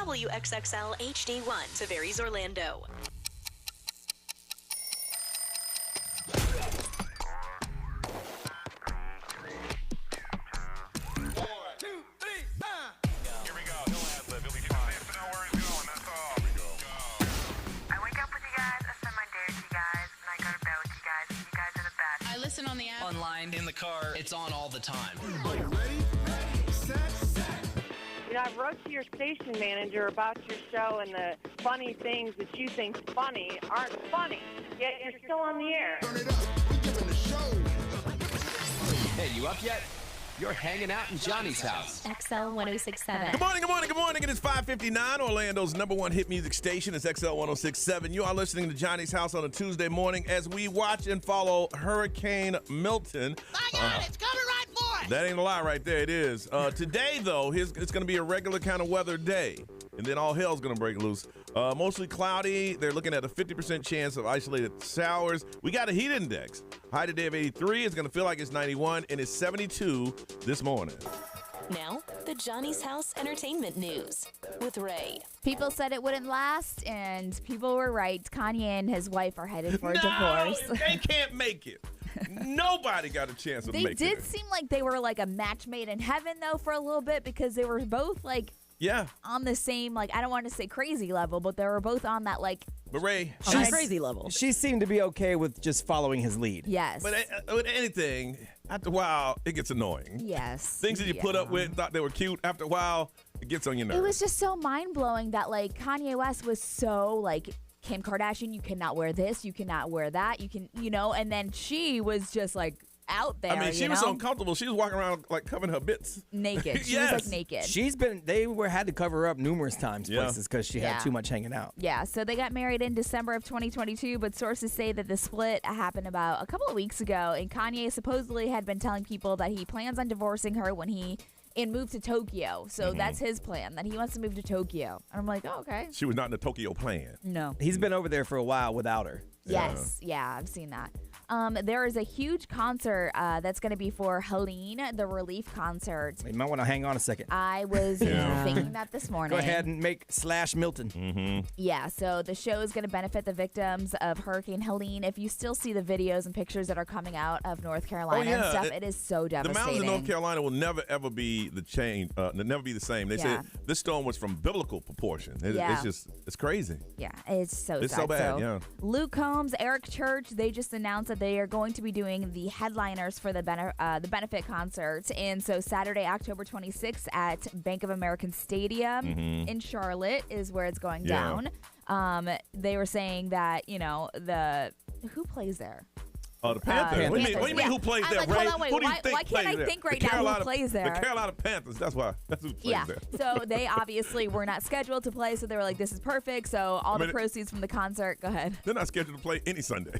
WXXL HD1, Tavares, Orlando. Listen on the app. Online, in the car, it's on all the time. Are you ready? Set. You know, I wrote to your station manager about your show, and the funny things that you think funny aren't funny, yet you're still on the air. Turn it up. We're giving the show. Hey, you up yet? You're hanging out in Johnny's house. XL 1067. Good morning. It is 5:59. Orlando's number one hit music station is XL 1067. You are listening to Johnny's house on a Tuesday morning as we watch and follow Hurricane Milton. My God, it's coming right for us. That ain't a lie right there. It is. Today, though, it's going to be a regular kind of weather day. And then all hell's going to break loose. Mostly cloudy. They're looking at a 50% chance of isolated showers. We got a heat index. High today of 83. It's going to feel like it's 91, and it's 72 this morning. Now, the Johnny's House Entertainment News with Ray. People said it wouldn't last, and people were right. Kanye and his wife are headed for a divorce. They can't make it. Nobody got a chance of making it. They did seem like they were like a match made in heaven, though, for a little bit, because they were both like on the same, like, I don't want to say crazy level, but they were both on that, like, but Ray, she's crazy level. She seemed to be okay with just following his lead. yes. But with anything, after a while, it gets annoying. Yes. Things that you put up with and thought they were cute, after a while, it gets on your nerves. It was just so mind-blowing that, like, Kanye West was so, like, Kim Kardashian, you cannot wear this, you cannot wear that, you can, and then she was just, like, out there. I mean, she was so uncomfortable. She was walking around like covering her bits. Naked. She Yes. was like naked. They had to cover her up numerous times places because she had too much hanging out. Yeah, so they got married in December of 2022, but sources say that the split happened about a couple of weeks ago, and Kanye supposedly had been telling people that he plans on divorcing her when he moved to Tokyo. So that's his plan, that he wants to move to Tokyo. And I'm like, oh, okay. She was not in the Tokyo plan. No. He's been over there for a while without her. Yes, yeah, I've seen that. There is a huge concert that's going to be for Helene, the relief concert. You might want to hang on a second. I was thinking that this morning. Go ahead and make /Milton. Mm-hmm. Yeah, so the show is going to benefit the victims of Hurricane Helene. If you still see the videos and pictures that are coming out of North Carolina and stuff, it is so devastating. The mountains in North Carolina will never, ever be never be the same. They said this storm was from biblical proportion. It's crazy. Yeah, it's so sad. It's so bad, yeah. Luke Combs, Eric Church, they just announced that they are going to be doing the headliners for the benefit concert. And so Saturday, October 26th at Bank of America Stadium in Charlotte is where it's going down. They were saying that, who plays there? Oh, the Panthers. What do you mean who plays there, Ray? Hold on, wait, why can't I think right now who plays there? The Carolina Panthers. That's who plays there. So they obviously were not scheduled to play, so they were like, this is perfect. So all the proceeds from the concert, go ahead. They're not scheduled to play any Sunday.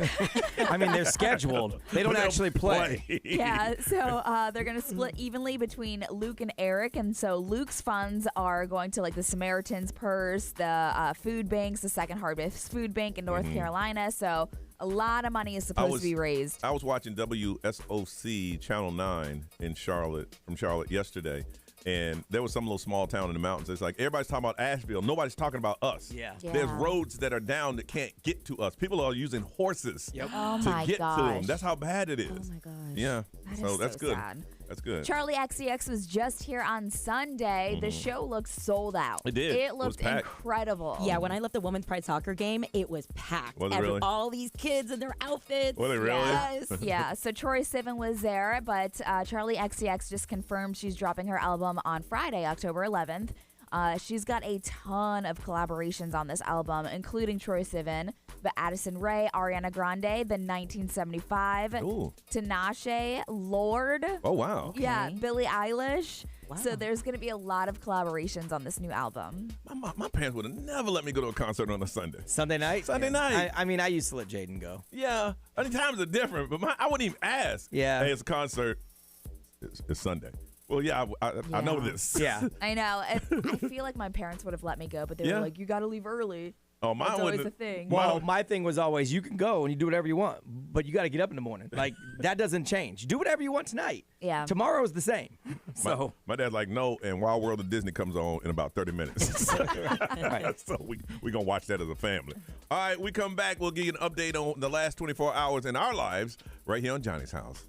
I mean, they're scheduled. They don't actually play. Yeah, so they're going to split evenly between Luke and Eric. And so Luke's funds are going to like the Samaritan's Purse, the food banks, the Second Harvest Food Bank in North Carolina. So a lot of money is supposed to be raised. I was watching WSOC Channel 9 from Charlotte yesterday, and there was some little small town in the mountains. It's like everybody's talking about Asheville. Nobody's talking about us. Yeah. There's roads that are down that can't get to us. People are using horses to get to them. That's how bad it is. Oh, my gosh. Yeah. That's good. Sad. That's good. Charlie XCX was just here on Sunday. The show looked sold out. It did. It looked incredible. Yeah, when I left the Women's Pride soccer game, it was packed. Was it really? All these kids in their outfits. Were they really? Yes. Yeah, so Troye Sivan was there, but Charlie XCX just confirmed she's dropping her album on Friday, October 11th. She's got a ton of collaborations on this album, including Troye Sivan, but Addison Rae, Ariana Grande, The 1975, Tinashe, Lord. Oh, wow. Okay. Yeah, Billie Eilish. Wow. So there's going to be a lot of collaborations on this new album. My parents would have never let me go to a concert on a Sunday. Sunday night? Sunday night. I mean, I used to let Jaden go. Yeah. I mean, times are different, but I wouldn't even ask. Yeah. Hey, it's a concert. It's Sunday. Well, yeah, I know this. Yeah. I know. I feel like my parents would have let me go, but they were like, you got to leave early. Oh, mine That's always wouldn't. the thing. Well, my thing was always, you can go and you do whatever you want, but you got to get up in the morning. Like, that doesn't change. Do whatever you want tonight. Yeah. Tomorrow's the same. So My dad's like, no, and Wild World of Disney comes on in about 30 minutes. So we going to watch that as a family. All right, we come back. We'll give you an update on the last 24 hours in our lives right here on Johnny's House.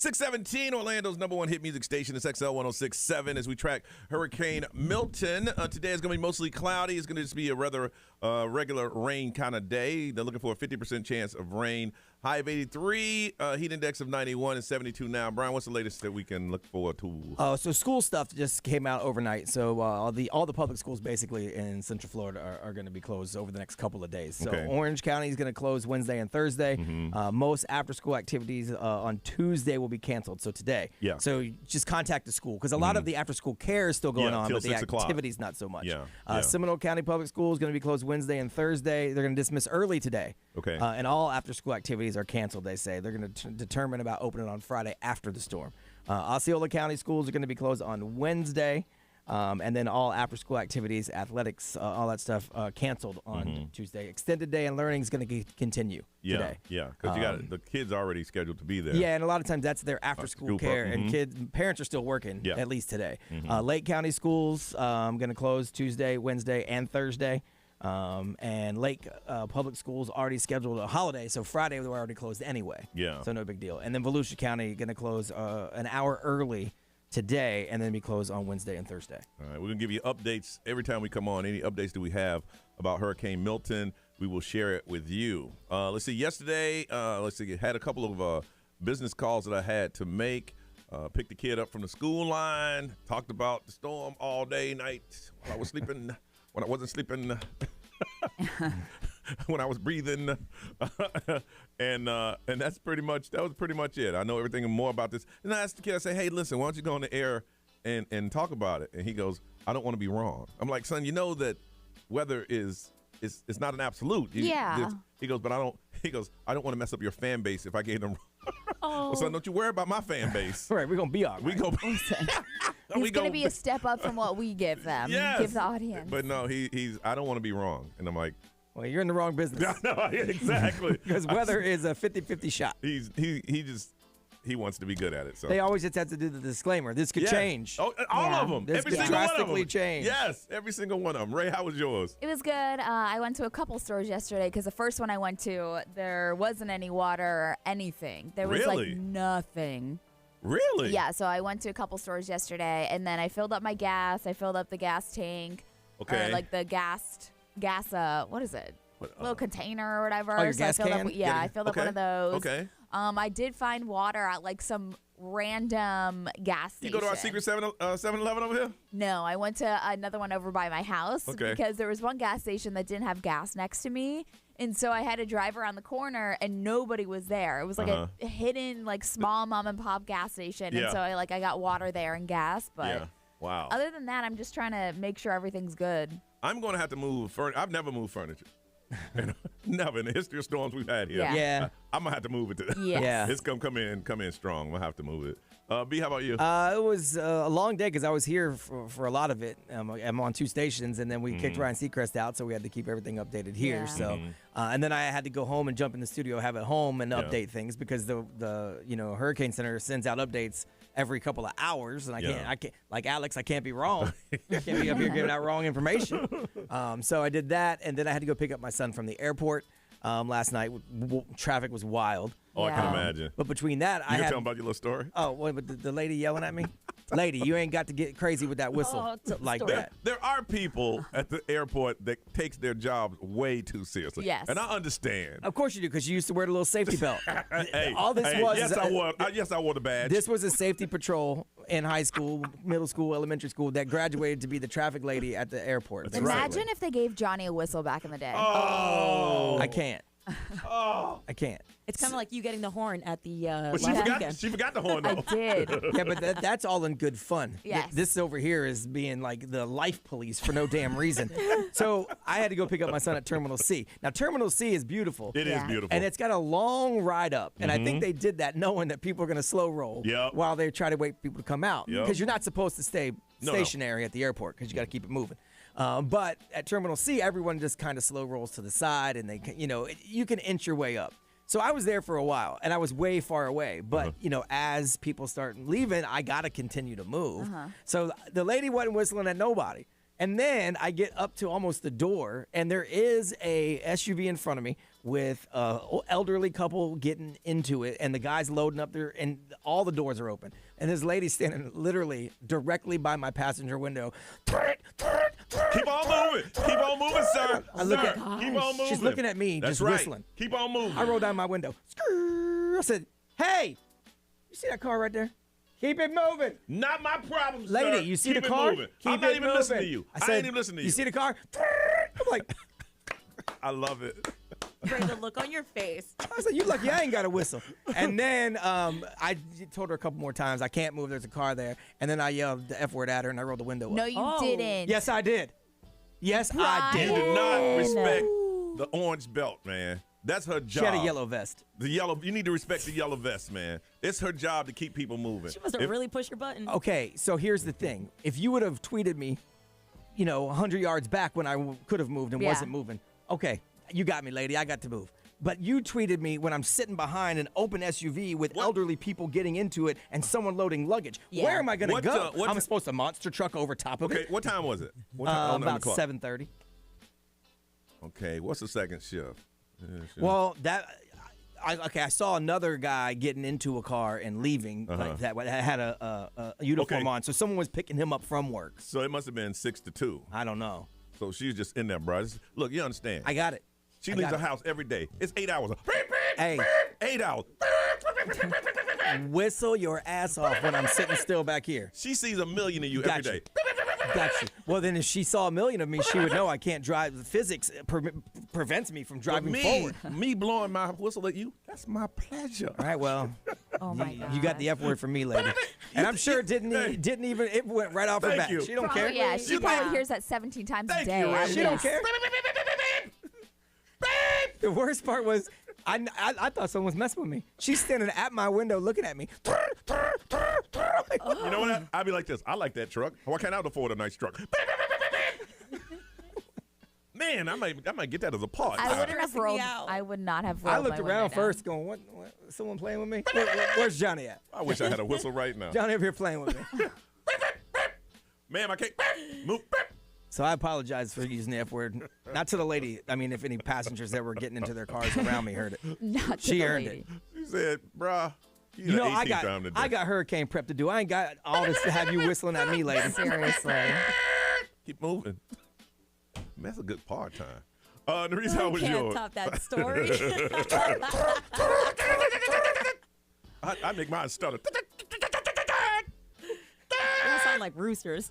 617, Orlando's number one hit music station. It's XL 106.7 as we track Hurricane Milton. Today is going to be mostly cloudy. It's going to just be a rather regular rain kind of day. They're looking for a 50% chance of rain. High of 83, heat index of 91 and 72 now. Brian, what's the latest that we can look forward to? So school stuff just came out overnight. So all the public schools basically in Central Florida are going to be closed over the next couple of days. So Orange County is going to close Wednesday and Thursday. Most after-school activities on Tuesday will be canceled. So today. Yeah. So just contact the school because a lot of the after-school care is still going on, but the 6 o'clock. activities not so much. Yeah. Seminole County Public Schools is going to be closed Wednesday and Thursday. They're going to dismiss early today. Okay. And all after-school activities are canceled, they say. They're going to determine about opening on Friday after the storm. Osceola County schools are going to be closed on Wednesday. And then all after-school activities, athletics, all that stuff canceled on Tuesday. Extended day and learning is going to continue today. Yeah, because you got the kids already scheduled to be there. Yeah, and a lot of times that's their after-school care, and parents are still working at least today. Lake County schools going to close Tuesday, Wednesday, and Thursday. And Lake Public Schools already scheduled a holiday, so Friday they were already closed anyway. Yeah. So no big deal. And then Volusia County going to close an hour early today, and then be closed on Wednesday and Thursday. All right, we're going to give you updates every time we come on. Any updates that we have about Hurricane Milton, we will share it with you. Let's see, yesterday, I had a couple of business calls that I had to make. Picked the kid up from the school line, talked about the storm all day, night, while I was sleeping, when I wasn't sleeping, when I was breathing, and that was pretty much it. I know everything and more about this. And I asked the kid, I say, hey, listen, why don't you go on the air and talk about it? And he goes, I don't want to be wrong. I'm like, son, you know that weather is not an absolute. He goes, but I don't want to mess up your fan base if I gave them. Well, son, don't you worry about my fan base. All right, we're gonna be all right. He's going to be a step up from what we give them. Yes. Give the audience. But no, he's. I don't want to be wrong, and I'm like, well, you're in the wrong business. no, exactly. Because weather is a 50-50 shot. He wants to be good at it. So they always just have to do the disclaimer. This could change. Oh, all of them. This every could single one of them. drastically change. Yes, every single one of them. Ray, how was yours? It was good. I went to a couple stores yesterday because the first one I went to, there wasn't any water or anything. There was like nothing. Really? Yeah, so I went to a couple stores yesterday, and then I filled up my gas. I filled up the gas tank. Okay. Or like the gas, what is it? Little container or whatever. Oh, your so gas I filled can? up, yeah, I filled up one of those. Okay. I did find water at like some random gas station. You go to our secret 7-Eleven over here? No, I went to another one over by my house because there was one gas station that didn't have gas next to me. And so I had to drive around the corner and nobody was there. It was like a hidden, like small mom and pop gas station. And so I got water there and gas. But wow. Other than that, I'm just trying to make sure everything's good. I'm going to have to move furniture. I've never moved furniture. Never in the history of storms we've had here. Yeah. I'm gonna have to move it today. Yeah. It's gonna come in strong. I'm gonna have to move it. B, how about you? It was a long day because I was here for a lot of it. I'm on 2 stations, and then we kicked Ryan Seacrest out, so we had to keep everything updated here. Yeah. So, and then I had to go home and jump in the studio, have it home, and update things because the Hurricane Center sends out updates every couple of hours, and I can't like Alex, I can't be wrong. I can't be up here giving out wrong information. So I did that, and then I had to go pick up my son from the airport last night. Traffic was wild. Oh, I can imagine. But between that, you can tell them about your little story? Oh, what, but the lady yelling at me? Lady, you ain't got to get crazy with that whistle like that. There are people at the airport that takes their jobs way too seriously. Yes. And I understand. Of course you do, because you used to wear the little safety belt. All this was. Yes, I wore the badge. This was a safety patrol in high school, middle school, elementary school that graduated to be the traffic lady at the airport. Imagine if they gave Johnny a whistle back in the day. Oh. I can't. I can't. It's kind of like you getting the horn at the But she forgot the horn, though. I did. Yeah, but that's all in good fun. Yes. This over here is being like the life police for no damn reason. So I had to go pick up my son at Terminal C. Now, Terminal C is beautiful. It is beautiful. And it's got a long ride up. And I think they did that knowing that people are going to slow roll while they try to wait for people to come out. Because you're not supposed to stay stationary at the airport because you got to keep it moving. But at Terminal C, everyone just kind of slow rolls to the side, and they, you can inch your way up. So I was there for a while, and I was way far away. But, as people start leaving, I got to continue to move. So the lady wasn't whistling at nobody. And then I get up to almost the door, and there is a SUV in front of me with a elderly couple getting into it, and the guy's loading up there, and all the doors are open. And this lady's standing literally directly by my passenger window. Keep on moving. Keep on moving, sir. I look Sir, at, keep on moving. She's looking at me, That's just right. whistling. Keep on moving. I rolled down my window. I said, hey, you see that car right there? Keep it moving. Not my problem, sir. Lady, you see Keep the it car? moving. Keep I'm not it even moving. listening to you. I ain't even listening to you. You see the car? I'm like, I love it. Bring the look on your face. I was like, you lucky I ain't got a whistle. And then I told her a couple more times, I can't move, there's a car there. And then I yelled the F word at her and I rolled the window up. No, you didn't. Yes, I did. Yes, I You did. did not respect the orange belt, man. That's her job. She had a yellow vest. The yellow. You need to respect the yellow vest, man. It's her job to keep people moving. She must have really pushed your button. Okay, so here's the thing. If you would have tweeted me, 100 yards back when I could have moved and wasn't moving, okay, you got me, lady. I got to move. But you tweeted me when I'm sitting behind an open SUV with elderly people getting into it and someone loading luggage. Yeah. Where am I going to go? what's I'm supposed to monster truck over top of it? Okay, what time was it? What time on the About clock? 7:30. Okay, what's the second shift? Well, I saw another guy getting into a car and leaving like that had a uniform on. So someone was picking him up from work. So it must have been 6 to 2. I don't know. So she's just in there, bro. Look, you understand. I got it. She leaves her house every day. It's 8 hours. Hey. 8 hours. Whistle your ass off when I'm sitting still back here. She sees a million of you every day. Got you. Well, then if she saw a million of me, she would know I can't drive. Physics prevents me from driving forward. Me blowing my whistle at you, that's my pleasure. All right, well, Oh my God. you got the F word from me, lady. And I'm sure it went right off her Thank back. you. She don't care. Yeah, she You probably think- hears that 17 times a Thank day. you, Ray. at She don't least. care. The worst part was I thought someone was messing with me. She's standing at my window looking at me. You know what? I'd be like this. I like that truck. Why can't I afford a nice truck? Man, I might get that as a part. I wouldn't have Stressing me rolled. out. I would not have rolled. I looked my window around down. first going, what? Someone playing with me? Where's Johnny at? I wish I had a whistle right now. Johnny over here playing with me. Ma'am, I can't move. So I apologize for using the F word. Not to the lady. I mean, if any passengers that were getting into their cars around me heard it. Not to She the earned lady. it. She said, bruh, You know, I 18th time today. got hurricane prep to do. I ain't got all this to have you whistling at me, lady. Seriously. Keep moving. Man, that's a good part time. The reason I was Can't yours. top that story. I make mine stutter. They sound like roosters.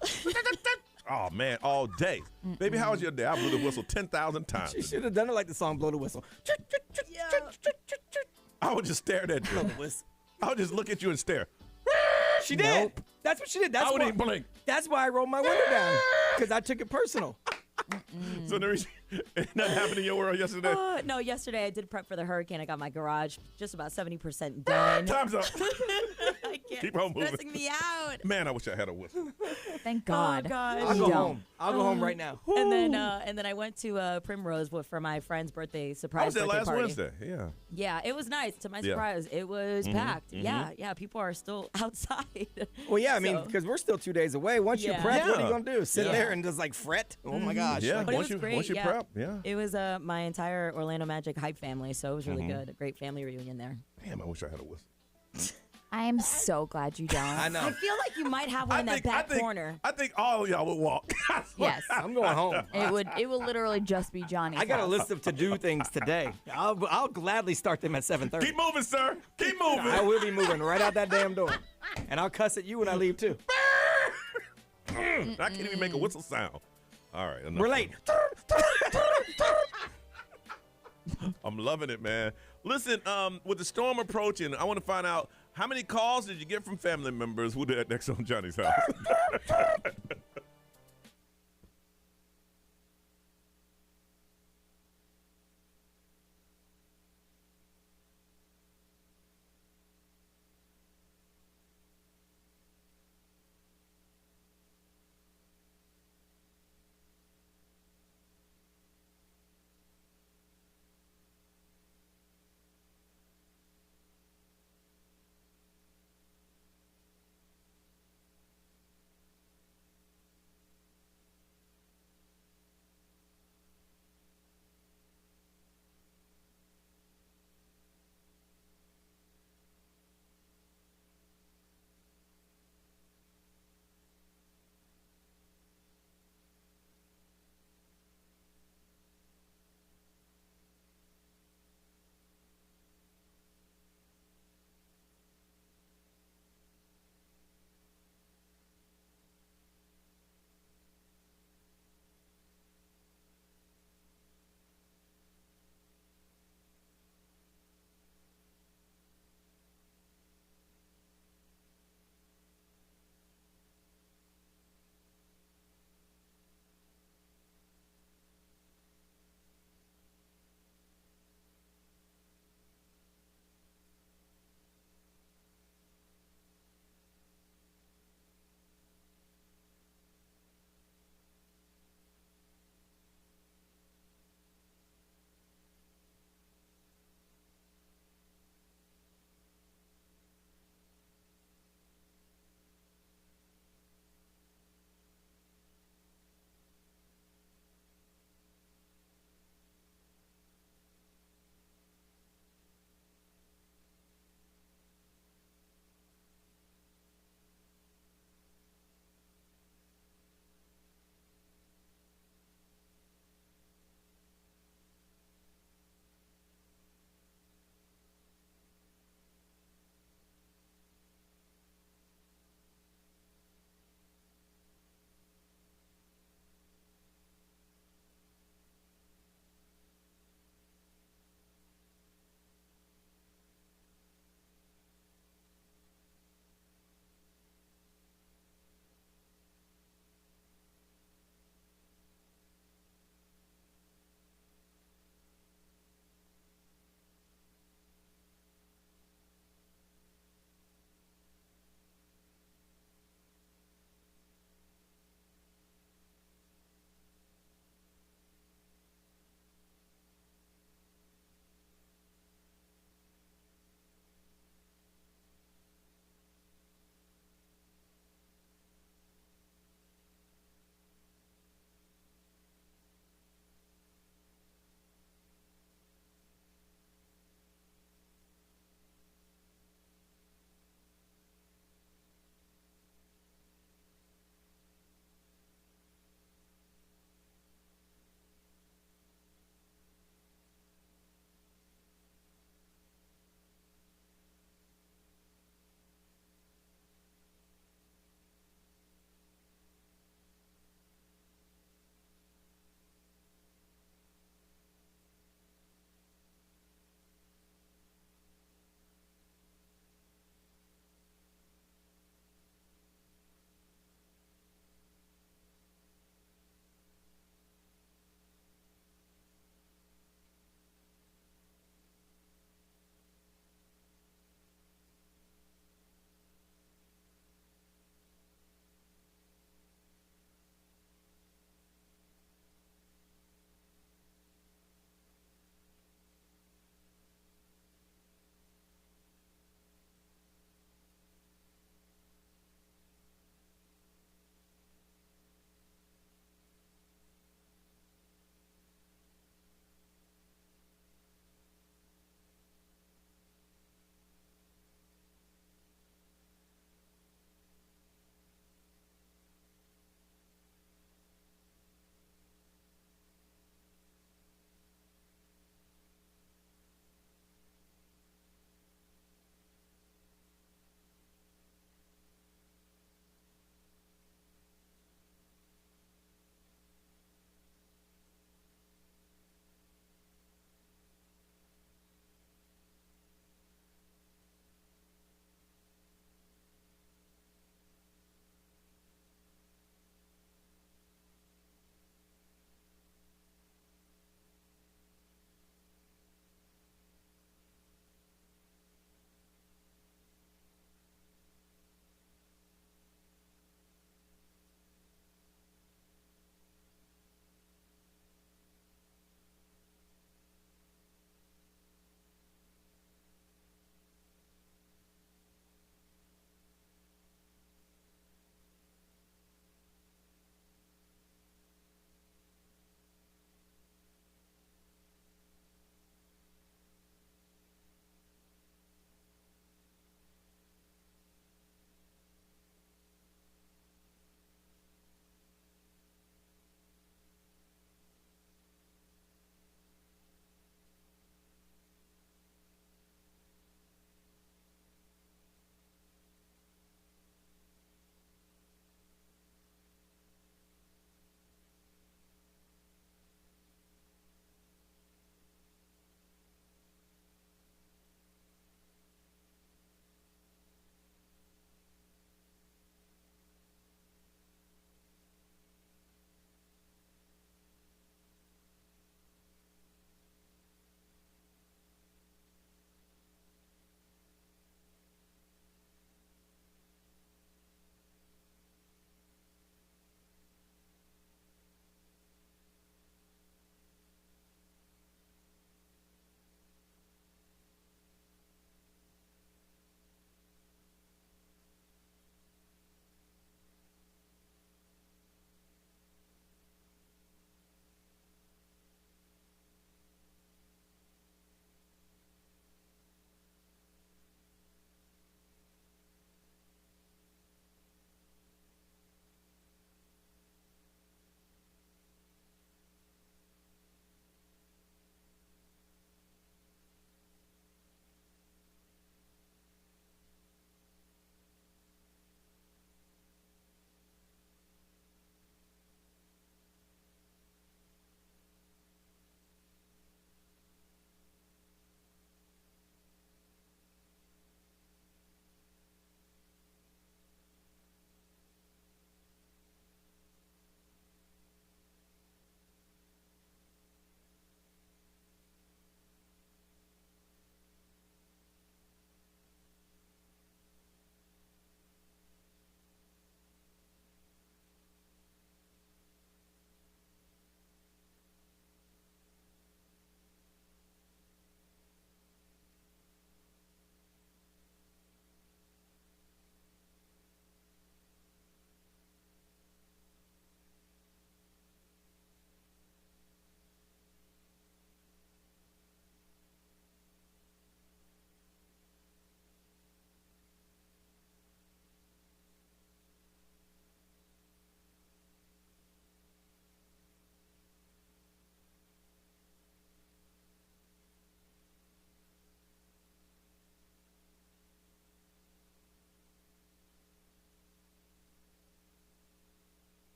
Oh man, all day. Baby, how was your day? I blew the whistle 10,000 times. She should have done it like the song "Blow the Whistle." I would just stare at you. I would just look at you and stare. She did. That's what she did. I wouldn't even blink. That's why I rolled my window down because I took it personal. So the reason nothing happened in your world yesterday. No, yesterday I did prep for the hurricane. I got my garage just about 70% done. Time's up. I can't. Keep on moving. Stressing me out. Man, I wish I had a whistle. Thank God. Oh gosh. I'll You go don't. home. I'll go home right now. And then I went to Primrose for my friend's birthday surprise I was there birthday last party. Wednesday. Yeah. Yeah, it was nice. To my Yeah. surprise, it was packed. Yeah, people are still outside. Well, yeah, I mean, So- because we're still 2 days away. Once you Yeah. prep, what are you Yeah. gonna do? Sit Yeah. there and just like fret? Oh my gosh! Yeah. But it once was great. once you yeah. prep, yeah. It was my entire Orlando Magic hype family, so it was really good. A great family reunion there. Damn, I wish I had a whistle. I am so glad you don't. I know. I feel like you might have one in that back corner. I think all of y'all would walk. Yes. I'm going home. It will literally just be Johnny's I got a house. list of to-do things today. I'll gladly start them at 7:30. Keep moving, sir. Keep moving. I will be moving right out that damn door, and I'll cuss at you when I leave too. I can't even make a whistle sound. All right. enough. We're late. I'm loving it, man. Listen, with the storm approaching, I want to find out how many calls did you get from family members who did next on Johnny's house?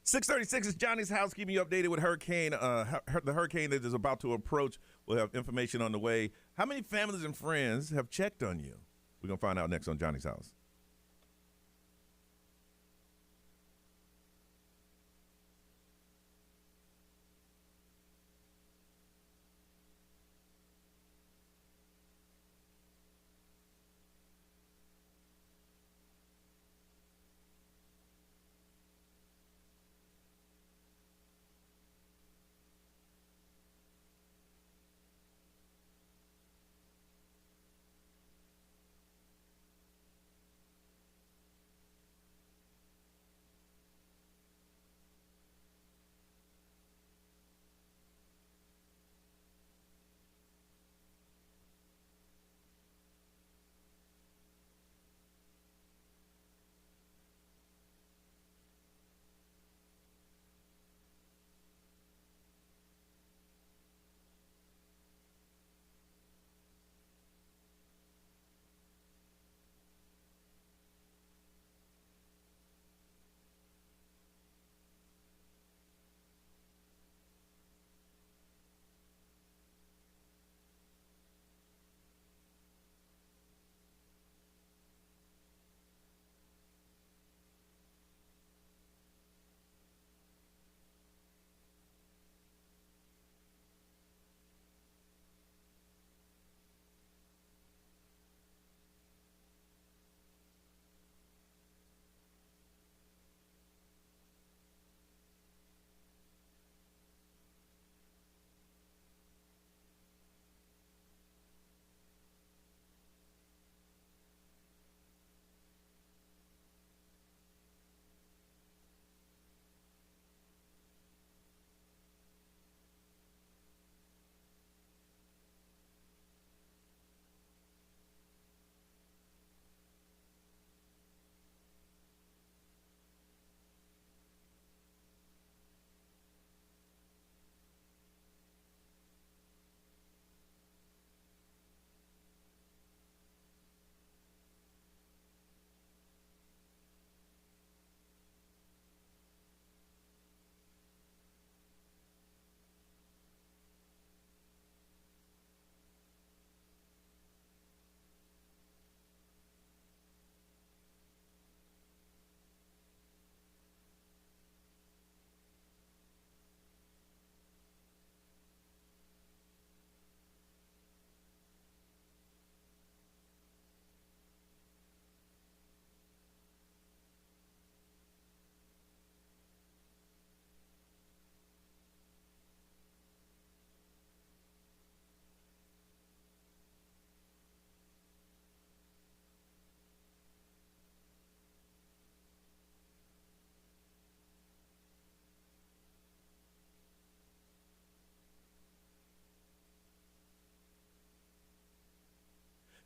6:36 is Johnny's house, keeping you updated with the hurricane that is about to approach. We'll have information on the way. How many families and friends have checked on you? We're going to find out next on Johnny's house.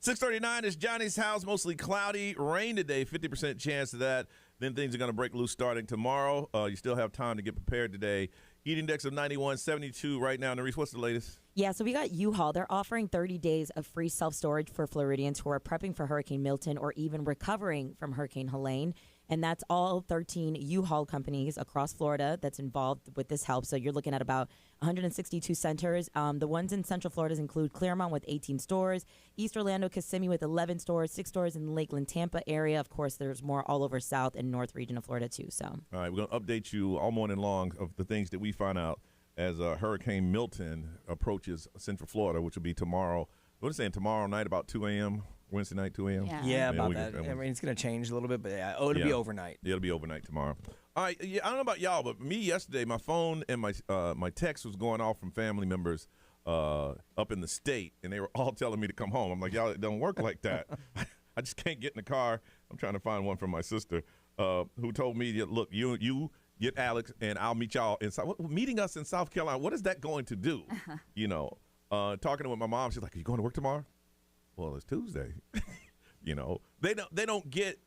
.39 is Johnny's house, mostly cloudy, rain today, 50% chance of that. Then things are going to break loose starting tomorrow. You still have time to get prepared today. Heat index of 91, 72 right now. Nerese, what's the latest? Yeah, so we got U-Haul. They're offering 30 days of free self-storage for Floridians who are prepping for Hurricane Milton or even recovering from Hurricane Helene. And that's all 13 U-Haul companies across Florida that's involved with this help. So you're looking at about 162 centers. The ones in Central Florida include Claremont with 18 stores, East Orlando, Kissimmee with 11 stores, 6 stores in the Lakeland, Tampa area. Of course, there's more all over South and North region of Florida, too. So, all right, we're going to update you all morning long of the things that we find out as Hurricane Milton approaches Central Florida, which will be tomorrow. What saying tomorrow night about 2 a.m., Wednesday night, 2 a.m.? Yeah, about that. I mean, it's going to change a little bit, but it'll be overnight. It'll be overnight tomorrow. All right, I don't know about y'all, but me yesterday, my phone and my text was going off from family members up in the state, and they were all telling me to come home. I'm like, y'all, it don't work like that. I just can't get in the car. I'm trying to find one from my sister who told me, look, you get Alex, and I'll meet y'all meeting us in South Carolina. What is that going to do? You know, talking with my mom, she's like, are you going to work tomorrow? Well, it's Tuesday. You know, they don't get.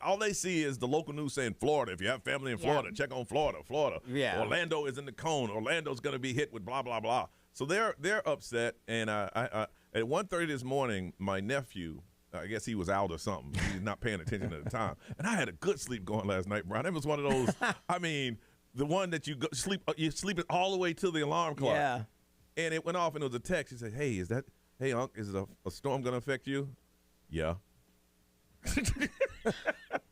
All they see is the local news saying Florida. If you have family in Florida, check on Florida. Florida. Yeah. Orlando is in the cone. Orlando's going to be hit with blah blah blah. So they're upset. And I at 1:30 this morning, my nephew, I guess he was out or something. He was not paying attention at the time. And I had a good sleep going last night, Brian. It was one of those. I mean, the one that you sleep it all the way to the alarm clock. Yeah. And it went off and it was a text. He said, hey, Unc, is a storm going to affect you? Yeah.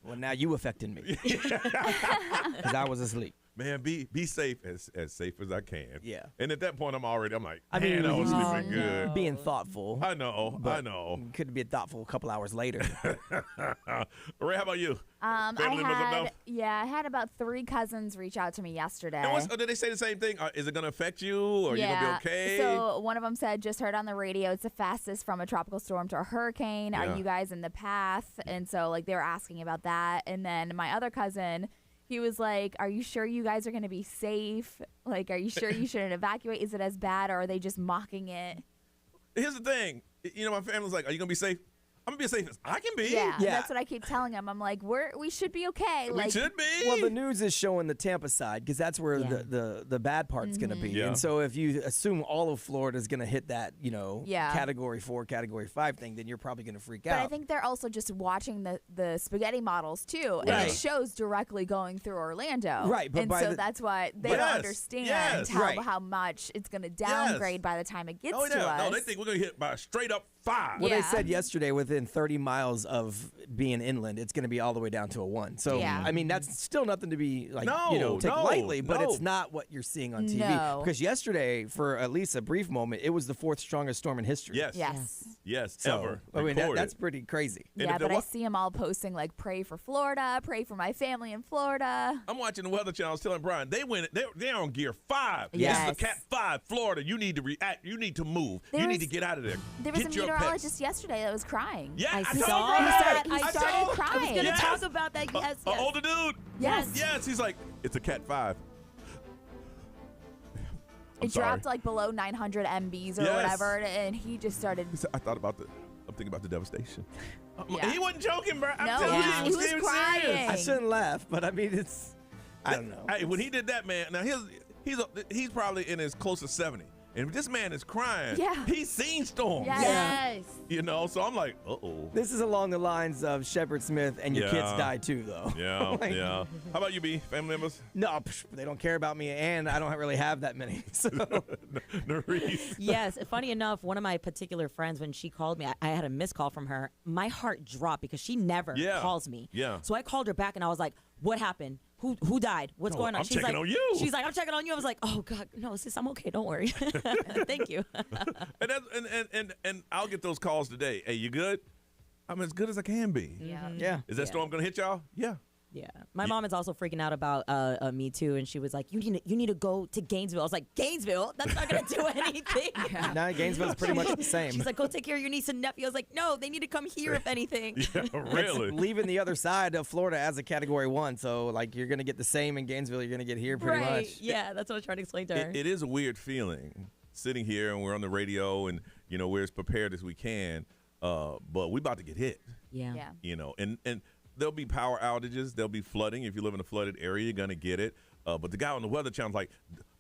Well, now you affected me. Because I was asleep. Man, be safe as safe as I can. Yeah. And at that point, I'm like, I mean, I was sleeping good. Being thoughtful. I know. Could be thoughtful a couple hours later. Ray, how about you? I had about 3 cousins reach out to me yesterday. And did they say the same thing? Is it going to affect you, or are you going to be okay? So one of them said, just heard on the radio, it's the fastest from a tropical storm to a hurricane. Yeah. Are you guys in the path? And so like they were asking about that. And then my other cousin, he was like, are you sure you guys are going to be safe? Like, are you sure you shouldn't evacuate? Is it as bad, or are they just mocking it? Here's the thing. My family's like, are you going to be safe? I'm going to be as safe as I can be. Yeah, that's what I keep telling him. I'm like, we should be okay. We should be. Well, the news is showing the Tampa side because that's where the bad part's going to be. Yeah. And so if you assume all of Florida is going to hit that, Category 4, Category 5 thing, then you're probably going to freak out. But I think they're also just watching the spaghetti models, too. Right. And it shows directly going through Orlando. Right. But that's why they don't understand how much it's going to downgrade by the time it gets to us. No, they think we're going to hit by a straight up 5. Well, they said yesterday within 30 miles of being inland, it's going to be all the way down to a 1. So, I mean, that's still nothing to be take lightly, but it's not what you're seeing on TV. No. Because yesterday, for at least a brief moment, it was the 4th strongest storm in history. Yes, so, ever. I mean, that's pretty crazy. Yeah, but I see them all posting like, pray for Florida, pray for my family in Florida. I'm watching the Weather Channel. I was telling Brian, they're on gear 5. Yes. This is the Cat 5, Florida. You need to react. You need to move. You need to get out of there. There was get a your meteorologist pets. yesterday that was crying. Yeah, I He saw started crying. I was going to talk about that. Yes, An older dude. Yes. Yes, he's like, it's a Cat 5. It dropped like below 900 MBs or whatever, and he just started. I'm thinking about the devastation. Yeah. He wasn't joking, bro. I'm No, telling you, he was serious. crying. I shouldn't laugh, but I mean, I don't know. Hey, when he did that, man, now he's probably in his close to 70. And if this man is crying, he's seen storms. Yes. So I'm like, uh-oh. This is along the lines of Shepard Smith and your kids die too, though. Yeah, yeah. How about you, B? Family members? No, they don't care about me, and I don't really have that many. So. Nerese. Yes, funny enough, one of my particular friends, when she called me, I had a missed call from her. My heart dropped because she never calls me. Yeah. So I called her back, and I was like, what happened? Who died? What's going on? I'm checking on you. She's like, I'm checking on you. I was like, oh God, no, sis, I'm okay. Don't worry. Thank you. and I'll get those calls today. Hey, you good? I'm as good as I can be. Yeah. Is that storm gonna hit y'all? Yeah. Yeah. My mom is also freaking out about me too, and she was like, "You need to go to Gainesville." I was like, "Gainesville? That's not gonna do anything." No, Gainesville's pretty much the same. She's like, "Go take care of your niece and nephew." I was like, "No, they need to come here if anything." Yeah, really. It's leaving the other side of Florida as a Category 1, so like you're gonna get the same in Gainesville you're gonna get here pretty much. Yeah, that's what I was trying to explain to her. It is a weird feeling sitting here and we're on the radio and we're as prepared as we can, but we about to get hit. Yeah. And there'll be power outages. There'll be flooding. If you live in a flooded area, you're going to get it. But the guy on the Weather Channel's like,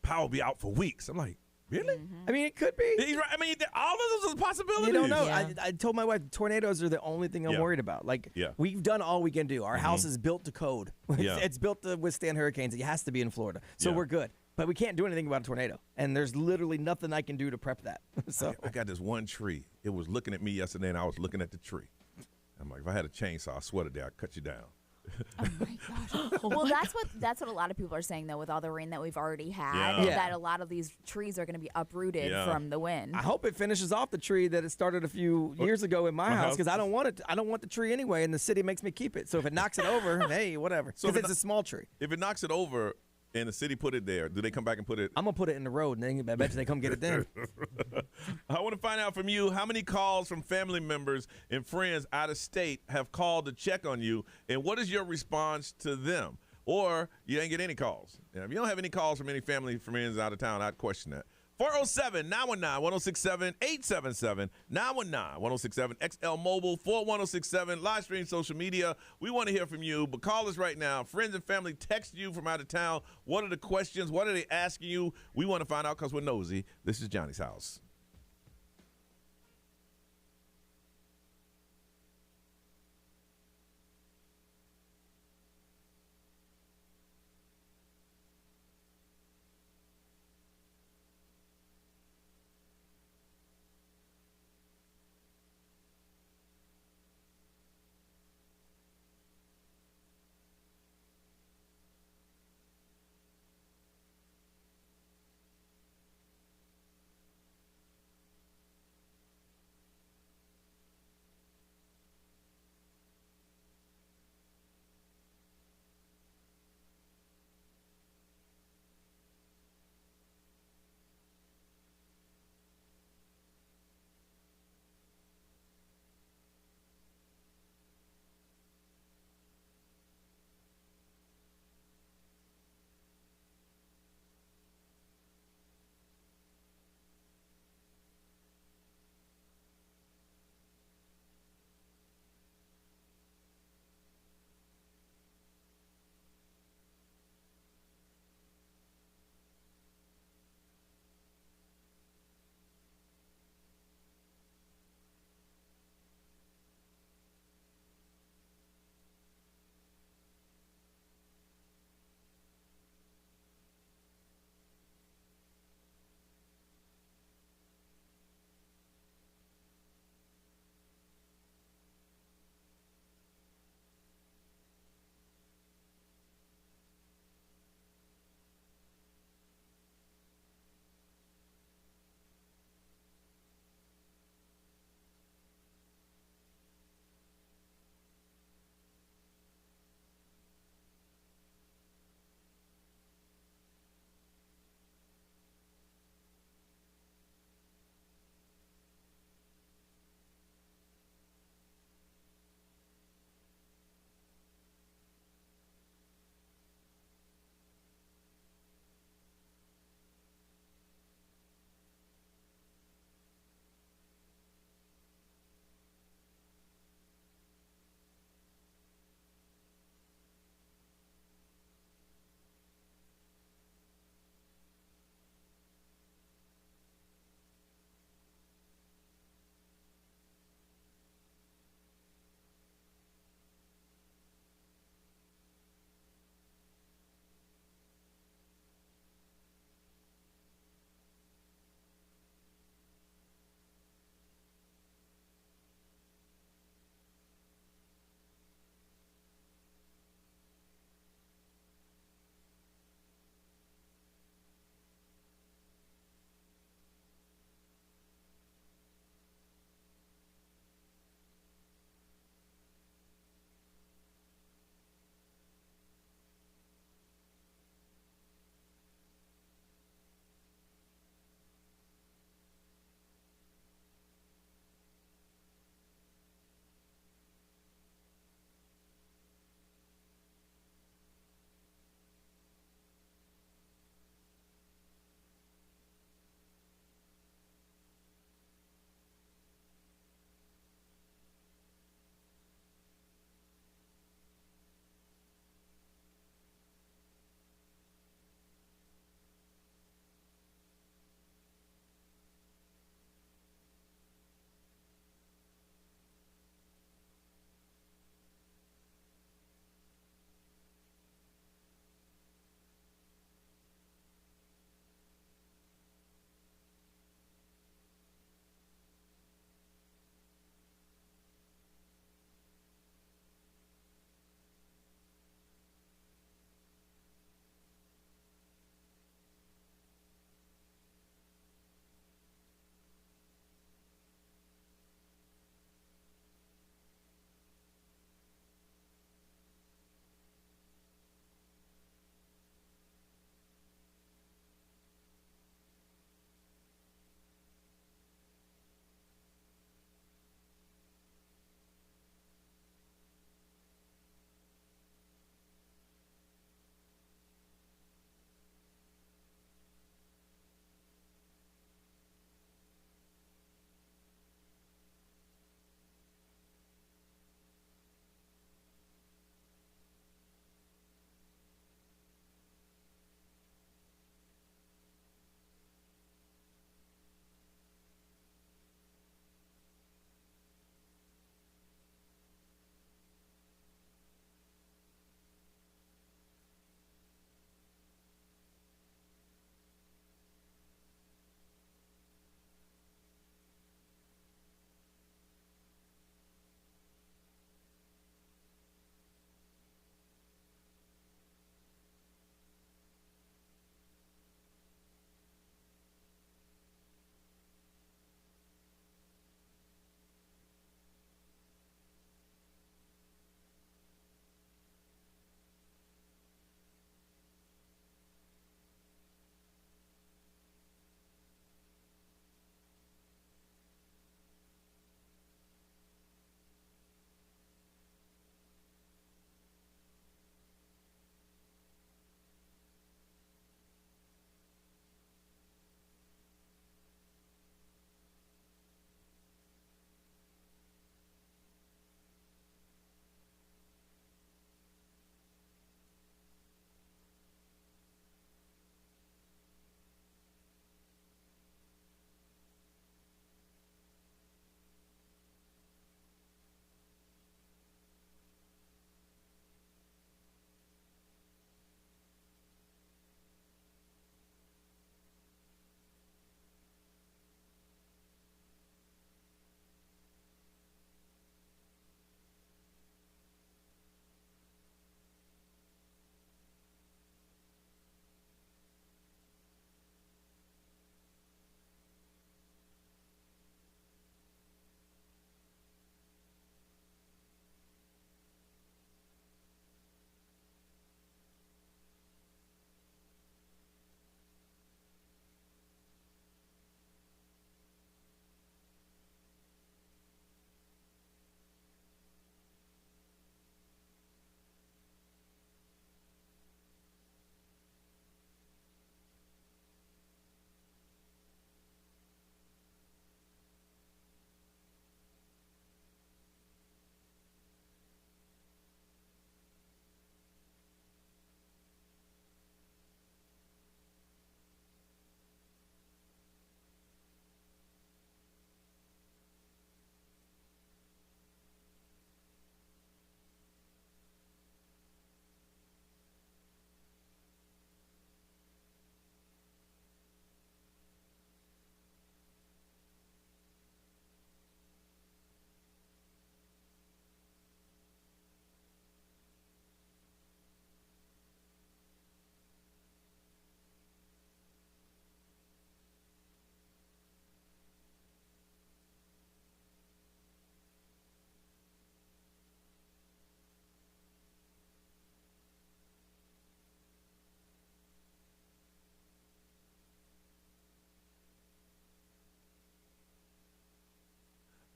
power will be out for weeks. I'm like, really? I mean, it could be. He's right. I mean, all of those are possibilities. You don't know. I told my wife, tornadoes are the only thing I'm worried about. Like, we've done all we can do. Our house is built to code. It's built to withstand hurricanes. It has to be in Florida. So we're good. But we can't do anything about a tornado. And there's literally nothing I can do to prep that. So I got this one tree. It was looking at me yesterday, and I was looking at the tree. I'm like, if I had a chainsaw, I swear to God, I'd cut you down. Oh my gosh. Well, that's what a lot of people are saying though, with all the rain that we've already had, Yeah. that a lot of these trees are going to be uprooted from the wind. I hope it finishes off the tree that it started a few years ago in my house, because I don't want it. I don't want the tree anyway, and the city makes me keep it. So if it knocks it over, hey, whatever. So Because if it's a small tree. If it knocks it over and the city put it there, do they come back and put it? I'm gonna put it in the road, and then I bet you they come get it then. I want to find out from you how many calls from family members and friends out of state have called to check on you, and what is your response to them? Or you ain't get any calls. Now, if you don't have any calls from any family friends out of town, I'd question that. 407-919-1067, 877-919-1067, XL Mobile, 41067, live stream social media. We want to hear from you, but call us right now. Friends and family text you from out of town. What are the questions? What are they asking you? We want to find out because we're nosy. This is Johnny's house.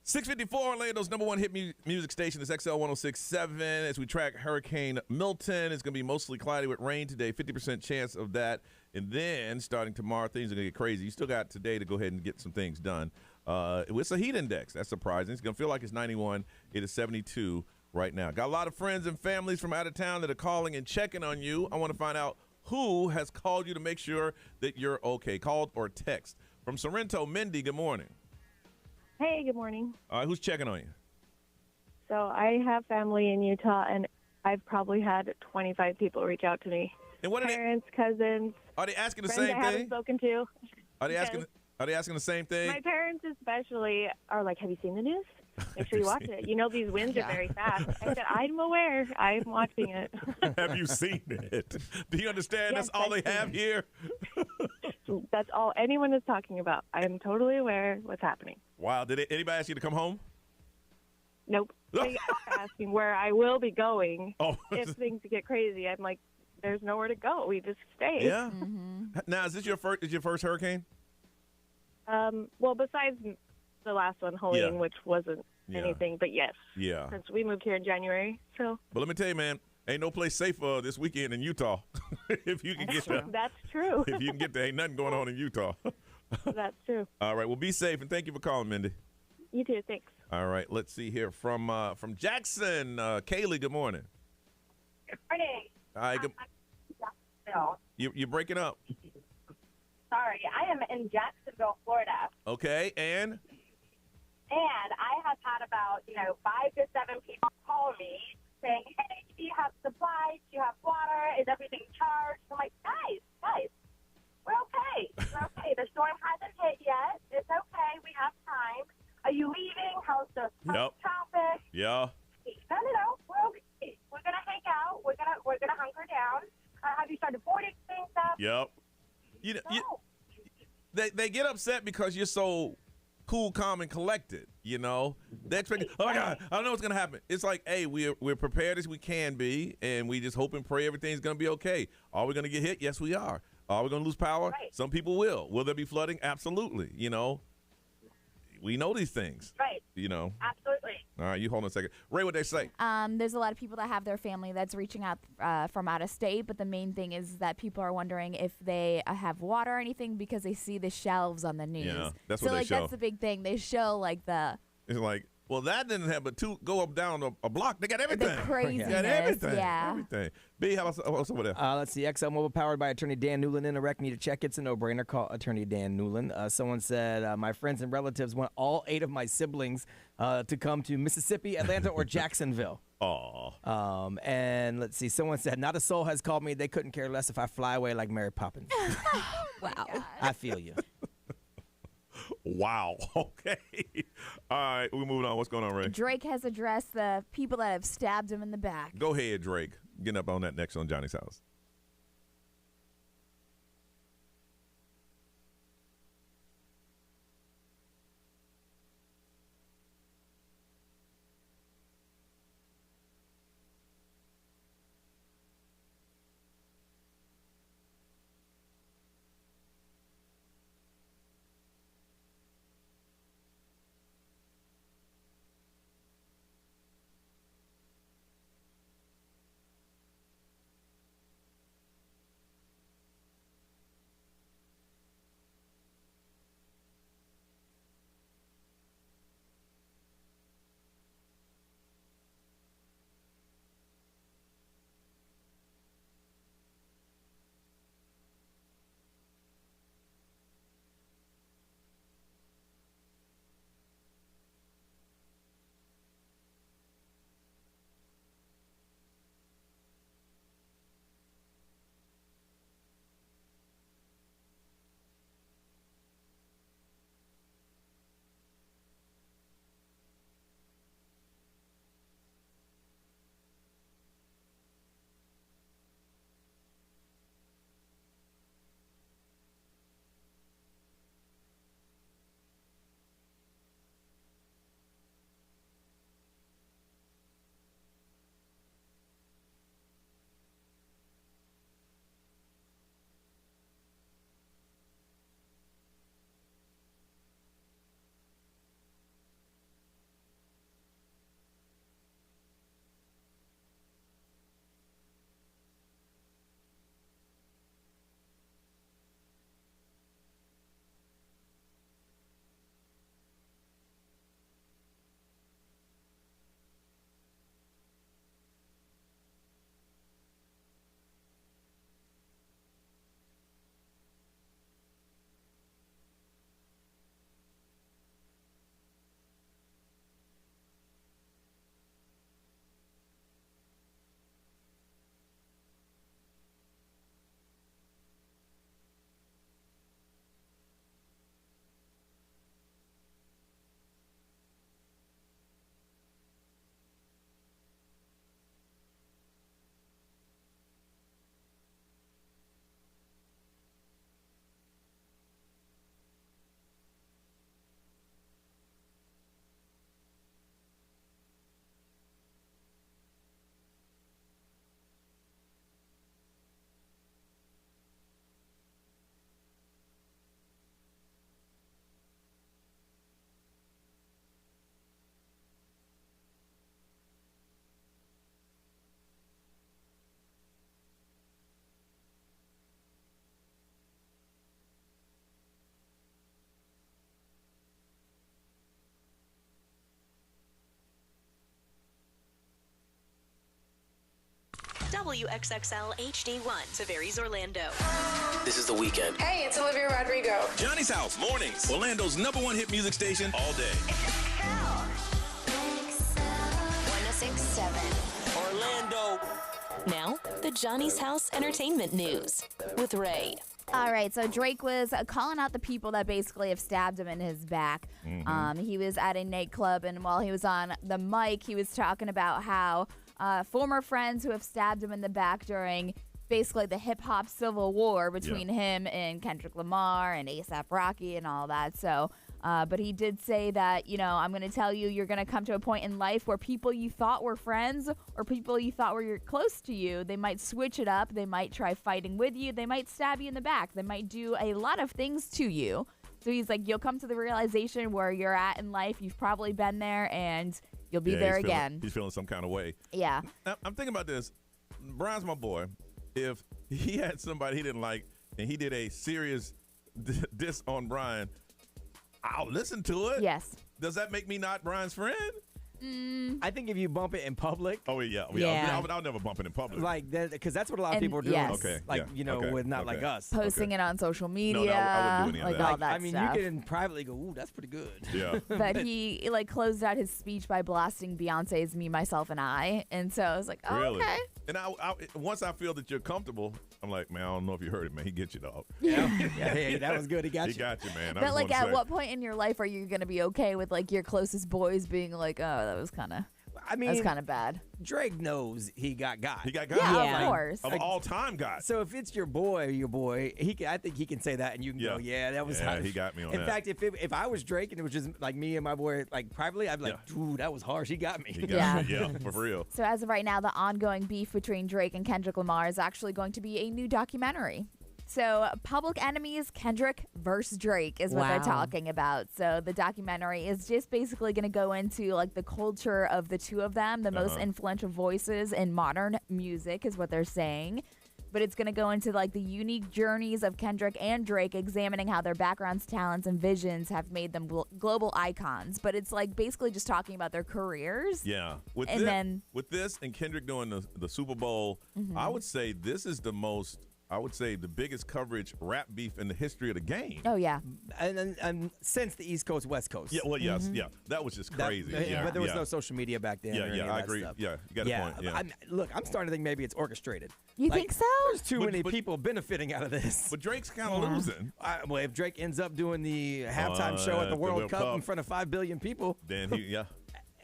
654 Orlando's number one hit music station is XL 106.7. As we track Hurricane Milton, it's going to be mostly cloudy with rain today, 50% chance of that. And then starting tomorrow, things are going to get crazy. You still got today to go ahead and get some things done. It's a heat index. That's surprising. It's going to feel like it's 91. It is 72 right now. Got a lot of friends and families from out of town that are calling and checking on you. I want to find out who has called you to make sure that you're okay. Called or text. From Sorrento, Mindy, good morning. Hey, good morning. All right, who's checking on you? So I have family in Utah, and I've probably had 25 people reach out to me. And what are parents, cousins. Are they asking the friends same I thing? haven't spoken to. Are they asking? Are they asking the same thing? My parents especially are like, "Have you seen the news? Make sure you watch it. You know these winds are very fast." I said, "I'm aware. I'm watching it." Have you seen it? Do you understand? Yes, that's all they have here. That's all anyone is talking about. I'm totally aware what's happening. Wow. Did anybody ask you to come home? Nope. They are asking where I will be going if things get crazy. I'm like, there's nowhere to go. We just stay. Yeah. Now, is this your first hurricane? Well, besides the last one, Helene, which wasn't anything, but yes. Yeah. Since we moved here in January, so. But let me tell you, man, ain't no place safe this weekend in Utah. If you can get there. That's true. If you can get there, ain't nothing going on in Utah. That's true. All right. Well, be safe, and thank you for calling, Mindy. You too. Thanks. All right. Let's see here from Jackson. Kaylee, good morning. Good morning. Hi. You're breaking up. Sorry, I am in Jacksonville, Florida. Okay, and I have had about 5 to 7 people call me saying, "Hey, do you have supplies? Do you have water? Is everything charged?" I'm like, guys, we're okay. We're okay. The storm hasn't hit yet. It's okay. We have time. Are you leaving? How's the traffic? Yeah. No. We're okay. We're gonna hang out. We're gonna hunker down. Have you started boarding things up? Yep. They get upset because you're so cool, calm, and collected. They expect, oh my God, I don't know what's gonna happen. It's like, hey, we're prepared as we can be, and we just hope and pray everything's gonna be okay. Are we gonna get hit? Yes, we are. Are we gonna lose power? Right. Some people will. Will there be flooding? Absolutely. We know these things. Right. Absolutely. All right, you hold on a second. Ray, what they say? There's a lot of people that have their family that's reaching out from out of state, but the main thing is that people are wondering if they have water or anything because they see the shelves on the news. Yeah, that's what they show. That's the big thing. They show It's like, well, that didn't have, but go up down a block. They got everything. The craziness. They got everything. Yeah. Everything. B, what's over there? Let's see. XL Mobile powered by attorney Dan Newland. Interact me to check. It's a no-brainer. Call attorney Dan Newland. Someone said, my friends and relatives want all 8 of my siblings to come to Mississippi, Atlanta, or Jacksonville. Aw. And let's see. Someone said, not a soul has called me. They couldn't care less if I fly away like Mary Poppins. Wow. I feel you. Wow. Okay. All right. We're moving on. What's going on, Ray? Drake has addressed the people that have stabbed him in the back. Go ahead, Drake. Getting up on that next on Johnny's House. WXXL HD1, Tavares, Orlando. This is The Weekend. Hey, it's Olivia Rodrigo. Johnny's House, mornings. Orlando's #1 hit music station all day. 1067. Orlando. Now, the Johnny's House Entertainment News with Ray. All right, so Drake was calling out the people that basically have stabbed him in his back. He was at a nightclub, and while he was on the mic, he was talking about how former friends who have stabbed him in the back during basically the hip-hop civil war between him and Kendrick Lamar and A$AP Rocky and all that. So, but he did say that, I'm going to tell you, you're going to come to a point in life where people you thought were friends or people you thought were close to you, they might switch it up. They might try fighting with you. They might stab you in the back. They might do a lot of things to you. So he's like, you'll come to the realization where you're at in life. You've probably been there, and you'll be there again. He's feeling some kind of way. Yeah. I'm thinking about this. Brian's my boy. If he had somebody he didn't like and he did a serious diss on Brian, I'll listen to it. Yes. Does that make me not Brian's friend? I think if you bump it in public. Oh, yeah. I'll never bump it in public. Like that, because that's what a lot of people are doing. Yes. Okay. Like, with not like us. Posting it on social media. No, I wouldn't do any of that. all that I mean, stuff. you can privately go, ooh, that's pretty good. Yeah. But he closed out his speech by blasting Beyonce's "Me, Myself, and I," and so I was like, "Oh, Really? okay." And once I feel that you're comfortable, I'm like, man, I don't know if you heard it, man. He gets you, dog. Yeah, hey, that was good. He got you. He got you, man. But like, at what point in your life are you gonna be okay with like your closest boys being like, "Oh, that was kind of." That's kind of bad. Drake knows he got. He got got. Yeah, of course. Of all time got. So if it's your boy, I think he can say that, and you can go, yeah, that was. Yeah, he got me on that. In fact, if I was Drake and it was just like me and my boy, like privately, I'd be like, dude, that was harsh. He got me. He got me. Yeah, for real. So as of right now, the ongoing beef between Drake and Kendrick Lamar is actually going to be a new documentary. So Public Enemies, Kendrick versus Drake is what they're talking about. So the documentary is just basically going to go into like the culture of the two of them, the most influential voices in modern music is what they're saying. But it's going to go into like the unique journeys of Kendrick and Drake, examining how their backgrounds, talents, and visions have made them global icons. But it's like basically just talking about their careers. Yeah. With this and Kendrick doing the Super Bowl, I would say this is the biggest coverage rap beef in the history of the game. Oh, yeah. And since the East Coast, West Coast. Yeah, well, yes, yeah. That was just crazy. But there was no social media back then. Yeah, I agree. Stuff. Yeah, you got a point. Yeah. Look, I'm starting to think maybe it's orchestrated. You think so? There's too many people benefiting out of this. But Drake's kind of losing. Well, if Drake ends up doing the halftime show at the World Cup in front of 5 billion people. Then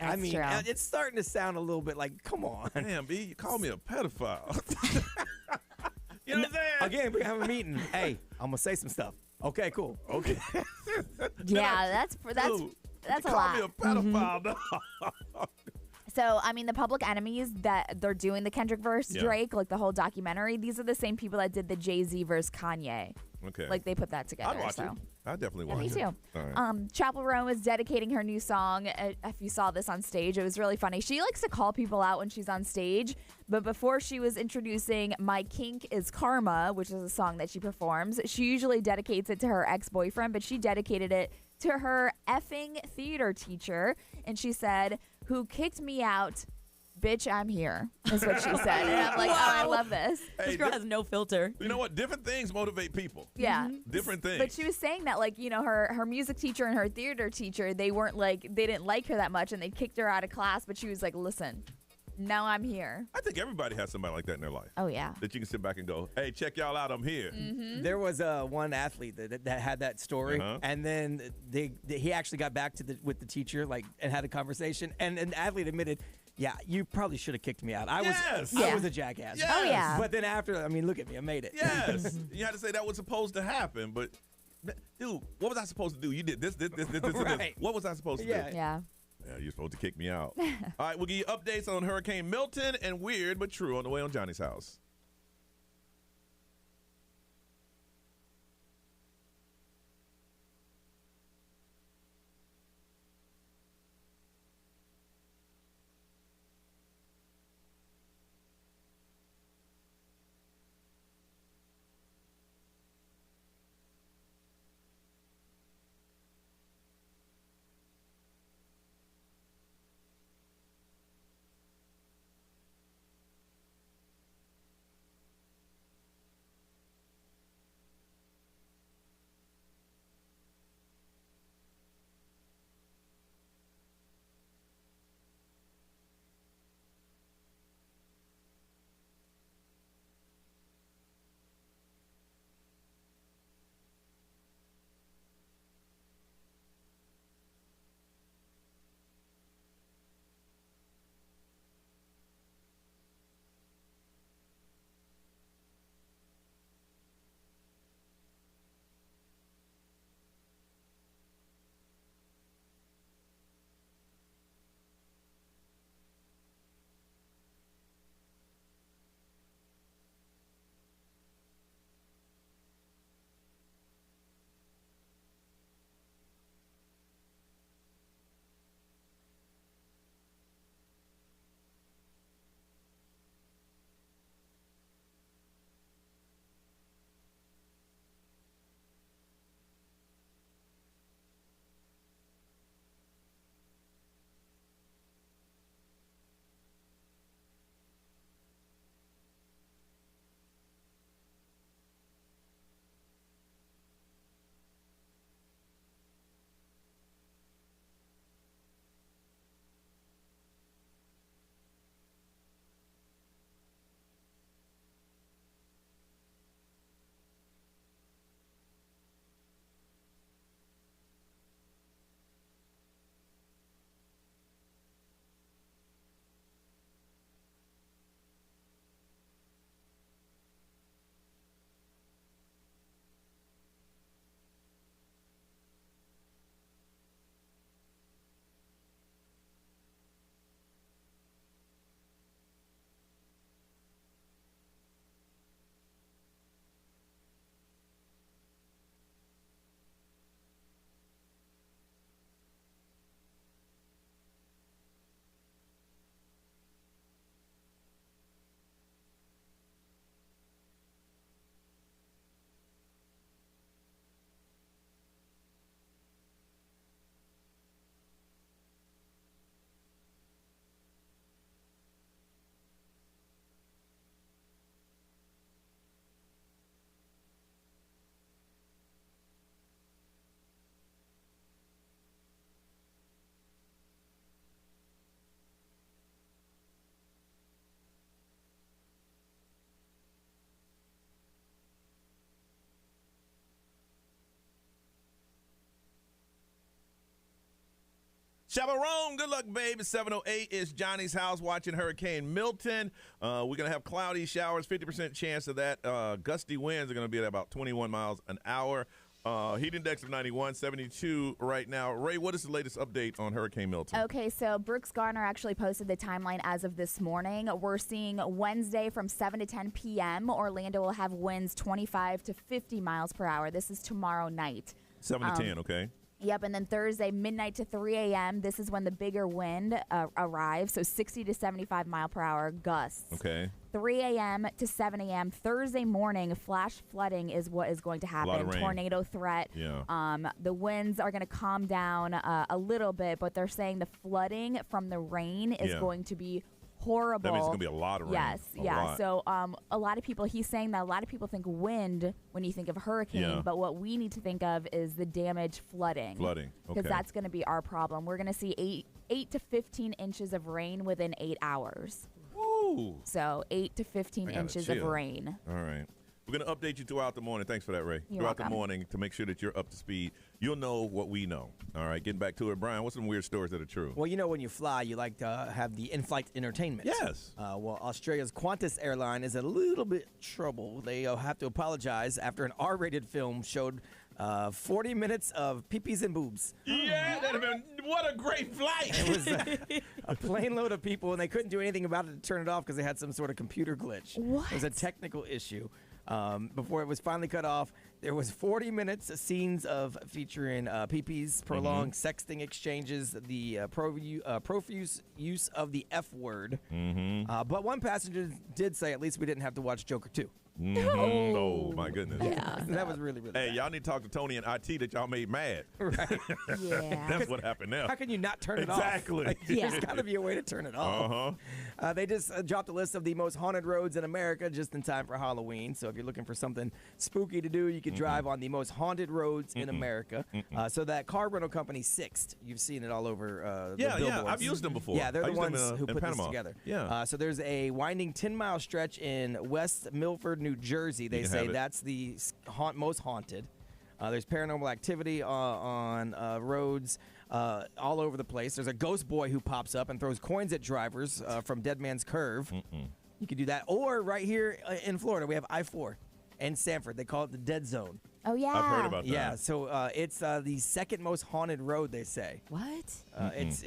I mean, it's starting to sound a little bit like, come on. Damn, B, you called me a pedophile. You know what I'm saying? Again, we have a meeting. Hey, I'm gonna say some stuff. Okay, cool. Okay. Yeah, that's a lot. Call me a pedophile. So, I mean, the Public Enemies that they're doing the Kendrick versus Drake, like the whole documentary, these are the same people that did the Jay-Z versus Kanye. Okay. Like they put that together. I'd watch it. I definitely watch it. Me too. All right. Chappell Roan is dedicating her new song. If you saw this on stage, it was really funny. She likes to call people out when she's on stage, but before she was introducing My Kink is Karma, which is a song that she performs, she usually dedicates it to her ex-boyfriend, but she dedicated it to her effing theater teacher, and she said, "Who kicked me out? Bitch, I'm here," is what she said. And I'm like, oh, I love this. Hey, this girl has no filter. You know what? Different things motivate people. Yeah. Different things. But she was saying that, like, her music teacher and her theater teacher, they didn't like her that much, and they kicked her out of class, but she was like, listen, now I'm here. I think everybody has somebody like that in their life. Oh, yeah. That you can sit back and go, hey, check y'all out, I'm here. Mm-hmm. There was one athlete that had that story, and then he actually got back with the teacher, like, and had a conversation, and the athlete admitted, yeah, you probably should have kicked me out. I was a jackass. Yes. Oh, yeah. But then after, I mean, look at me. I made it. Yes. You had to say that was supposed to happen, but, dude, what was I supposed to do? You did this. Right. What was I supposed to do? Yeah. Yeah, you're supposed to kick me out. All right, we'll give you updates on Hurricane Milton and Weird But True on the way on Johnny's House. Chaperone, good luck, babe. It's 7:08. It's Johnny's house watching Hurricane Milton. We're going to have cloudy showers, 50% chance of that. Gusty winds are going to be at about 21 miles an hour. Heat index of 91, 72 right now. Ray, what is the latest update on Hurricane Milton? Okay, so Brooks Garner actually posted the timeline as of this morning. We're seeing Wednesday from 7 to 10 p.m. Orlando will have winds 25 to 50 miles per hour. This is tomorrow night. 7 to 10, okay. Yep, and then Thursday, midnight to 3 a.m., this is when the bigger wind arrives, so 60 to 75 mile per hour gusts. Okay. 3 a.m. to 7 a.m. Thursday morning, flash flooding is what is going to happen. A lot of rain. Tornado threat. Yeah. The winds are going to calm down a little bit, but they're saying the flooding from the rain is going to be horrible. That means it's going to be a lot of rain. Yes, yeah. So a lot of people, he's saying that a lot of people think wind when you think of hurricane, but what we need to think of is the damage flooding. Flooding, okay. Because that's going to be our problem. We're going to see 8 to 15 inches of rain within 8 hours. Woo! So 8 to 15 inches of rain. All right. We're going to update you throughout the morning. Thanks for that, Ray. You're throughout welcome. the morning to make sure that you're up to speed. You'll know what we know. All right. Getting back to it, Brian, what's some weird stories that are true? Well, you know when you fly, you like to have the in-flight entertainment. Yes. Well, Australia's Qantas airline is a little bit trouble. They have to apologize after an R-rated film showed 40 minutes of peepees and boobs. Yeah, that'd have been, what a great flight. It was a plane load of people, and they couldn't do anything about it to turn it off because they had some sort of computer glitch. What? It was a technical issue. Before it was finally cut off, there was 40 minutes of scenes of featuring peepees, prolonged sexting exchanges, the profuse use of the F word. But one passenger did say, at least we didn't have to watch Joker 2. Oh, my goodness. Yeah. That was really, really Hey, bad. y'all need to talk to Tony and IT that y'all made mad. Right. Yeah. That's what happened now. How can you not turn it off? Exactly. Like, there's got to be a way to turn it off. They just dropped a list of the most haunted roads in America just in time for Halloween. So if you're looking for something spooky to do, you could drive on the most haunted roads in America. So that car rental company Sixt, you've seen it all over the billboards. I've used them before. Yeah, they're I the used them ones who in put Panama. this together. Yeah. So there's a winding 10-mile stretch in West Milford, New Jersey. They can say have it. that's the most haunted. There's paranormal activity on roads all over the place. There's a ghost boy who pops up and throws coins at drivers from Dead Man's Curve. You could do that. Or right here in Florida, we have I-4 and Sanford. They call it the Dead Zone. Oh, yeah. I've heard about that. Yeah, so it's the second most haunted road, they say. What? It's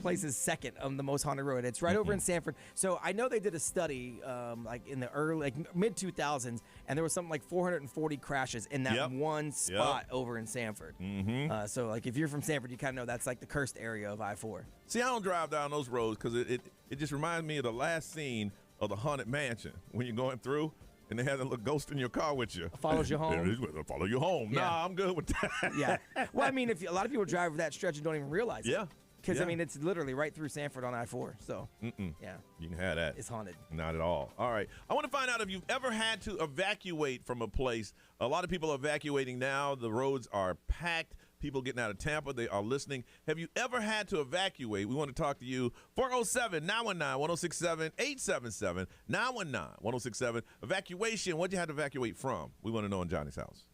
place's second the most haunted road. It's right over in Sanford. So I know they did a study like in the early, mid 2000s, and there was something like 440 crashes in that one spot over in Sanford. So like if you're from Sanford, you kind of know that's like the cursed area of I-4. See, I don't drive down those roads because it just reminds me of the last scene of the Haunted Mansion when you're going through. And they have that little ghost in your car with you. Follows you home. They'll follow you home. Yeah. Nah, I'm good with that. Yeah. Well, I mean, if a lot of people drive that stretch and don't even realize it. Yeah. Because, I mean, it's literally right through Sanford on I-4. So, yeah. You can have that. It's haunted. Not at all. All right. I want to find out if you've ever had to evacuate from a place. A lot of people are evacuating now. The roads are packed. People getting out of Tampa, they are listening. Have you ever had to evacuate? We want to talk to you. 407-919-1067, 877-919-1067. Evacuation, what'd you have to evacuate from? We want to know in Johnny's house.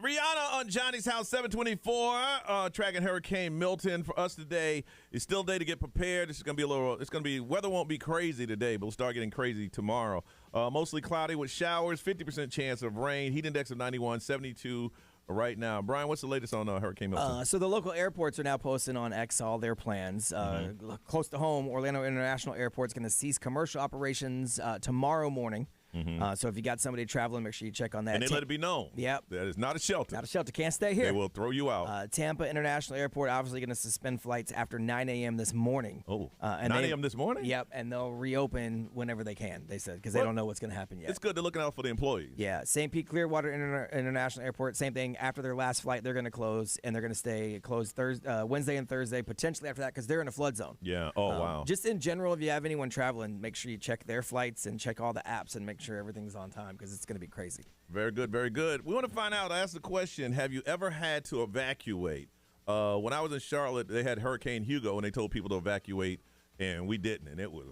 Rihanna on Johnny's House 724, tracking Hurricane Milton for us today. It's still a day to get prepared. It's going to be weather won't be crazy today, but we'll start getting crazy tomorrow. Mostly cloudy with showers, 50% chance of rain, heat index of 91, 72 right now. Brian, what's the latest on Hurricane Milton? So the local airports are now posting on X all their plans. Close to home, Orlando International Airport is going to cease commercial operations tomorrow morning. So if you got somebody traveling, make sure you check on that. And they let it be known. Yep. That is not a shelter. Not a shelter. Can't stay here. They will throw you out. Tampa International Airport obviously going to suspend flights after 9 a.m. this morning. 9 a.m. this morning? Yep, and they'll reopen whenever they can, they said, because they don't know what's going to happen yet. It's good. They're looking out for the employees. Yeah. St. Pete Clearwater International Airport, same thing. After their last flight, they're going to close, and they're going to stay closed Wednesday and Thursday, potentially after that, because they're in a flood zone. Yeah. Oh, wow. Just in general, if you have anyone traveling, make sure you check their flights and check all the apps and make sure everything's on time, because it's going to be crazy. Very good, very good. We want to find out, I asked the question, have you ever had to evacuate? When I was in Charlotte, they had Hurricane Hugo, and they told people to evacuate, and we didn't. And it was,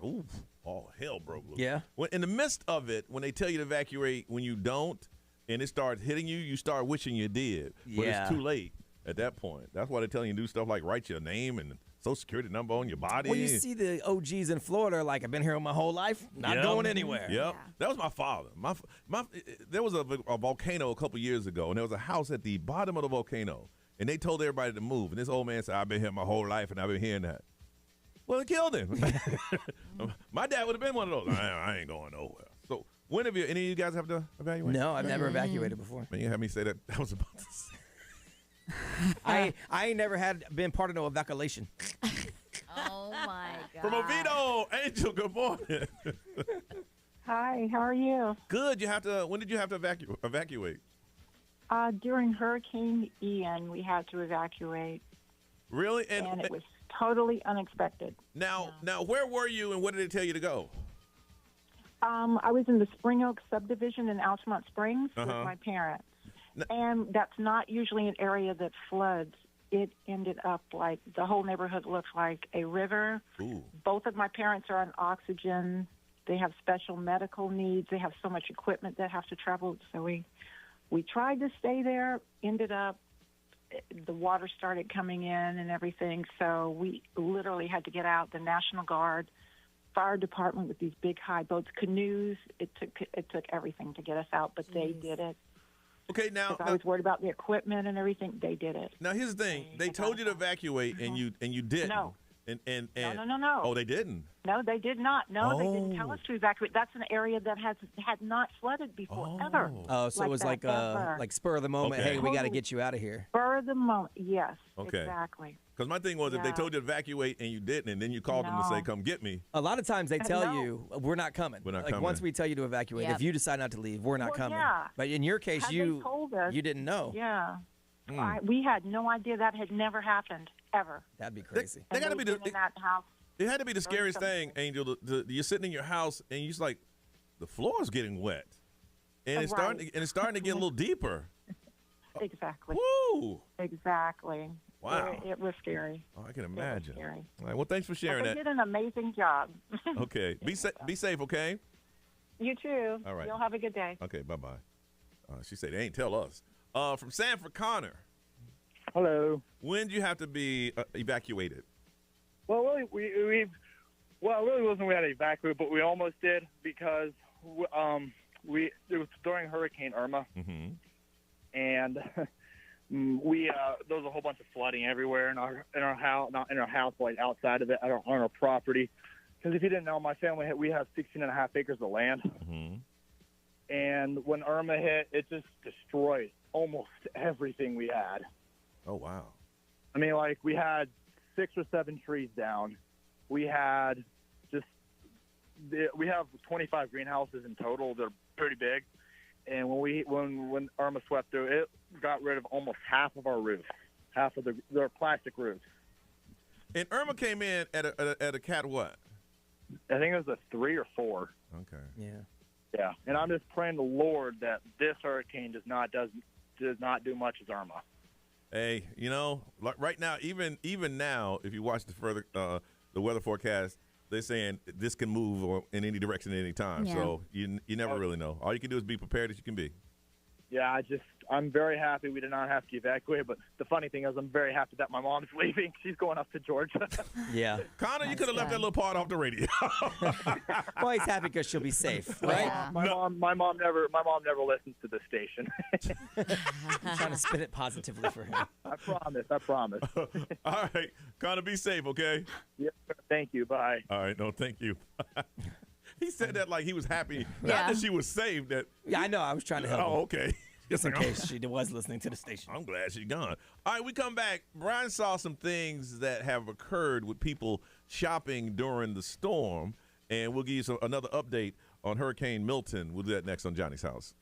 all hell broke loose. Yeah. In the midst of it, when they tell you to evacuate, when you don't, and it starts hitting you, you start wishing you did. But it's too late at that point. That's why they're telling you to do stuff like write your name and Social Security number on your body. Well, you see the OGs in Florida, like, I've been here my whole life, not going anywhere. Yep. Yeah. That was my father. There was a volcano a couple years ago, and there was a house at the bottom of the volcano, and they told everybody to move. And this old man said, I've been here my whole life, and I've been hearing that. Well, it killed him. My dad would have been one of those. I ain't going nowhere. So when have any of you guys have to evacuate? No, I've never evacuated before. Man, you had me say that. I was about to say. I ain't never been part of no evacuation. Oh my God. From Oviedo, Angel, good morning. Hi, how are you? Good. When did you have to evacuate? During Hurricane Ian, we had to evacuate. Really? And it was totally unexpected. Now, where were you, and what did they tell you to go? I was in the Spring Oak subdivision in Altamont Springs with my parents. And that's not usually an area that floods. It ended up like the whole neighborhood looks like a river. Ooh. Both of my parents are on oxygen. They have special medical needs. They have so much equipment that have to travel. So we tried to stay there, ended up the water started coming in and everything. So we literally had to get out. The National Guard, fire department with these big high boats, canoes. It took everything to get us out, but they did it. Okay, now I was worried about the equipment and everything. They did it. Now here's the thing: they told you to evacuate, and you didn't. No. No. Oh, they didn't. No, they did not. No, they didn't tell us to evacuate. That's an area that had not flooded before ever. Oh, so it was like spur of the moment. Okay. Hey, we got to get you out of here. Spur of the moment. Yes. Okay. Exactly. Because my thing was, if they told you to evacuate and you didn't, and then you called them to say, "Come get me." A lot of times they tell you, "We're not coming." We're not like coming. Once we tell you to evacuate, if you decide not to leave, we're not coming. Yeah. But in your case, Had you they told us, you didn't know. Yeah. We had no idea that had never happened ever. That'd be crazy. They got to be in that house. It had to be the scariest thing, Angel. You're sitting in your house and you're just like, the floor's getting wet, and it's starting to get a little deeper. Exactly. Woo! Exactly. Wow. It was scary. Oh, I can imagine. Scary. All right. Well, thanks for sharing They that. did an amazing job. Okay. Be safe. Okay. You too. All right. You'll have a good day. Okay. Bye bye. She said they ain't tell us. From Sanford, Connor. Hello. When did you have to be evacuated? Well, really, it really wasn't we had to evacuate, but we almost did because it was during Hurricane Irma, and there was a whole bunch of flooding everywhere in our house, not in our house, but like outside of it, on our property. Because if you didn't know, my family we have 16.5 acres of land, and when Irma hit, it just destroyed almost everything we had. Oh wow! I mean, like we had 6 or 7 trees down. We have 25 greenhouses in total. They're pretty big. And when Irma swept through, it got rid of almost half of our roofs, half of their plastic roofs. And Irma came in at a cat what? I think it was a 3 or 4. Okay. Yeah. And I'm just praying to the Lord that this hurricane does not do much as Irma. Hey, like right now, even now, if you watch the weather forecast, they're saying this can move in any direction at any time. Yeah. So you never really know. All you can do is be prepared as you can be. Yeah, I'm very happy we did not have to evacuate. But the funny thing is, I'm very happy that my mom's leaving. She's going up to Georgia. Yeah. Connor, you could have left that little part off the radio. Well, he's happy because she'll be safe, right? Yeah. My mom never listens to the station. I'm trying to spin it positively for him. I promise. All right, Connor, be safe, okay? Yes, sir. Thank you. Bye. All right, no, thank you. He said that like he was happy, Yeah. not that she was saved. That Yeah, I know. I was trying to help him. oh, okay. Just in case she was listening to the station. I'm glad she's gone. All right, we come back. Brian saw some things that have occurred with people shopping during the storm, and we'll give you another update on Hurricane Milton. We'll do that next on Johnny's House.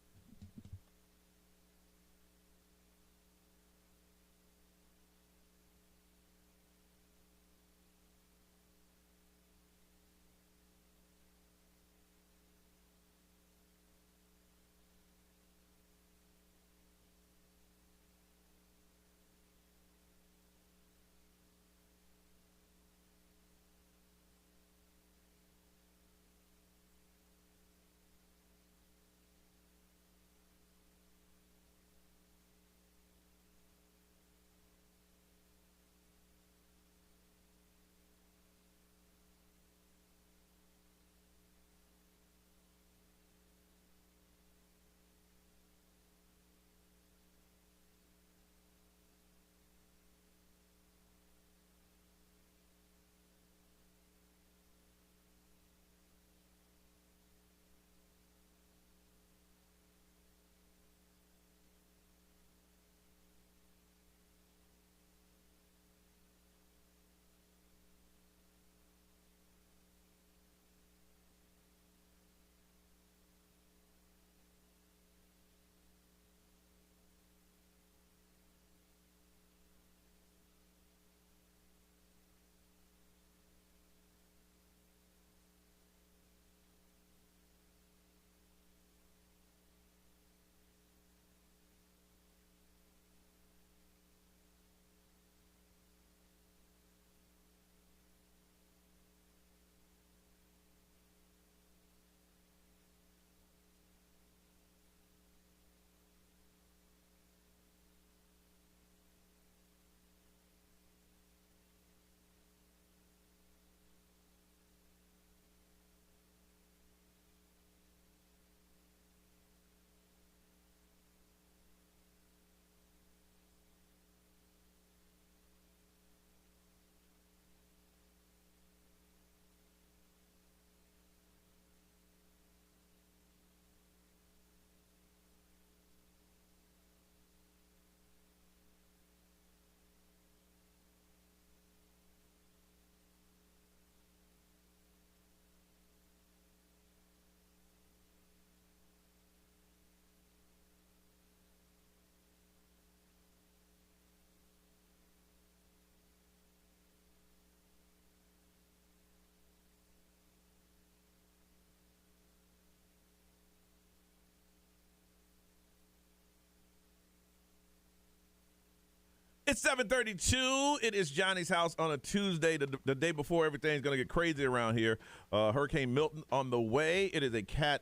It's 7:32. It is Johnny's House on a Tuesday, the day before everything's going to get crazy around here. Hurricane Milton on the way. It is a Cat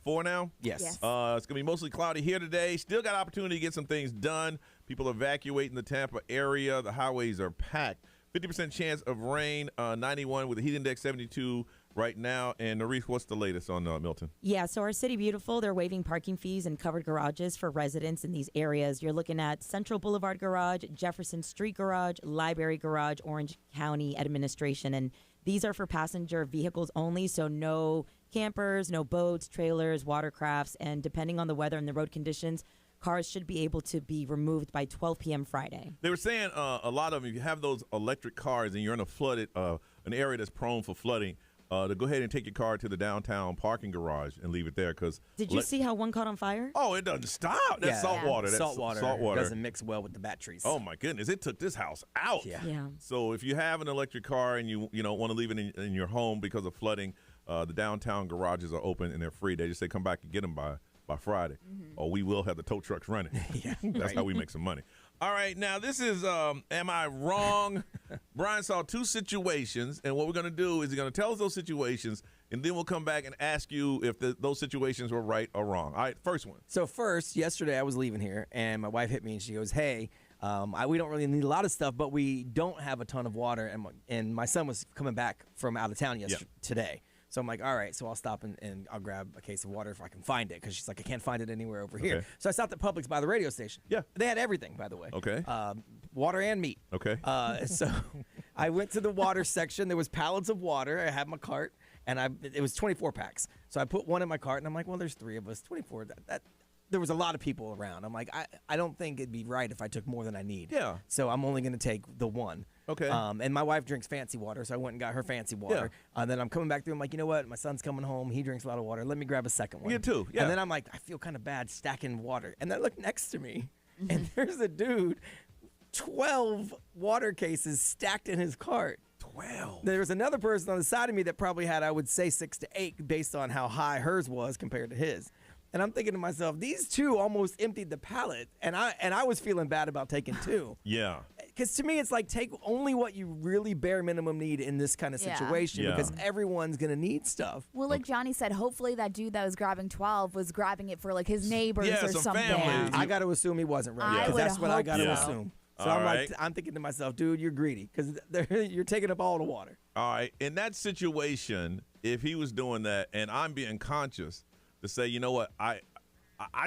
4 now? Yes. Yes. It's going to be mostly cloudy here today. Still got opportunity to get some things done. People evacuating the Tampa area. The highways are packed. 50% chance of rain, 91 with a heat index 72 right now. And Norris, what's the latest on Milton? Yeah, so our City Beautiful, they're waiving parking fees and covered garages for residents in these areas. You're looking at Central Boulevard Garage, Jefferson Street Garage, Library Garage, Orange County Administration. And these are for passenger vehicles only, so no campers, no boats, trailers, watercrafts. And depending on the weather and the road conditions, cars should be able to be removed by 12 p.m. Friday. They were saying a lot of them, if you have those electric cars and you're in a flooded, an area that's prone for flooding, to go ahead and take your car to the downtown parking garage and leave it there. Did you see how one caught on fire? Oh, it doesn't stop. That's salt water. That's salt water doesn't mix well with the batteries. Oh my goodness, it took this house out. Yeah. So if you have an electric car and you don't want to leave it in your home because of flooding, the downtown garages are open and they're free. They just say come back and get them by Friday, or we will have the tow trucks running. That's how we make some money. All right, now this is Am I Wrong? Brian saw two situations, and what we're going to do is he's going to tell us those situations, and then we'll come back and ask you if those situations were right or wrong. All right, first one. So first, yesterday I was leaving here, and my wife hit me, and she goes, hey, we don't really need a lot of stuff, but we don't have a ton of water, and my son was coming back from out of town today. So I'm like, all right, so I'll stop and I'll grab a case of water if I can find it, because she's like, I can't find it anywhere over here. So I stopped at Publix by the radio station. Yeah. They had everything, by the way. Okay. Water and meat. Okay. So I went to the water section. There was pallets of water. I had my cart, and it was 24 packs. So I put one in my cart, and I'm like, well, there's 3 of us. 24, there was a lot of people around. I'm like, I don't think it'd be right if I took more than I need. Yeah. So I'm only going to take the one. Okay. And my wife drinks fancy water, so I went and got her fancy water. Yeah. Then I'm coming back through. I'm like, you know what? My son's coming home. He drinks a lot of water. Let me grab a second one. Me too. Yeah. And then I'm like, I feel kind of bad stacking water. And then I look next to me, and there's a dude, 12 water cases stacked in his cart. 12. There was another person on the side of me that probably had, I would say, 6 to 8 based on how high hers was compared to his. And I'm thinking to myself, these 2 almost emptied the pallet, and I was feeling bad about taking 2. Yeah. Because to me, it's like, take only what you really bare minimum need in this kind of situation, because everyone's going to need stuff. Well, like Johnny said, hopefully that dude that was grabbing 12 was grabbing it for like his neighbors or something. Family. I got to assume he wasn't, right? Because that's what I got to assume. So I'm thinking to myself, dude, you're greedy, because you're taking up all the water. All right. In that situation, if he was doing that and I'm being conscious to say, you know what, I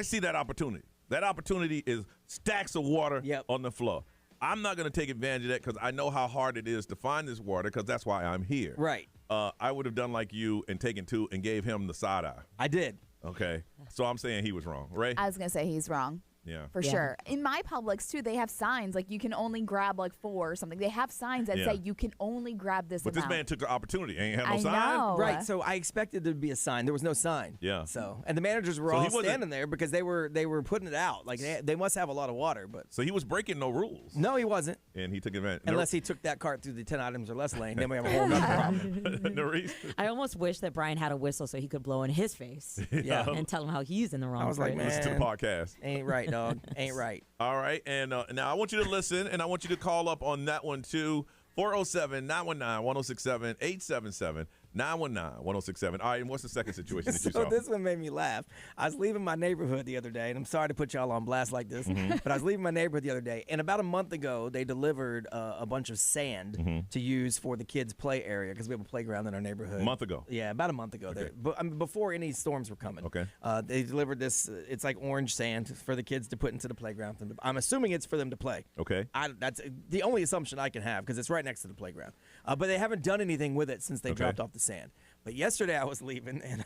see that opportunity. That opportunity is stacks of water on the floor. I'm not going to take advantage of that because I know how hard it is to find this water, because that's why I'm here. Right. I would have done like you and taken 2 and gave him the side eye. I did. Okay. So I'm saying he was wrong. Ray? I was going to say he's wrong. Yeah. For sure. In my Publix, too, they have signs like you can only grab like 4 or something. They have signs that say you can only grab this amount. But this man took the opportunity. Ain't had no I sign. know. Right. So I expected there to be a sign. There was no sign. Yeah. So, and the managers were all standing there because they were putting it out. Like they must have a lot of water. But so he was breaking no rules. No, he wasn't. And he took advantage. Unless he took that cart through the 10 items or less lane, then we have a whole other problem. I almost wish that Brian had a whistle so he could blow in his face. Yeah. And tell him how he's in the wrong. I was like, man, listen to the podcast. Ain't right, dog. Ain't right. All right, and now I want you to listen, and I want you to call up on that one too. 407-919-1067, 877-919-1067. All right, and what's the second situation that you saw? So this one made me laugh. I was leaving my neighborhood the other day, and I'm sorry to put y'all on blast like this, but I was leaving my neighborhood the other day, and about a month ago, they delivered a bunch of sand to use for the kids' play area, because we have a playground in our neighborhood. A month ago? Yeah, about a month ago. Okay. Before any storms were coming. Okay. They delivered this, it's like orange sand for the kids to put into the playground. I'm assuming it's for them to play. Okay. That's the only assumption I can have, because it's right next to the playground. But they haven't done anything with it since they dropped off the sand. But yesterday I was leaving, and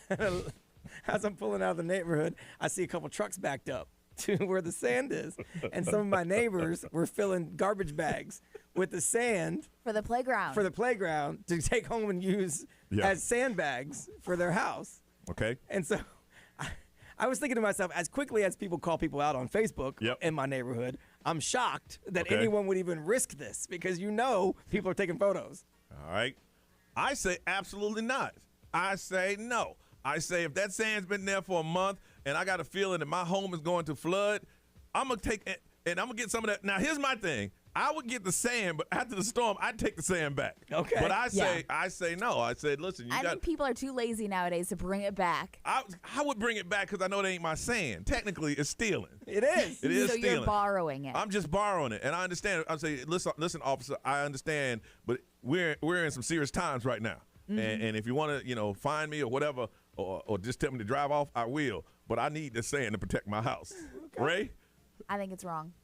as I'm pulling out of the neighborhood, I see a couple trucks backed up to where the sand is. And some of my neighbors were filling garbage bags with the sand for the playground to take home and use as sandbags for their house. Okay. And so I was thinking to myself, as quickly as people call people out on Facebook in my neighborhood, I'm shocked that anyone would even risk this, because people are taking photos. All right. I say absolutely not. I say no. I say if that sand's been there for a month and I got a feeling that my home is going to flood, I'm going to take it and I'm going to get some of that. Now, here's my thing. I would get the sand, but after the storm, I'd take the sand back. Okay. But I say no. I said, listen, I think people are too lazy nowadays to bring it back. I would bring it back because I know it ain't my sand. Technically, it's stealing. It is. It is so stealing. You're borrowing it. I'm just borrowing it, and I understand. I say, listen, officer, I understand, but we're in some serious times right now, and if you want to, find me or whatever, or just tell me to drive off, I will. But I need the sand to protect my house. Okay. Ray? I think it's wrong.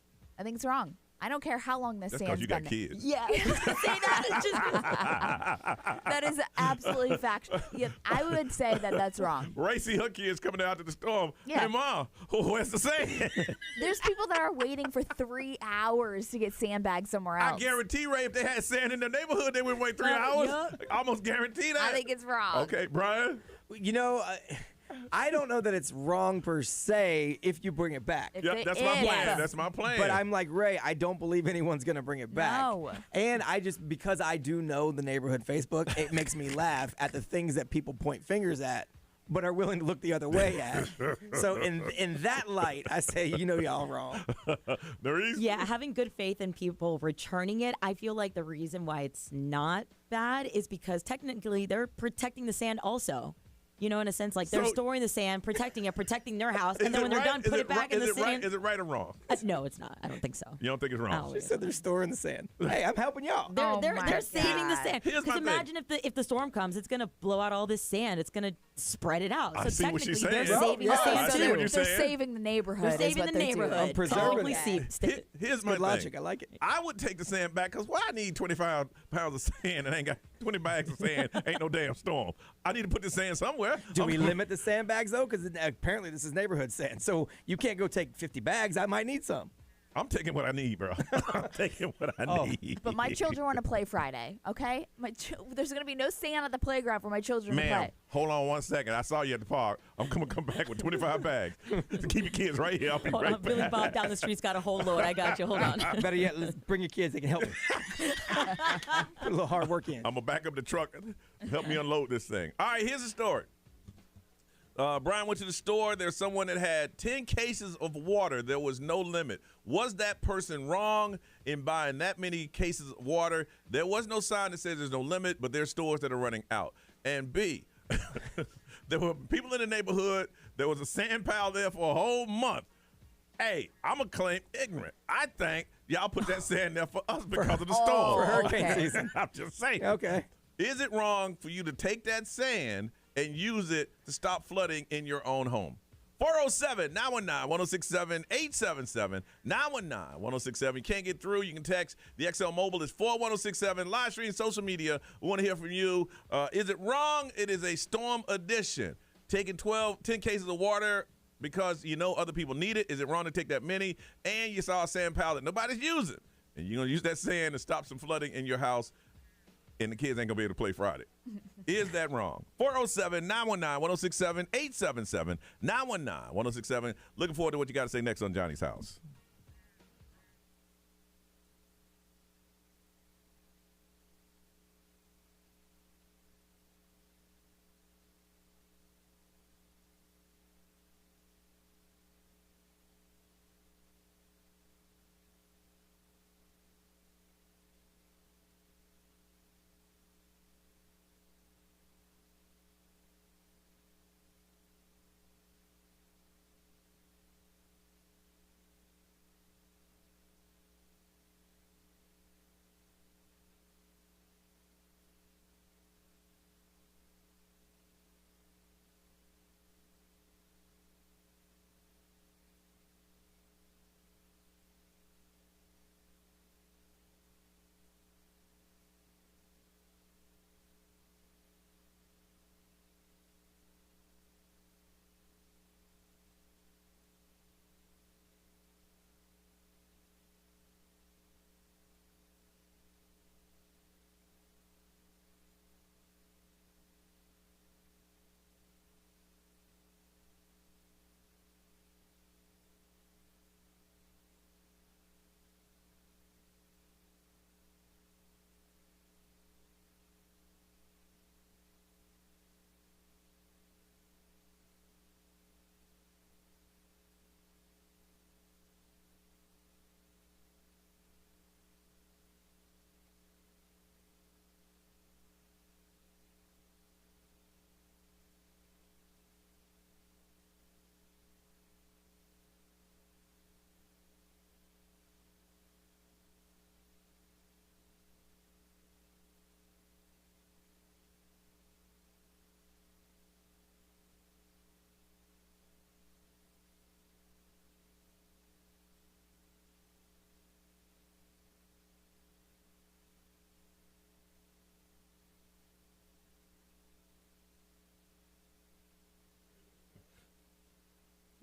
I don't care how long this sand's been. That's because you got kids. Yeah, say that. That is absolutely factual. Yeah, I would say that's wrong. Ray see her kids coming out to the storm. Yeah. Hey, Mom, where's the sand? There's people that are waiting for 3 hours to get sandbags somewhere else. I guarantee, Ray, if they had sand in their neighborhood, they would wait 3 hours. Yep. I almost guarantee that. I think it's wrong. Okay, Brian? I don't know that it's wrong per se if you bring it back. That's my plan. That's my plan. But I'm like, Ray, I don't believe anyone's going to bring it back. No. And because I do know the neighborhood Facebook, it makes me laugh at the things that people point fingers at but are willing to look the other way at. So in that light, I say, y'all wrong. Yeah, having good faith in people returning it, I feel like the reason why it's not bad is because technically they're protecting the sand also. In a sense, like they're storing the sand, protecting their house, and then when they're done, put it back in the sand. Is it right or wrong? No, it's not. I don't think so. You don't think it's wrong? She said they're storing the sand. Hey, I'm helping y'all. They're saving the sand. Because imagine if the storm comes, it's going to blow out all this sand. It's going to spread it out. I So see what technically, she's they're saying. saving the sand I see too. what you're saying. They're saving the neighborhood. They're saving the neighborhood. Preserving Here's my Good logic. I like it. I would take the sand back because why I need 25 pounds of sand and I ain't got 20 bags of sand. Ain't no damn storm. I need to put the sand somewhere. Do we limit the sandbags though? Because apparently this is neighborhood sand, so you can't go take 50 bags. I might need some. I'm taking what I need, bro. I'm taking what I need. But my children want to play Friday, okay? There's going to be no sand at the playground for my children to play. Hold on 1 second. I saw you at the park. I'm going to come back with 25 bags to keep your kids right here. I'll be right back. Billy Bob down the street's got a whole load. I got you. Hold on. Better yet, let's bring your kids. They can help me. Put a little hard work in. I'm going to back up the truck and help me unload this thing. All right, here's the story. Brian went to the store. There's someone that had 10 cases of water. There was no limit. Was that person wrong in buying that many cases of water? There was no sign that says there's no limit, but there's stores that are running out. And B, there were people in the neighborhood. There was a sand pile there for a whole month. Hey, I'm going to claim ignorant. I think y'all put that sand there for us because of the storm. For hurricane season. I'm just saying. Okay. Is it wrong for you to take that sand and use it to stop flooding in your own home? 407-919-1067-877. 919-1067. You can't get through. You can text. The XL Mobile is 41067. Live stream, social media. We want to hear from you. Is it wrong? It is a storm edition. Taking 10 cases of water because you know other people need it. Is it wrong to take that many? And you saw a sand pile that nobody's using. And you're going to use that sand to stop some flooding in your house. And the kids ain't going to be able to play Friday. Is that wrong? 407-919-1067-877. 919-1067. Looking forward to what you got to say next on Johnny's House.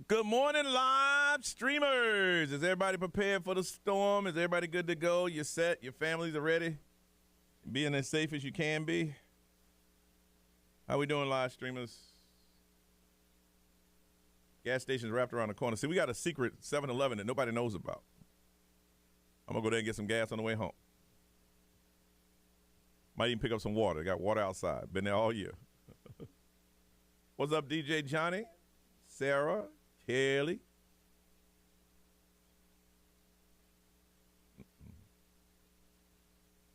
Good morning, live streamers. Is everybody prepared for the storm? Is everybody good to go? You're set? Your families are ready? Being as safe as you can be? How we doing, live streamers? Gas stations wrapped around the corner. See, we got a secret 7-Eleven that nobody knows about. I'm going to go there and get some gas on the way home. Might even pick up some water. Got water outside. Been there all year. What's up, DJ Johnny? Sarah, Kelly.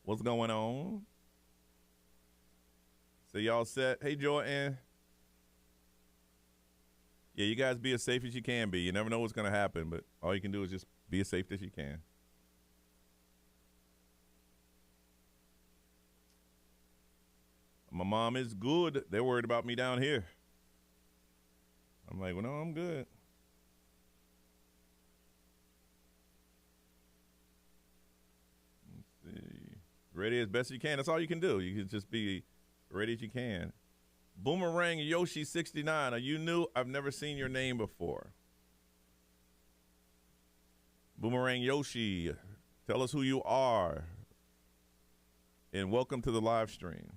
What's going on? So y'all set? Hey, Jordan. Yeah, you guys be as safe as you can be. You never know what's going to happen, but all you can do is just be as safe as you can. My mom is good. They're worried about me down here. I'm like, well, no, I'm good. Let's see. Ready as best you can. That's all you can do. You can just be ready as you can. Boomerang Yoshi 69. Are you new? I've never seen your name before. Boomerang Yoshi, tell us who you are. And welcome to the live stream.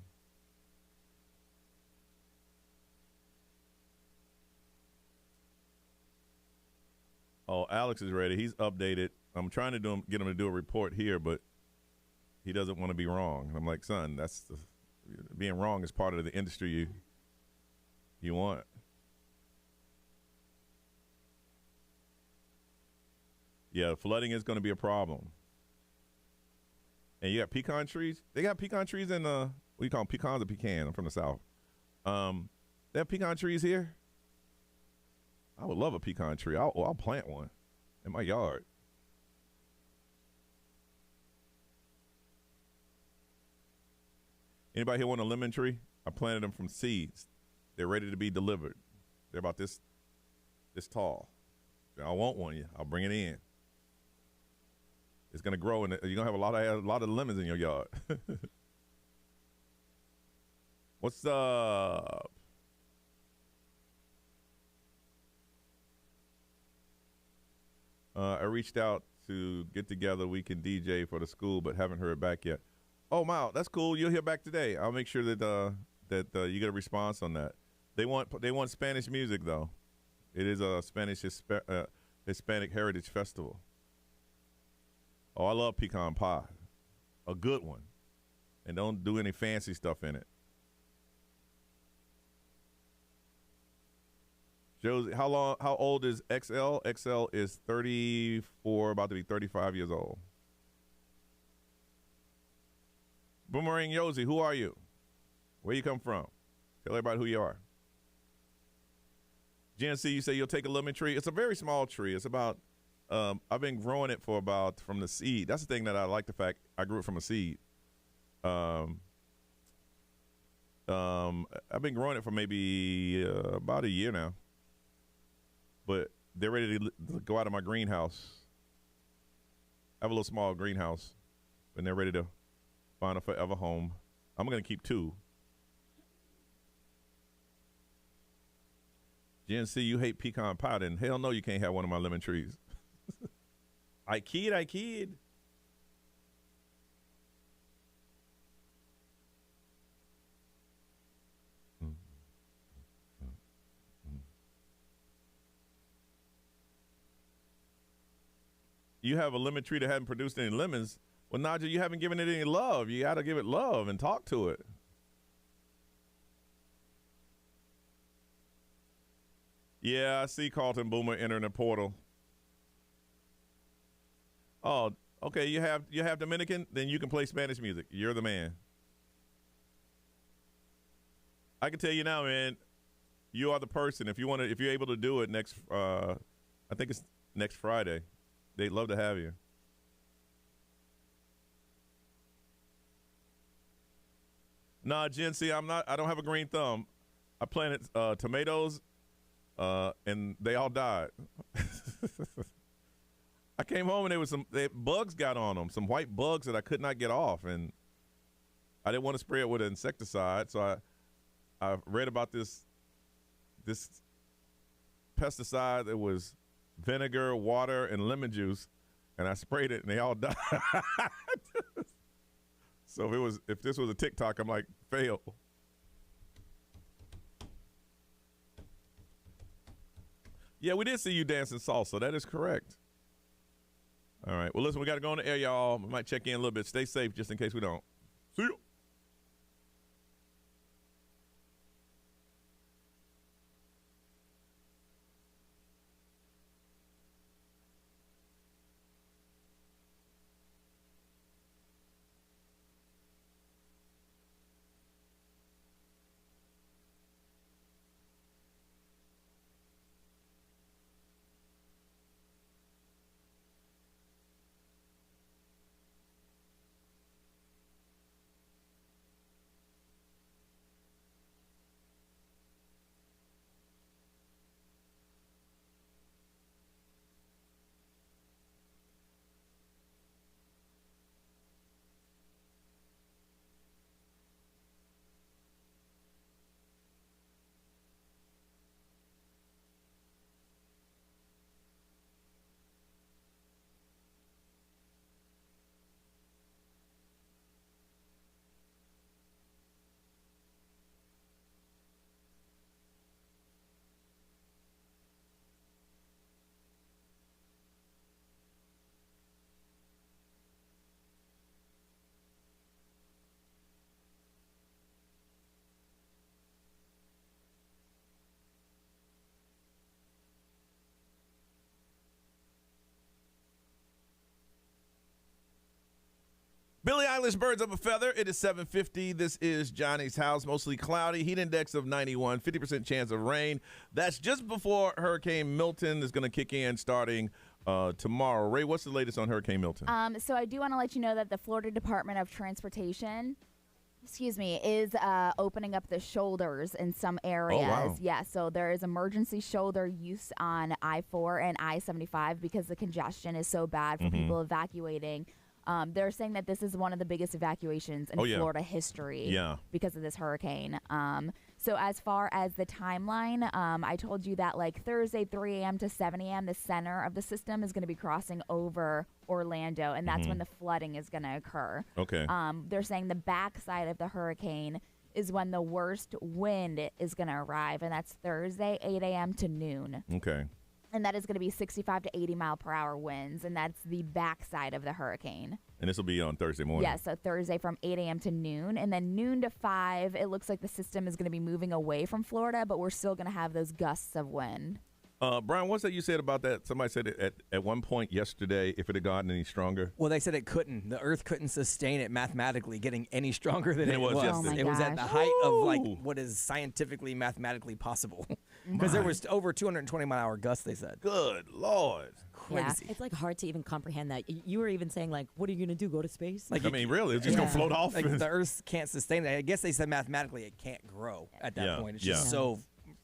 Oh, Alex is ready. He's updated. I'm trying to get him to do a report here, but he doesn't want to be wrong. I'm like, son, being wrong is part of the industry you want. Yeah, flooding is going to be a problem. And you got pecan trees. They got pecan trees in what do you call them? Pecans or pecan? I'm from the South. They have pecan trees here. I would love a pecan tree. I'll plant one in my yard. Anybody here want a lemon tree? I planted them from seeds. They're ready to be delivered. They're about this tall. I want one. I'll bring it in. It's gonna grow, and you're gonna have a lot of lemons in your yard. What's up? I reached out to get together. We can DJ for the school, but haven't heard back yet. Oh, wow, that's cool. You'll hear back today. I'll make sure that you get a response on that. They want Spanish music though. It is a Spanish Hispanic Heritage Festival. Oh, I love pecan pie, a good one, and don't do any fancy stuff in it. Josie, how old is XL? XL is 34, about to be 35 years old. Boomerang Yosi, who are you? Where you come from? Tell everybody who you are. GNC, you say you'll take a lemon tree. It's a very small tree. It's about, I've been growing it from the seed. That's the thing that I like, the fact I grew it from a seed. I've been growing it for maybe about a year now. But they're ready to go out of my greenhouse. I have a little small greenhouse, and they're ready to find a forever home. I'm going to keep 2. GNC, you hate pecan pie, then hell no, you can't have one of my lemon trees. I kid. You have a lemon tree that hasn't produced any lemons. Well, Naja, you haven't given it any love. You got to give it love and talk to it. Yeah, I see Carlton Boomer entering the portal. Oh, okay. You have Dominican, then you can play Spanish music. You're the man. I can tell you now, man. You are the person. If you're able to do it next, I think it's next Friday. They'd love to have you. Nah, Jen, see, I don't have a green thumb. I planted tomatoes, and they all died. I came home and bugs got on them, some white bugs that I could not get off, and I didn't want to spray it with an insecticide, so I read about this pesticide that was vinegar, water, and lemon juice, and I sprayed it, and they all died. So if this was a TikTok, I'm like, fail. Yeah, we did see you dancing salsa. That is correct. All right. Well, listen, we got to go on the air, y'all. We might check in a little bit. Stay safe just in case we don't. See you. stylish birds of a feather. It is 7:50. This is Johnny's house. Mostly cloudy. Heat index of 91. 50% chance of rain. That's just before Hurricane Milton is going to kick in starting tomorrow. Ray, what's the latest on Hurricane Milton? So I do want to let you know that the Florida Department of Transportation, is opening up the shoulders in some areas. Oh, wow. Yeah, so there is emergency shoulder use on I-4 and I-75 because the congestion is so bad for people evacuating. They're saying that this is one of the biggest evacuations in Florida history because of this hurricane. So as far as the timeline, I told you that like Thursday, 3 a.m. to 7 a.m., the center of the system is going to be crossing over Orlando, and that's when the flooding is going to occur. Okay. They're saying the backside of the hurricane is when the worst wind is going to arrive, and that's Thursday, 8 a.m. to noon. Okay. And that is going to be 65 to 80 mile per hour winds, and that's the backside of the hurricane. And this will be on Thursday morning. Yeah, so Thursday from 8 a.m. to noon, and then noon to 5, it looks like the system is going to be moving away from Florida, but we're still going to have those gusts of wind. Brian, what's that you said about that? Somebody said it at one point yesterday, if it had gotten any stronger. Well, they said it couldn't. The Earth couldn't sustain it mathematically getting any stronger than it was. Yesterday. It was at the height of like what is scientifically, mathematically possible. Because there was over 220-mile-an-hour gusts, they said. Good Lord. Crazy. Yeah, it's like hard to even comprehend that. You were even saying like, what are you going to do, go to space? Like, I mean, really, it's just going to float off. Like the Earth can't sustain it. I guess they said mathematically it can't grow at that point. It's just so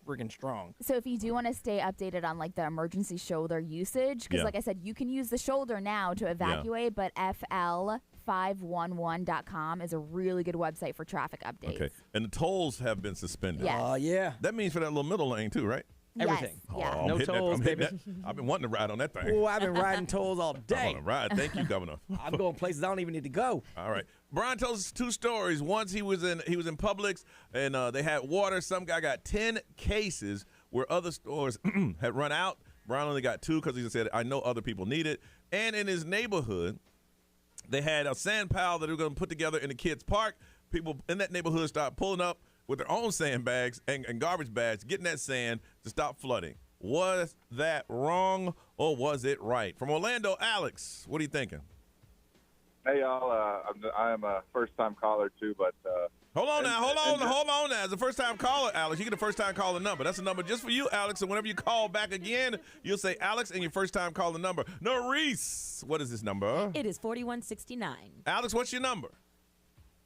freaking strong. So if you do want to stay updated on like the emergency shoulder usage, because like I said, you can use the shoulder now to evacuate, but FL511.com is a really good website for traffic updates. Okay. And the tolls have been suspended. Yes. Yeah. That means for that little middle lane too, right? Everything. Yes. Oh, No tolls, baby. I've been wanting to ride on that thing. Oh, I've been riding tolls all I day. want to ride. Thank you, Governor. I'm going places I don't even need to go. All right. Brian tells us two stories. Once he was in Publix and they had water. Some guy got 10 cases where other stores had run out. Brian only got 2 because he said, I know other people need it. And in his neighborhood, they had a sand pile that they were going to put together in the kids' park. People in that neighborhood started pulling up with their own sandbags and garbage bags, getting that sand to stop flooding. Was that wrong or was it right? From Orlando, Alex, what are you thinking? Hey, y'all. I'm a first-time caller, too, but... Hold on now. As a first-time caller, Alex, you get a first-time caller number. That's a number just for you, Alex. And whenever you call back again, you'll say Alex and your first-time caller number. Norris, what is this number? It is 4169. Alex, what's your number?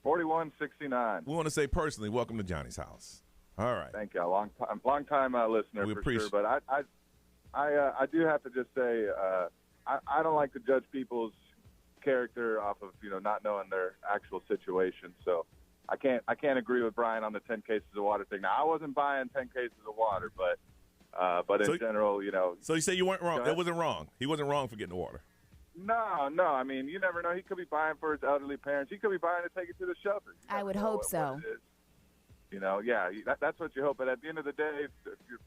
4169. We want to say personally, welcome to Johnny's house. All right. Thank you. Long time listener. We for appreciate sure. But I do have to just say I don't like to judge people's character off of not knowing their actual situation. So I can't agree with Brian on the 10 cases of water thing. Now I wasn't buying 10 cases of water, but in general, So you say you weren't wrong. That wasn't wrong. He wasn't wrong for getting the water. No. I mean, you never know. He could be buying for his elderly parents. He could be buying to take it to the shelter. I would hope so. That's what you hope. But at the end of the day,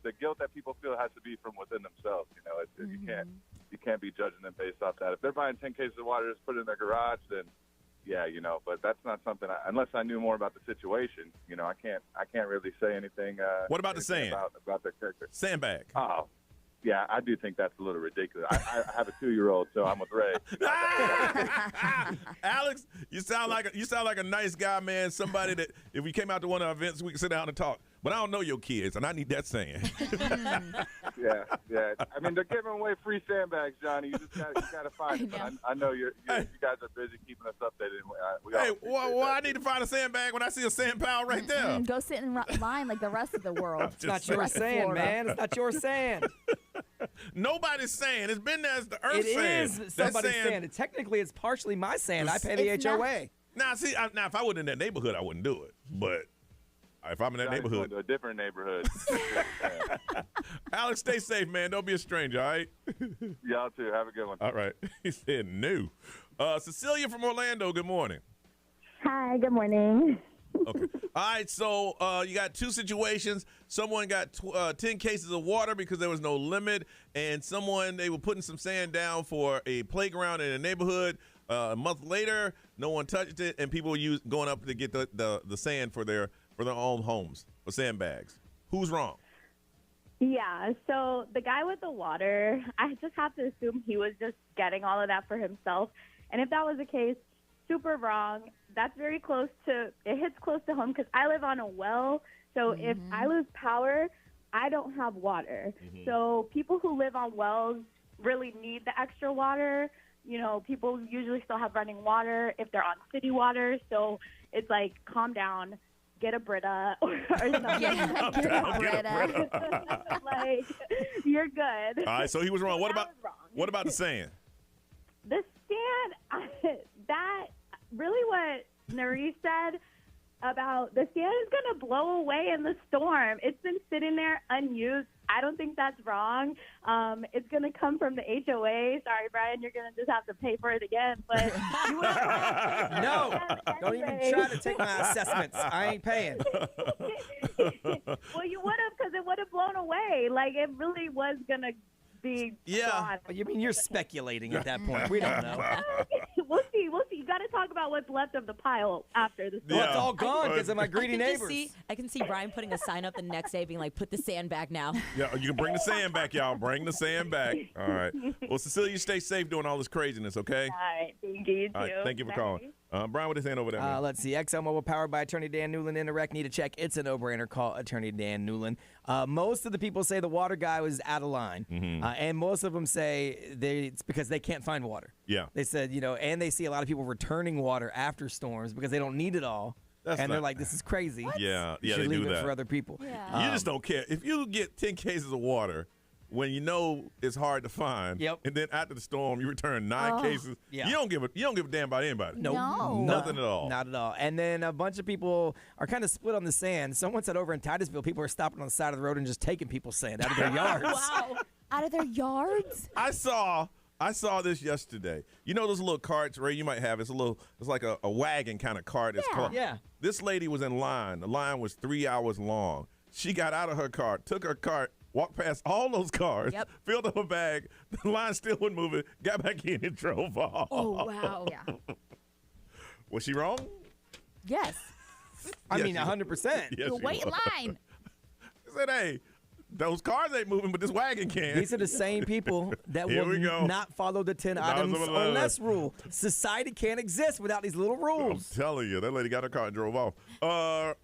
the guilt that people feel has to be from within themselves. You can't be judging them based off that. If they're buying 10 cases of water, just put it in their garage, then but that's not something. Unless I knew more about the situation, I can't really say anything. What about the sand? About their character? Sandbag. Oh. Yeah, I do think that's a little ridiculous. I have a 2-year-old, so I'm with Ray. Alex, you sound like a nice guy, man. Somebody that if we came out to one of our events, we could sit down and talk. But I don't know your kids, and I need that sand. Yeah. I mean, they're giving away free sandbags, Johnny. You just got to find them. I know you guys are busy keeping us updated. I need to find a sandbag when I see a sand pile right there? Go sit in line like the rest of the world. It's not your sand, man. It's not your sand. Nobody's sand. It's been there as the Earth sand. It is somebody's sand. Technically, it's partially my sand. I pay the HOA. Now, if I wasn't in that neighborhood, I wouldn't do it. But if I'm in that neighborhood. To a different neighborhood. Alex, stay safe, man. Don't be a stranger, all right? Y'all too. Have a good one. All right. He said no. Cecilia from Orlando, good morning. Hi, good morning. Okay. All right, so you got 2 situations. Someone got 10 cases of water because there was no limit, and they were putting some sand down for a playground in a neighborhood. A month later, no one touched it, and people were going up to get the sand for their own homes, for sandbags. Who's wrong? Yeah, so the guy with the water, I just have to assume he was just getting all of that for himself. And if that was the case, super wrong. That's very close to, it hits close to home because I live on a well. So if I lose power, I don't have water. So people who live on wells really need the extra water. You know, people usually still have running water if they're on city water. So it's like, calm down, get a Brita or something. Yeah, get a Brita. Like, you're good. All right, so he was wrong. What about the sand? The sand, that really what Nerese said about the sand is going to blow away in the storm. It's been sitting there unused. I don't think that's wrong. It's going to come from the HOA. Sorry, Brian, you're going to just have to pay for it again. But you no, don't even try to take my assessments. I ain't paying. Well, you would have because it would have blown away. Like, it really was going to be gone. You mean you're speculating at that point? We don't know. We'll see. You got to talk about what's left of the pile after the storm. Well, it's all gone because of my greedy neighbors. I can see Brian putting a sign up the next day being like, put the sand back now. Yeah, you can bring the sand back, y'all. Bring the sand back. All right. Well, Cecilia, you stay safe doing all this craziness, okay? All right. Thank you, too. All right, thank you for calling. Brian, what are they saying over there, man? Let's see. XL Mobile powered by Attorney Dan Newland. Interact, need a check. It's a no-brainer. Call Attorney Dan Newland. Most of the people say the water guy was out of line. And most of them say it's because they can't find water. Yeah. They said, and they see a lot of people returning water after storms because they don't need it all. They're like, this is crazy. Yeah, You they should do leave that. it for other people. Yeah. You just don't care. If you get 10 cases of water when you know it's hard to find, and then after the storm you return 9 cases, you don't give a damn about anybody. Nope. No. Nothing at all. Not at all. And then a bunch of people are kind of split on the sand. Someone said over in Titusville, people are stopping on the side of the road and just taking people's sand out of their yards. Wow. Out of their yards? I saw this yesterday. You know those little carts, Ray, you might have? It's like a wagon kind of cart. It's called. Yeah. This lady was in line. The line was 3 hours long. She got out of her cart, took her cart, walked past all those cars, filled up her bag. The line still wasn't moving, got back in and drove off. Oh, wow. Yeah. Was she wrong? Yes. I mean, 100%. Yes, You she wait in was. line. I said, hey, those cars ain't moving, but this wagon can. These are the same people that Here we go. will not follow the 10 items or less rule. Society can't exist without these little rules. I'm telling you, that lady got her car and drove off.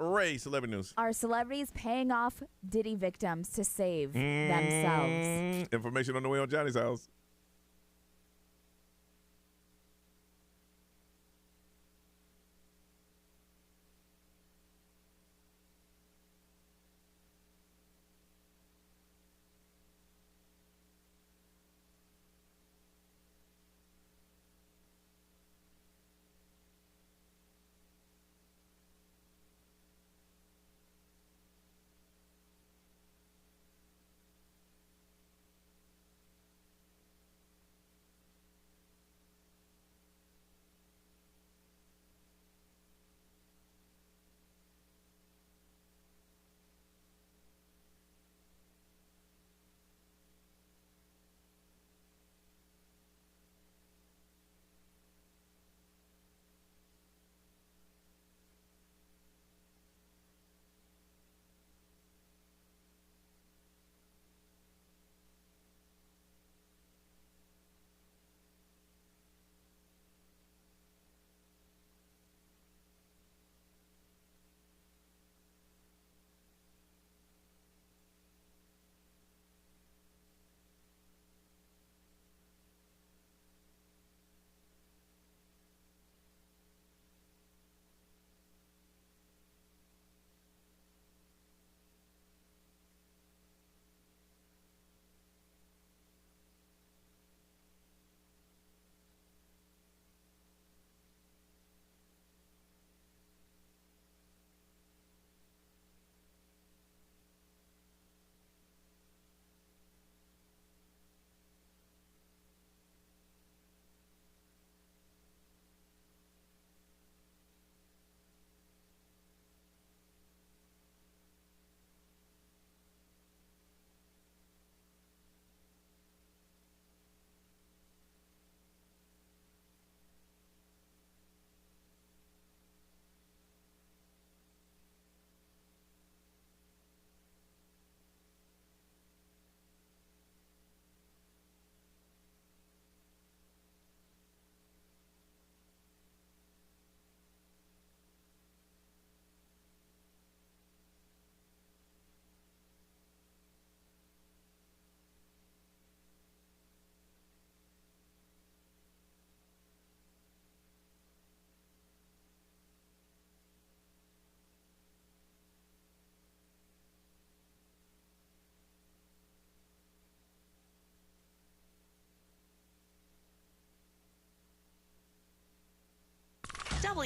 Ray, celebrity news. Are celebrities paying off Diddy victims to save themselves? Information on the way on Johnny's house.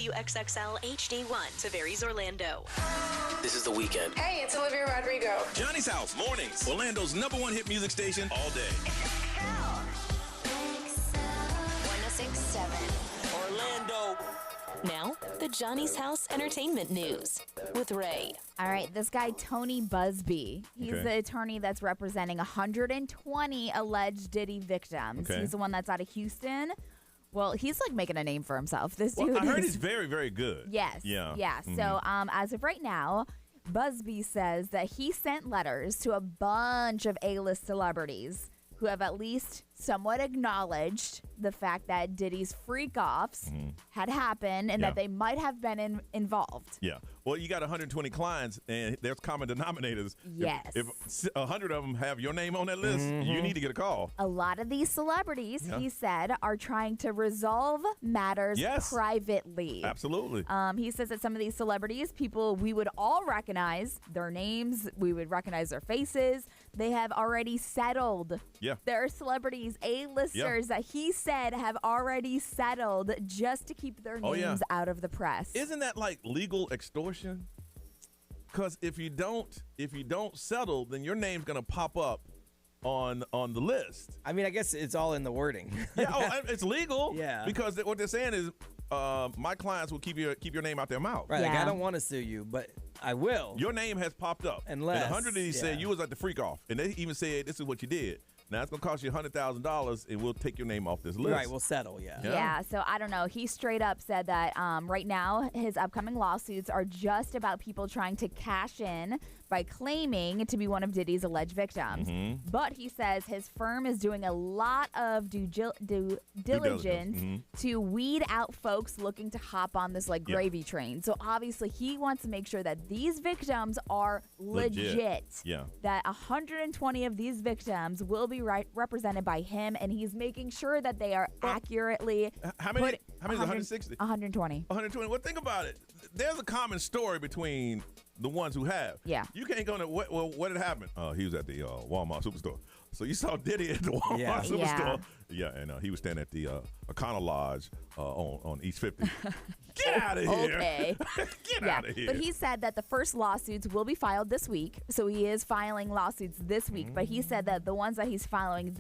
WXXL HD1 to Barry's Orlando. This is The Weekend. Hey, it's Olivia Rodrigo. Johnny's House, mornings. Orlando's #1 hit music station all day. 1067. Orlando. Now, the Johnny's House Entertainment News with Ray. All right, this guy, Tony Busby, he's Okay. the attorney that's representing 120 alleged Diddy victims. Okay. He's the one that's out of Houston. Well, he's like making a name for himself. This Well, dude I heard is- he's very, very good. Yes. Yeah. Yeah. Mhm. So, as of right now, Busby says that he sent letters to a bunch of A-list celebrities who have at least somewhat acknowledged the fact that Diddy's freak-offs had happened and Yeah. that they might have been involved. Yeah. Well, you got 120 clients, and there's common denominators. Yes. If 100 of them have your name on that list, you need to get a call. A lot of these celebrities, Yeah. he said, are trying to resolve matters Yes. privately. Absolutely. He says that some of these celebrities, people we would all recognize their names, we would recognize their faces. They have already settled. Yeah. There are celebrities, A-listers that he said have already settled just to keep their Oh, names yeah. out of the press. Isn't that like legal extortion? Because if you don't settle, then your name's gonna pop up on the list. I mean, I guess it's all in the wording. Yeah, it's legal. Yeah. Because what they're saying is, my clients will keep your name out their mouth. Right, like I don't want to sue you, but I will. Your name has popped up. Unless, and 100 of these yeah. said you was like the freak off, and they even said this is what you did. Now it's gonna cost you $100,000, and we'll take your name off this list. Right, we'll settle. Yeah. Yeah, so I don't know. He straight up said that right now his upcoming lawsuits are just about people trying to cash in by claiming to be one of Diddy's alleged victims. But he says his firm is doing a lot of due diligence to weed out folks looking to hop on this like gravy train. So obviously he wants to make sure that these victims are legit. Yeah. That 120 of these victims will be represented by him, and he's making sure that they are accurately. How many? How many? 160. 120. 120. Well, think about it. There's a common story between the ones who have. Yeah. You can't go to what did happen? He was at the Walmart superstore. So you saw Diddy at the Walmart superstore. Yeah, and he was standing at the Econo Lodge on East 50. Get out of here. Okay. Get out of here. But he said that the first lawsuits will be filed this week. So he is filing lawsuits this week. But he said that the ones that he's filing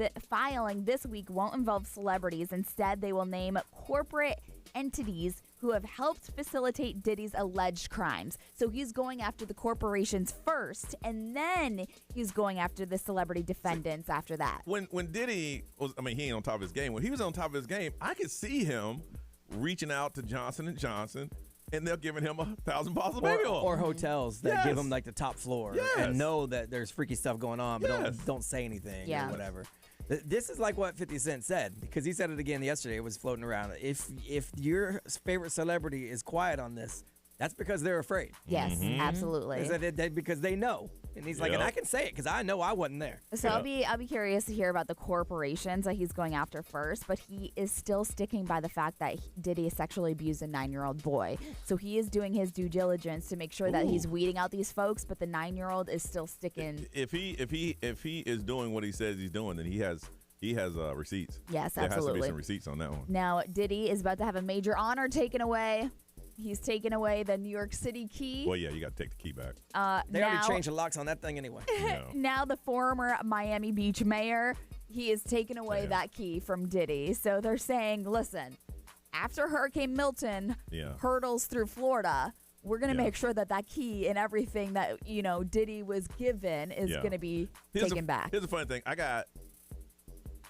this week won't involve celebrities. Instead, they will name corporate entities who have helped facilitate Diddy's alleged crimes. So he's going after the corporations first, and then he's going after the celebrity defendants after that. When Diddy was, he ain't on top of his game. When he was on top of his game, I could see him reaching out to Johnson & Johnson, and they're giving him 1,000 bottles of baby oil. Or hotels that Yes. give him like the top floor Yes. and know that there's freaky stuff going on, but Yes. don't say anything Yeah. or whatever. This is like what 50 Cent said, because he said it again yesterday. It was floating around. If your favorite celebrity is quiet on this, that's because they're afraid. Yes, absolutely. Is that because they know. And he's like, and I can say it because I know I wasn't there. So I'll be curious to hear about the corporations that he's going after first, but he is still sticking by the fact that Diddy sexually abused a 9-year-old boy. So he is doing his due diligence to make sure that he's weeding out these folks, but the 9-year-old is still sticking. If he is doing what he says he's doing, then he has receipts. Yes, there absolutely. There has to be some receipts on that one. Now Diddy is about to have a major honor taken away. He's taken away the New York City key. Well, yeah, you got to take the key back. They already changed the locks on that thing anyway. Now the former Miami Beach mayor, he has taken away that key from Diddy. So they're saying, listen, after Hurricane Milton hurdles through Florida, we're going to make sure that key and everything that, Diddy was given is going to be taken back. Here's the funny thing. I got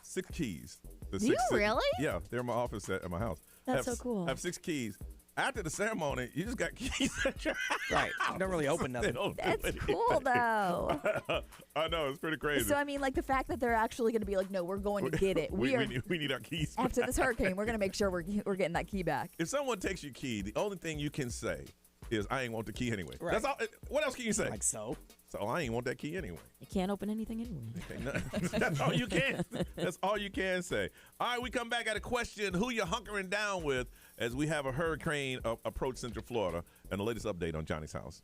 6 keys. Do you really? Yeah, they're in my office at my house. That's so cool. I have 6 keys. After the ceremony, you just got keys at your house. Right. You don't really open nothing. That's cool, though. I know. It's pretty crazy. So, the fact that they're actually going to be like, no, we're going to get it. We need our keys back. After this hurricane, we're going to make sure we're getting that key back. If someone takes your key, the only thing you can say is, I ain't want the key anyway. Right. That's all. What else can you say? Like so. So I ain't want that key anyway. You can't open anything anyway. That's all you can. That's all you can say. All right, we come back at a question: who you hunkering down with as we have a hurricane approach Central Florida, and the latest update on Johnny's House.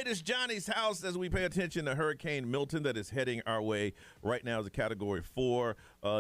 latest Johnny's House as we pay attention to Hurricane Milton that is heading our way right now as a Category 4.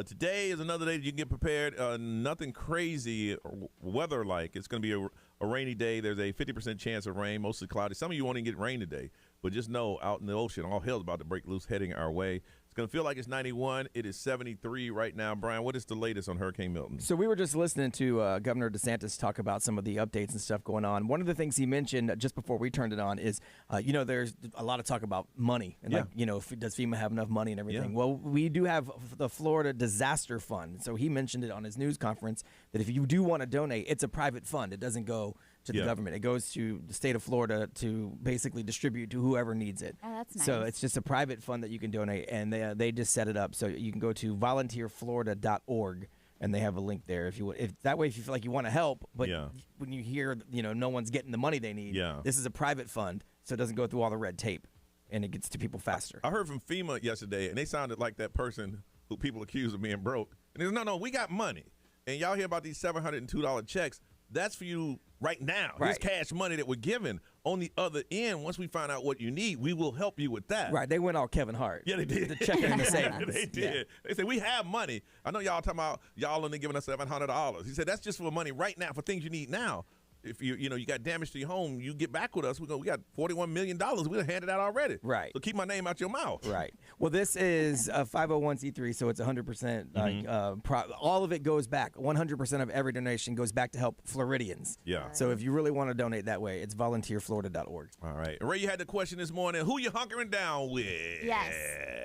Today is another day that you can get prepared. Nothing crazy weather-like. It's going to be a rainy day. There's a 50% chance of rain, mostly cloudy. Some of you won't even get rain today, but just know out in the ocean, all hell's about to break loose heading our way. It's going to feel like it's 91. It is 73 right now. Brian, what is the latest on Hurricane Milton? So we were just listening to Governor DeSantis talk about some of the updates and stuff going on. One of the things he mentioned just before we turned it on is, there's a lot of talk about money. And, does FEMA have enough money and everything? Yeah. Well, we do have the Florida Disaster Fund. So he mentioned it on his news conference that if you do want to donate, it's a private fund. It doesn't go to the government. It goes to the state of Florida to basically distribute to whoever needs it. Oh, that's nice. So it's just a private fund that you can donate, and they just set it up. So you can go to volunteerflorida.org, and they have a link there. If you feel like you want to help, but when you hear no one's getting the money they need, this is a private fund, so it doesn't go through all the red tape, and it gets to people faster. I heard from FEMA yesterday, and they sounded like that person who people accuse of being broke. And they said, no, we got money. And y'all hear about these $702 checks. That's for you right now. Right. There's cash money that we're giving. On the other end, only we find out what you need, we will help you with that. Right. They went all Kevin Hart. Yeah, they did. The checking and the savings. They did. Yeah. They said, we have money. I know y'all talking about y'all only giving us $700. He said, that's just for money right now, for things you need now. If you got damage to your home, you get back with us. We got $41 million. We'll hand it out already. Right. So keep my name out your mouth. Right. Well, this is a 501c3, so it's 100%. All of it goes back. 100% of every donation goes back to help Floridians. Yeah. So if you really want to donate that way, it's volunteerflorida.org. All right. Ray, you had the question this morning. Who you hunkering down with? Yes.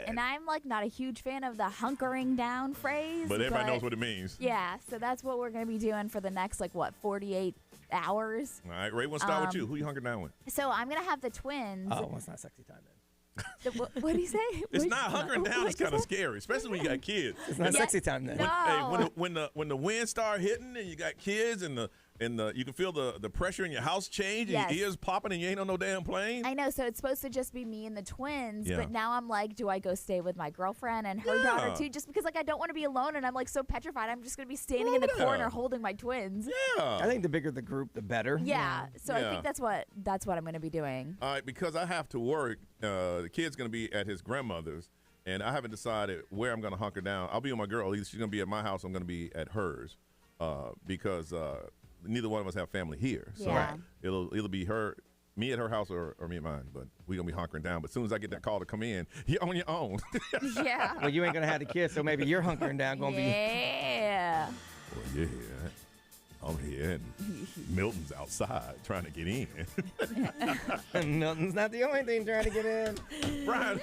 And I'm not a huge fan of the hunkering down phrase. But everybody knows what it means. Yeah. So that's what we're going to be doing for the next 48 hours. All right, Ray, we'll start with you. Who you hunkering down with? So I'm going to have the twins. Oh, well, it's not sexy time then. What did he say? It's not hunkering down. It's kind of scary, especially when you got kids. It's not sexy time then. No. When the wind start hitting and you got kids and you can feel the pressure in your house change and your ears popping and you ain't on no damn plane. I know. So it's supposed to just be me and the twins, but now I'm like, do I go stay with my girlfriend and her daughter too? Just because I don't want to be alone and I'm so petrified. I'm just gonna be standing in the corner holding my twins. Yeah. I think the bigger the group, the better. Yeah. So I think that's what I'm gonna be doing. All right, because I have to work. The kid's gonna be at his grandmother's, and I haven't decided where I'm gonna hunker down. I'll be with my girl. Either she's gonna be at my house. I'm gonna be at hers, because neither one of us have family here. So it'll either be me at her house or me at mine. But we're going to be hunkering down. But as soon as I get that call to come in, you're on your own. Yeah. Well, you ain't going to have the kids, so maybe you're hunkering down. Gonna be. Yeah. Well, yeah. I'm here, and Milton's outside trying to get in. Milton's not the only thing trying to get in. Brian,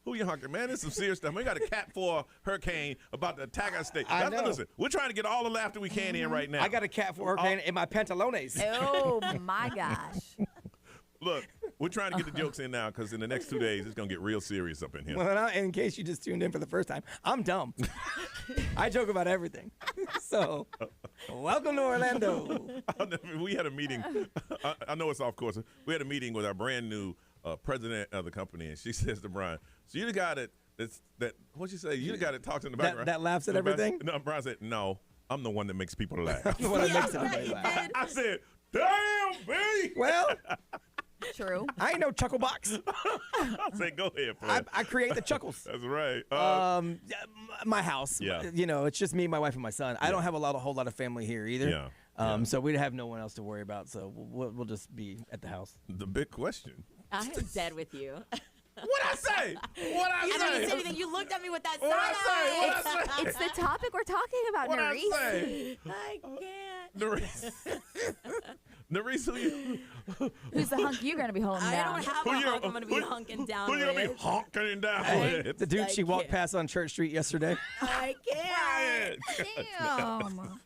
who you hunkering, man? This is some serious stuff. We got a Cat 4 hurricane about to attack our state. I know. Listen, we're trying to get all the laughter we can in right now. I got a Cat 4 hurricane in my pantalones. Oh, my gosh. Look, we're trying to get the jokes in now because in the next 2 days, it's going to get real serious up in here. Well, in case you just tuned in for the first time, I'm dumb. I joke about everything. So, welcome to Orlando. We had a meeting. I know it's off course. We had a meeting with our brand new president of the company, and she says to Brian, so you're the guy what'd she say? You're the guy that talks in the background. That laughs at everything? No, Brian said, no, I'm the one that makes people laugh. I'm the one that makes everybody laugh. I said, damn, B. Well, true. I ain't no chuckle box. I said, go ahead, Fred. I create the chuckles. That's right. My house. Yeah. It's just me, my wife, and my son. I don't have a whole lot of family here either. Yeah. So we have no one else to worry about. So we'll just be at the house. The big question. I'm dead with you. What'd I say? I didn't say anything. You looked at me with that side eye. It's the topic we're talking about, What'd Nerese. I say? I can't. Nerese, who you? Who's the hunk you're going to be holding down? I don't have a hunk I'm going to be hunking down with. Who you going to be honking down with? The dude she walked past on Church Street yesterday. I can't. Damn.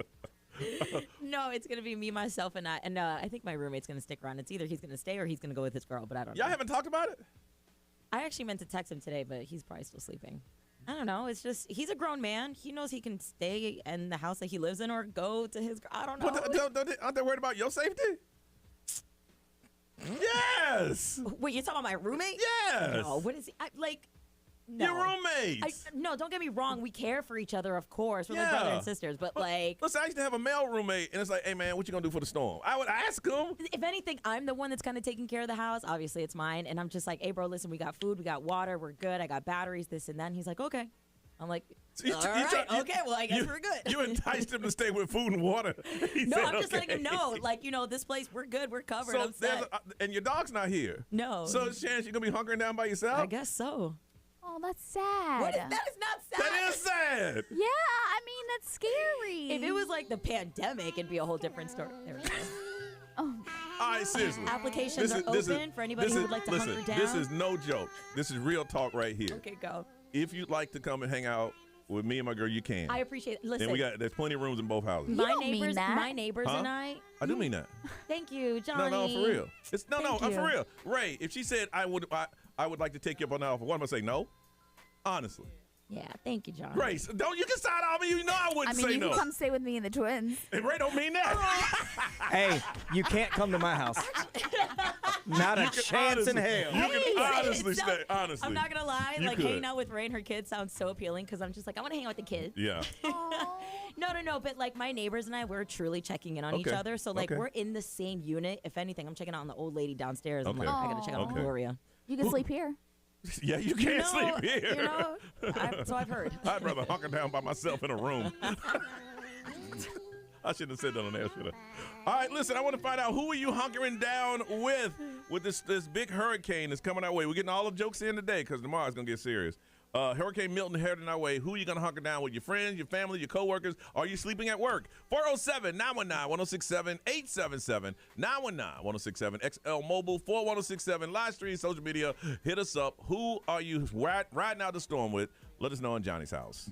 No, it's going to be me, myself, and I. And I think my roommate's going to stick around. It's either he's going to stay or he's going to go with his girl, but I don't know. Y'all haven't talked about it? I actually meant to text him today, but he's probably still sleeping. I don't know. It's just, he's a grown man. He knows he can stay in the house that he lives in or go to his, I don't know. But aren't they worried about your safety? Yes. Wait, you're talking about my roommate? Yes. No, what is he? No. Your roommates. No, don't get me wrong. We care for each other, of course. We're like brother and sisters. But like, listen, I used to have a male roommate, and it's like, hey man, what you gonna do for the storm? I would ask him. If anything, I'm the one that's kind of taking care of the house. Obviously, it's mine, and I'm just like, hey, bro, listen, we got food, we got water, we're good. I got batteries, this and that. And he's like, okay. I'm like, all right, okay, well, I guess we're good. You enticed him to stay with food and water. I'm just letting him know, like, this place, we're good, we're covered. So I'm set. and your dog's not here. No. So it's chance you're gonna be hunkering down by yourself. I guess so. Oh, that's sad. That is not sad. That is sad. Yeah, I mean, that's scary. If it was like the pandemic, it'd be a whole different story. There we go. Oh. All right, seriously. Applications are open for anybody who would like to hunker down. This is no joke. This is real talk right here. Okay, go. If you'd like to come and hang out with me and my girl, you can. I appreciate it. Listen. And there's plenty of rooms in both houses. My neighbors and I. I do mean that. Thank you, Johnny. No, for real. I'm for you. real. Ray, if she said I would like to take you up on that offer, what am I say? No? Honestly. Yeah, thank you, John. Grace, you can side on me. You know I wouldn't say no. you can come stay with me and the twins. And Ray don't mean that. Hey, you can't come to my house. Not a chance in hell. You can honestly stay. Honestly, I'm not gonna lie. You like could. hanging out with Ray and her kids sounds so appealing because I'm just like I want to hang out with the kids. Yeah. No. But like my neighbors and I, we're truly checking in on each other. So like we're in the same unit. If anything, I'm checking out on the old lady downstairs. I'm like, I gotta check out on Gloria. You can sleep here. Yeah, you can't sleep here. So I've heard. I'd rather hunker down by myself in a room. I shouldn't have said that on air, should I? All right, listen, I want to find out who are you hunkering down with this big hurricane that's coming our way. We're getting all the jokes in today because tomorrow it's going to get serious. Hurricane Milton heading our way. Who are you going to hunker down with? Your friends, your family, your coworkers? Are you sleeping at work? 407-919-1067, 877-919-1067, XL Mobile, 41067, live stream, social media. Hit us up. Who are you riding out the storm with? Let us know in Johnny's house.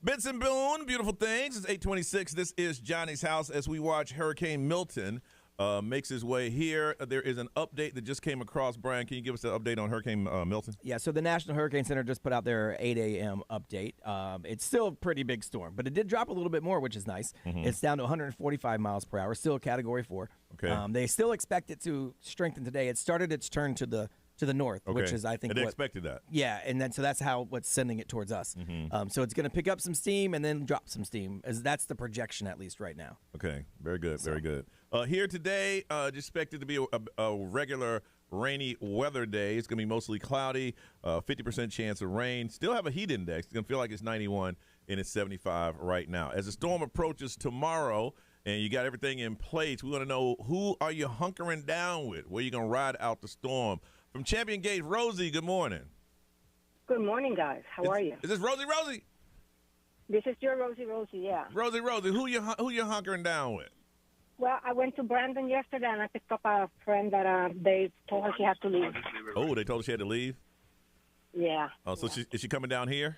Benson Boone, beautiful things. It's 8:26. This is Johnny's House as we watch Hurricane Milton makes his way here. There is an update that just came across. Brian, can you give us the update on Hurricane Milton? Yeah, so the National Hurricane Center just put out their 8 a.m. update. It's still a pretty big storm, but it did drop a little bit more, which is nice. It's down to 145 miles per hour, still a Category 4. Okay. They still expect it to strengthen today. It started its turn to the north, which is, I think, they expected that. Yeah, and then so that's what's sending it towards us. So it's going to pick up some steam and then drop some steam. That's the projection, at least right now. Okay, very good, very good. Here today, just expected to be a regular rainy weather day. It's going to be mostly cloudy, 50% chance of rain. Still have a heat index. It's going to feel like it's 91, and it's 75 right now. As the storm approaches tomorrow, and you got everything in place, we want to know, who are you hunkering down with? Where you going to ride out the storm? From Champion Gate, Rosie, good morning. Good morning, guys. How are you? Is this Rosie? This is your Rosie, yeah. Rosie, who you hunkering down with? Well, I went to Brandon yesterday, and I picked up a friend that they told her she had to leave. Oh, they told her she had to leave? Yeah. Oh, so is she coming down here?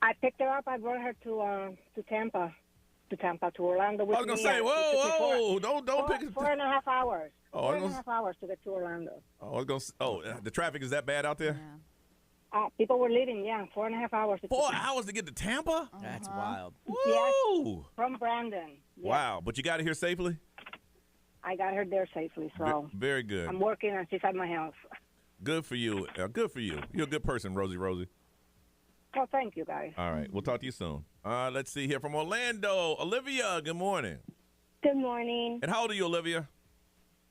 I picked her up. I brought her to Tampa. To Orlando with me. I was going to say, whoa, don't pick it. 4.5 hours. Oh, 4.5 hours to get to Orlando. The traffic is that bad out there? Yeah. People were leaving, 4.5 hours. 4 hours to get to Tampa? That's wild. Woo! Yes, from Brandon. Yes. Wow, but you got her here safely? I got her there safely, so. Very good. I'm working and she's at my house. Good for you. Good for you. You're a good person, Rosie. Well, thank you, guys. All right, we'll talk to you soon. Let's see here from Orlando. Olivia, good morning. Good morning. And how old are you, Olivia?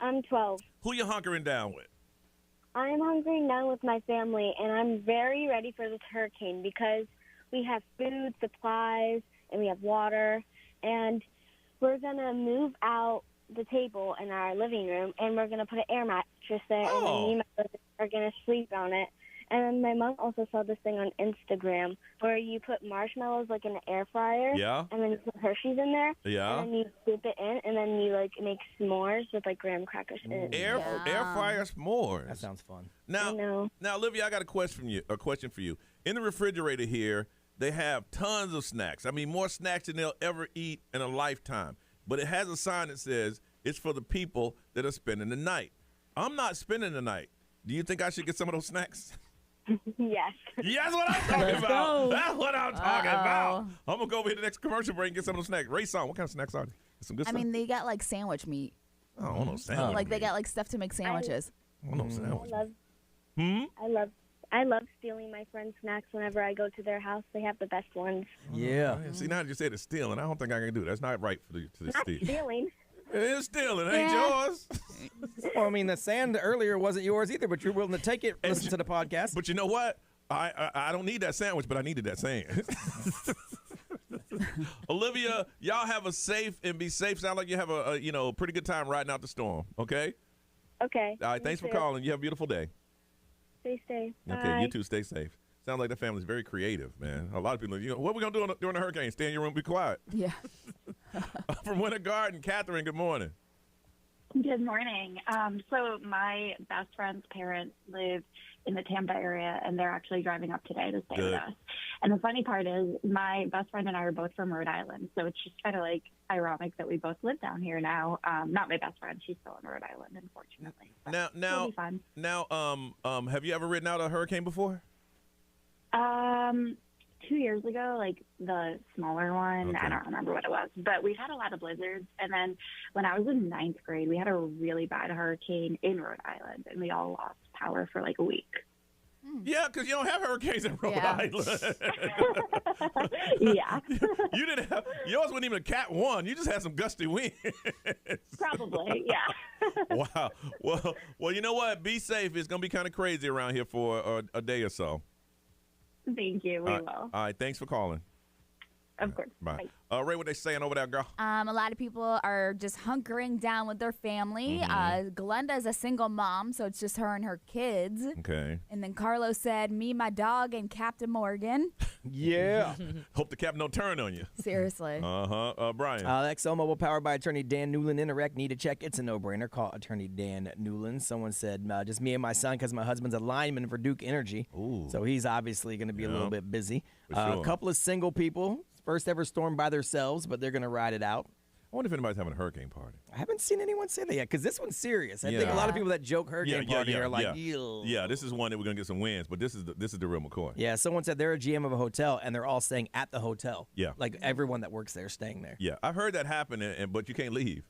I'm 12. Who you hunkering down with? I'm hunkering down with my family, and I'm very ready for this hurricane because we have food, supplies, and we have water, and we're going to move out the table in our living room, and we're going to put an air mattress there, and then me and my brother are going to sleep on it. And then my mom also saw this thing on Instagram where you put marshmallows like in an air fryer. Yeah. And then you put Hershey's in there. Yeah. And then you dip it in, and then you like make s'mores with like graham crackers in it. Air fryer s'mores. That sounds fun. Now, Olivia, I got a question for you. In the refrigerator here, they have tons of snacks. I mean, more snacks than they'll ever eat in a lifetime. But it has a sign that says it's for the people that are spending the night. I'm not spending the night. Do you think I should get some of those snacks? Yes. That's what I'm talking about. That's what I'm talking about. I'm going to go over here to the next commercial break and get some of those snacks. Ray Song, what kind of snacks are they? Some good stuff? I mean, they got like sandwich meat. I don't know sandwich Like they got like stuff to make sandwiches. I don't know sandwich. I love stealing my friends' snacks whenever I go to their house. They have the best ones. Yeah. See, now you said it's stealing. I don't think I can do that. That's not right for the Not stealing. It is stealing. It ain't yours. Well, I mean, the sand earlier wasn't yours either, but you're willing to take it, listen to the podcast. But you know what? I don't need that sandwich, but I needed that sand. Olivia, y'all have a safe and be safe. Sound like you have a pretty good time riding out the storm. Okay. Okay. All right. Thanks for calling. You have a beautiful day. Stay safe. Okay. Bye. You too. Stay safe. Sounds like the family's very creative, man. A lot of people, what are we gonna do during the hurricane? Stay in your room, be quiet. Yeah. From Winter Garden, Catherine. Good morning. Good morning. So my best friend's parents live in the Tampa area, and they're actually driving up today to stay with us. And the funny part is my best friend and I are both from Rhode Island, so it's just kind of like ironic that we both live down here now. Not my best friend. She's still in Rhode Island, unfortunately. It'll be fun. Now, have you ever ridden out a hurricane before? 2 years ago, like the smaller one, I don't remember what it was, but we've had a lot of blizzards. And then when I was in 9th grade, we had a really bad hurricane in Rhode Island, and we all lost power for like a week. Yeah, because you don't have hurricanes in Rhode Island. Yeah. You didn't have, yours wasn't even a Cat 1. You just had some gusty winds. Probably, yeah. Wow. Well, you know what? Be safe. It's going to be kind of crazy around here for a day or so. Thank you. We will. All right. Thanks for calling. Of course. Bye. Ray, what they saying over there, girl? A lot of people are just hunkering down with their family. Glenda is a single mom, so it's just her and her kids. Okay. And then Carlos said, me, my dog, and Captain Morgan. Yeah. Hope the cap don't turn on you. Seriously. Brian. ExxonMobil powered by attorney Dan Newland. Interact, need a check. It's a no-brainer. Call attorney Dan Newland. Someone said, just me and my son because my husband's a lineman for Duke Energy. Ooh. So he's obviously going to be a little bit busy. Sure. A couple of single people. First ever storm by themselves, but they're going to ride it out. I wonder if anybody's having a hurricane party. I haven't seen anyone say that yet because this one's serious. I think a lot of people that joke hurricane party are like, yeah, this is one that we're going to get some wins, but this is the real McCoy. Yeah, someone said they're a GM of a hotel, and they're all staying at the hotel. Yeah. Like everyone that works there is staying there. Yeah, I've heard that happen, but you can't leave.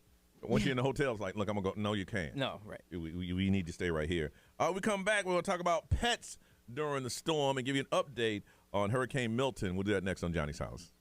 Once you're in the hotel, it's like, look, I'm going to go. No, you can't. No, right. We need to stay right here. We come back, we're going to talk about pets during the storm and give you an update on Hurricane Milton. We'll do that next on Johnny's House.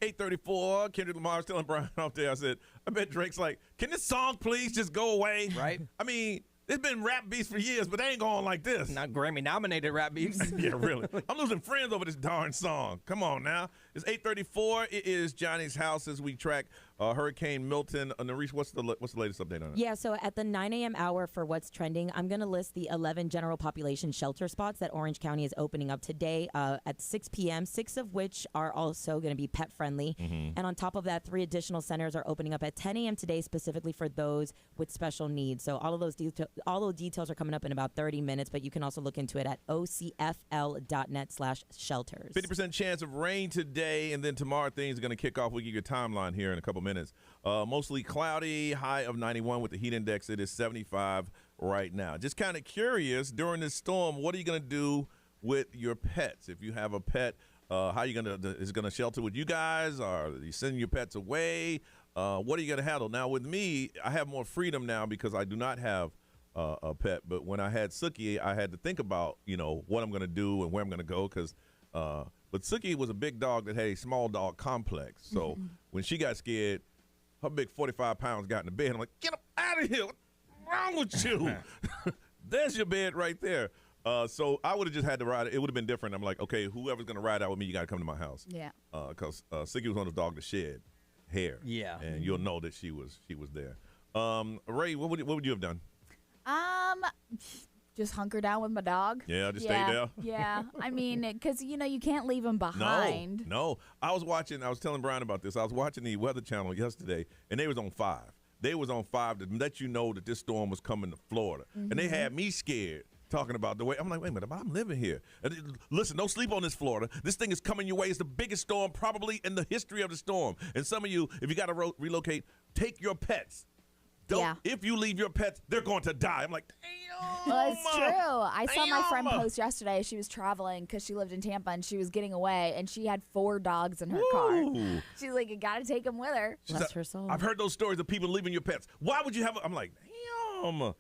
.834, Kendrick Lamar's telling Brian out there, I said, I bet Drake's like, can this song please just go away? Right. I mean, there's been rap beefs for years, but they ain't going like this. Not Grammy-nominated rap beefs. Yeah, really. I'm losing friends over this darn song. Come on now. It's 8:34. It is Johnny's House as we track Hurricane Milton. Narice, what's the latest update on it? Yeah, so at the 9 a.m. hour for what's trending, I'm going to list the 11 general population shelter spots that Orange County is opening up today at 6 p.m., 6 of which are also going to be pet-friendly. Mm-hmm. And on top of that, 3 additional centers are opening up at 10 a.m. today specifically for those with special needs. So all of those details are coming up in about 30 minutes, but you can also look into it at ocfl.net/shelters. 50% chance of rain today. day, and then tomorrow things are going to kick off. We'll give you a timeline here in a couple minutes. Mostly cloudy, high of 91 with the heat index. It is 75 right now. Just kind of curious, during this storm, what are you going to do with your pets? If you have a pet, how are you going to, is it going to shelter with you guys? Or are you sending your pets away? What are you going to handle? Now, with me, I have more freedom now because I do not have a pet. But when I had Suki, I had to think about, what I'm going to do and where I'm going to go because but Suki was a big dog that had a small dog complex. So when she got scared, her big 45 pounds got in the bed. I'm like, get up out of here. What's wrong with you? There's your bed right there. So I would have just had to ride it. It would have been different. I'm like, okay, whoever's going to ride out with me, you got to come to my house. Yeah. Because Suki was one of those dogs that shed hair. Yeah. And you'll know that she was there. Ray, what would you have done? Just hunker down with my dog. Yeah, just stay there. Yeah. I mean, because, you can't leave him behind. No. I was telling Brian about this. I was watching the Weather Channel yesterday, and they was on 5. They was on 5 to let you know that this storm was coming to Florida. And they had me scared talking about the way. I'm like, wait a minute, I'm living here. Listen, don't sleep on this, Florida. This thing is coming your way. It's the biggest storm probably in the history of the storm. And some of you, if you got to relocate, take your pets. If you leave your pets, they're going to die. I'm like, damn. Well, it's true. I saw my friend post yesterday. She was traveling because she lived in Tampa and she was getting away and she had 4 dogs in her car. She's like, you got to take them with her. Bless her soul. I've heard those stories of people leaving your pets. Why would you have I'm like, damn, y'all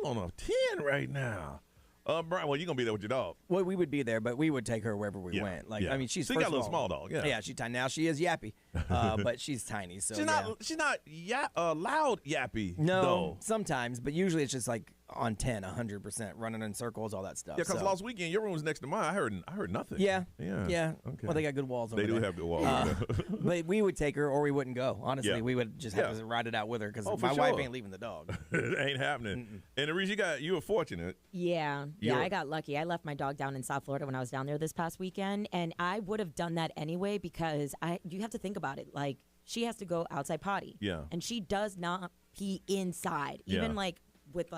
on a 10 right now. Brian, well, you're going to be there with your dog. Well, we would be there, but we would take her wherever we went. I mean, she's got a little small dog. Yeah, she's tiny. Now she is yappy, but she's tiny. So she's not loud yappy. No, though. sometimes, but usually it's just like on 10, 100%, running in circles, all that stuff. Yeah, because last weekend your room was next to mine. I heard nothing. Yeah. Okay. Well, they got good walls over there. They do have good walls. But we would take her or we wouldn't go. Honestly, we would just have to ride it out with her because my wife ain't leaving the dog. It ain't happening. And Reese, you were fortunate. Yeah, I got lucky. I left my dog down in South Florida when I was down there this past weekend, and I would have done that anyway because you have to think about it. Like, she has to go outside potty. Yeah. And she does not pee inside. Even like with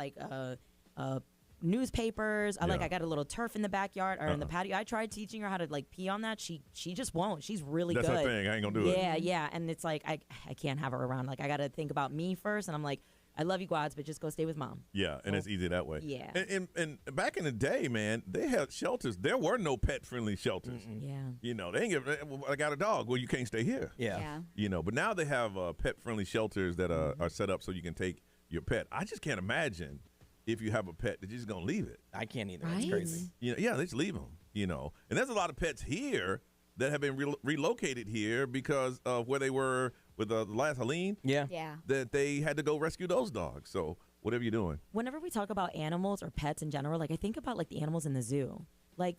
newspapers. I got a little turf in the backyard or in the patio. I tried teaching her how to pee on that. She just won't. She's really good. That's her thing. I ain't gonna do it. Yeah. And it's like I can't have her around. Like, I got to think about me first. And I'm like, I love you, Guads, but just go stay with Mom. Yeah, and it's easy that way. Yeah. And back in the day, man, they had shelters. There were no pet-friendly shelters. Yeah. They ain't I got a dog. Well, you can't stay here. Yeah. But now they have pet-friendly shelters that are set up so you can take your pet. I just can't imagine if you have a pet that you're just going to leave it. I can't either. Right? It's crazy. They just leave them, And there's a lot of pets here that have been relocated here because of where they were with the last Helene. Yeah. That they had to go rescue those dogs. So whatever you're doing. Whenever we talk about animals or pets in general, I think about the animals in the zoo.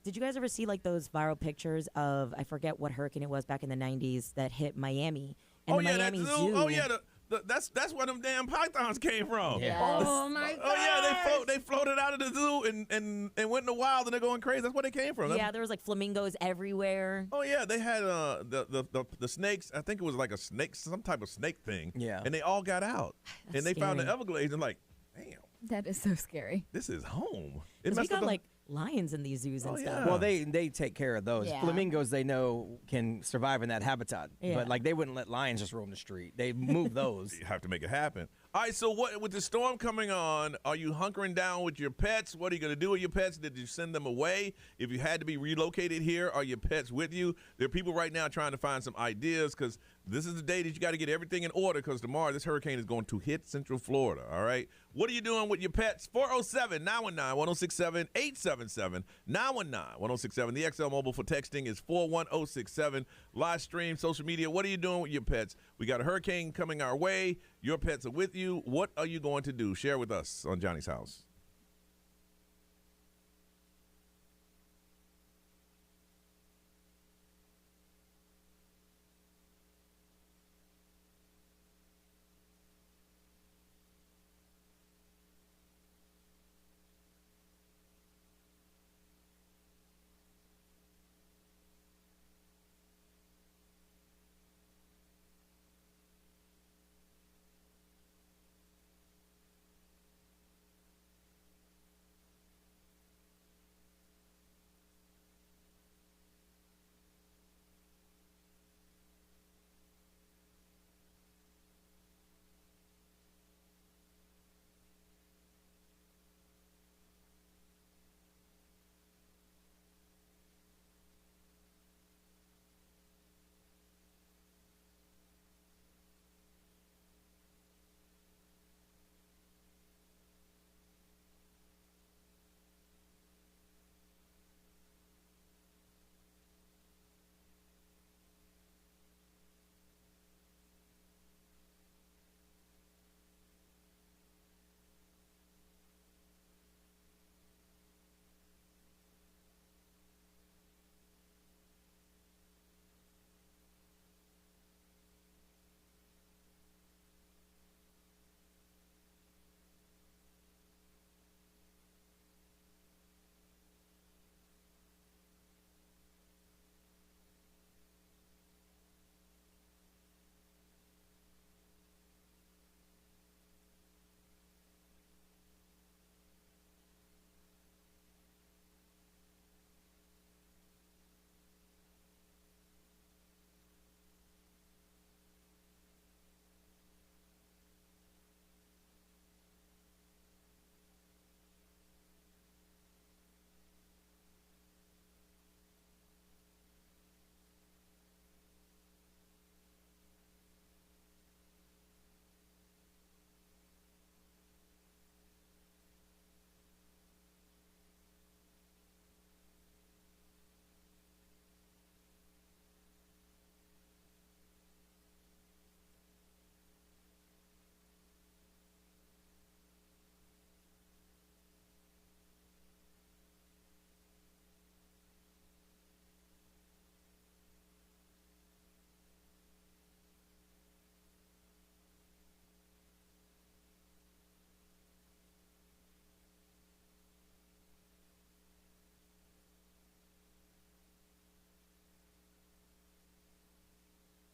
Did you guys ever see those viral pictures of, I forget what hurricane it was back in the 90s that hit Miami? And the Miami that Zoo. Oh yeah, that's where them damn pythons came from. Yes. Oh my God. Oh yeah, they floated out of the zoo and went in the wild and they're going crazy. That's where they came from. Yeah, there was flamingos everywhere. Oh yeah, they had the snakes. I think it was like a snake, some type of snake thing. Yeah, and they all got out and they found the Everglades and damn. That is so scary. This is home. We got lions in these zoos and stuff. Well, they take care of those. Yeah. Flamingos, they know, can survive in that habitat. Yeah. But they wouldn't let lions just roam the street. They move those. You have to make it happen. All right, so what with the storm coming on, are you hunkering down with your pets? What are you going to do with your pets? Did you send them away? If you had to be relocated here, are your pets with you? There are people right now trying to find some ideas because this is the day that you got to get everything in order because tomorrow this hurricane is going to hit Central Florida, all right? What are you doing with your pets? 407-919-1067, 877-919-1067. The XL Mobile for texting is 41067. Live stream, social media. What are you doing with your pets? We got a hurricane coming our way. Your pets are with you. What are you going to do? Share with us on Johnny's House.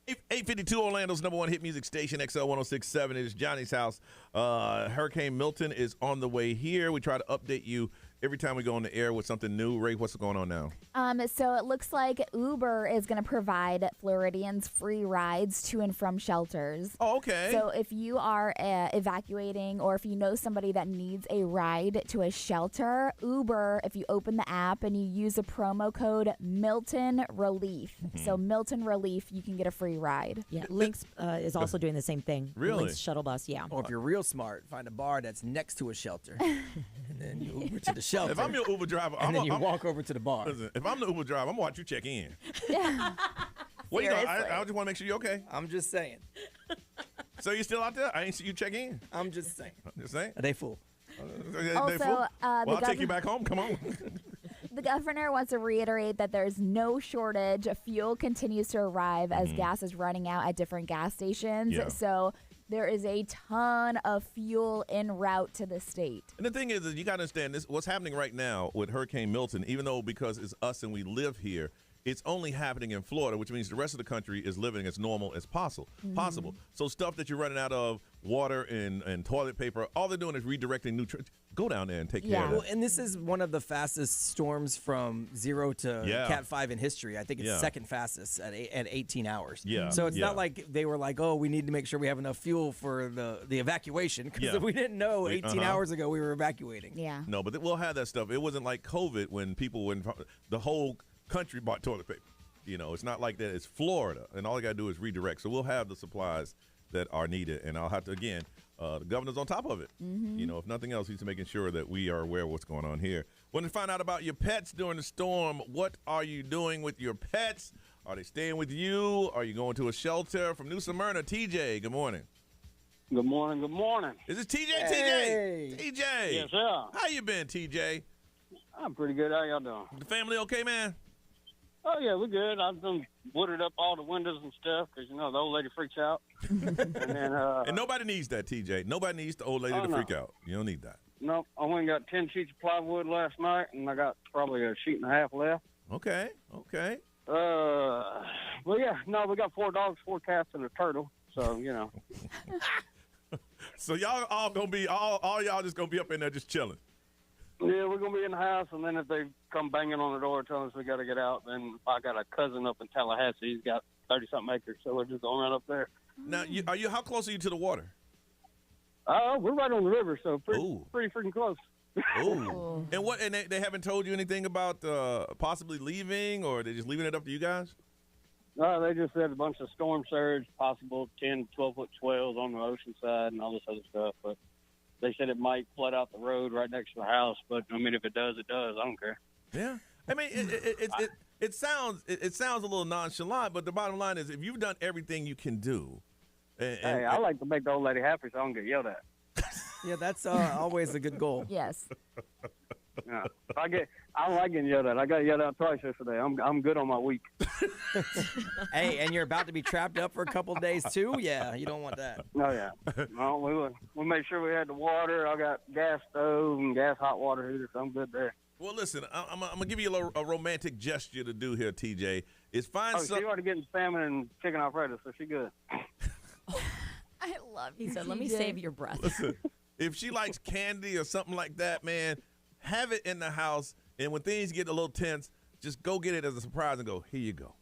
852 Orlando's number one hit music station, XL 1067. It is Johnny's house. Hurricane Milton is on the way here. We try to update you every time we go on the air with something new. Ray, what's going on now? So it looks like Uber is going to provide Floridians free rides to and from shelters. Oh, okay. So if you are evacuating or if you know somebody that needs a ride to a shelter, Uber, if you open the app and you use a promo code Milton Relief, so Milton Relief, you can get a free ride. Yeah, Lynx is also doing the same thing. Really? Lynx shuttle bus, yeah. Or if you're real smart, find a bar that's next to a shelter, and then you Uber to the shelter. If I'm your Uber driver, and then you walk over to the bar. Listen, if I'm the Uber driver, I'm gonna watch you check in. Well, you know, I just want to make sure you're okay. I'm just saying. So you still out there? I ain't see you check in. I'm just saying. Just saying. Are they full? Also, well, I'll take you back home. Come on. The governor wants to reiterate that there's no shortage. Fuel continues to arrive as gas is running out at different gas stations. Yeah. So there is a ton of fuel en route to the state. And the thing is you got to understand this. What's happening right now with Hurricane Milton, even though because it's us and we live here, it's only happening in Florida, which means the rest of the country is living as normal as possible. So stuff that you're running out of, water and toilet paper, all they're doing is redirecting nutrients. Go down there and take care of that. Well, and this is one of the fastest storms from 0 to Cat 5 in history. I think it's second fastest at 18 hours. Yeah. So it's not like they were like, oh, we need to make sure we have enough fuel for the evacuation, because we didn't know 18 hours ago we were evacuating. Yeah. No, but we'll have that stuff. It wasn't like COVID when people went, the whole country bought toilet paper. You know, it's not like that. It's Florida, and all you got to do is redirect. So we'll have the supplies that are needed, and I'll have to, again, the governor's on top of it. You know, if nothing else, he's making sure that we are aware of what's going on here. Want to find out about your pets during the storm? What are you doing with your pets? Are they staying with you? Are you going to a shelter? From New Smyrna, TJ, good morning. Good morning, good morning. Is this TJ? Hey. TJ? Yes, sir. How you been, TJ? I'm pretty good. How y'all doing? The family okay, man? Oh, yeah, we're good. I've done wooded up all the windows and stuff because, you know, the old lady freaks out. And then, and nobody needs that, TJ. Nobody needs the old lady to freak out. You don't need that. No, I went and got 10 sheets of plywood last night, and I got probably a sheet and a half left. Okay. Well, yeah, no, we got 4 dogs, 4 cats, and a turtle. So, you know. So y'all all going to be, all y'all just going to be up in there just chilling. Yeah, we're going to be in the house, and then if they come banging on the door telling us we got to get out, then I got a cousin up in Tallahassee. He's got 30-something acres, so we're just going right up there. Now, how close are you to the water? We're right on the river, so pretty freaking close. Oh. And they haven't told you anything about possibly leaving, or they just leaving it up to you guys? No, they just said a bunch of storm surge, possible 10, 12-foot swells on the ocean side and all this other stuff, but they said it might flood out the road right next to the house, but I mean, if it does, it does. I don't care. Yeah, I mean, it sounds a little nonchalant, but the bottom line is, if you've done everything you can do, hey, I like to make the old lady happy, so I don't get yelled at. Yeah, that's always a good goal. Yes. Yeah. I don't like getting yelled at. I got yelled at twice yesterday. I'm good on my week. Hey, and you're about to be trapped up for a couple of days too? Yeah, you don't want that. Oh, yeah. No, we made sure we had the water. I got gas stove and gas hot water heater, so I'm good there. Well, listen, I'm going to give you a romantic gesture to do here, TJ. Is find she already getting salmon and chicken Alfredo, so she good. I love you. He said, let me save your breath. Listen, if she likes candy or something like that, man, have it in the house, and when things get a little tense, just go get it as a surprise and go, here you go.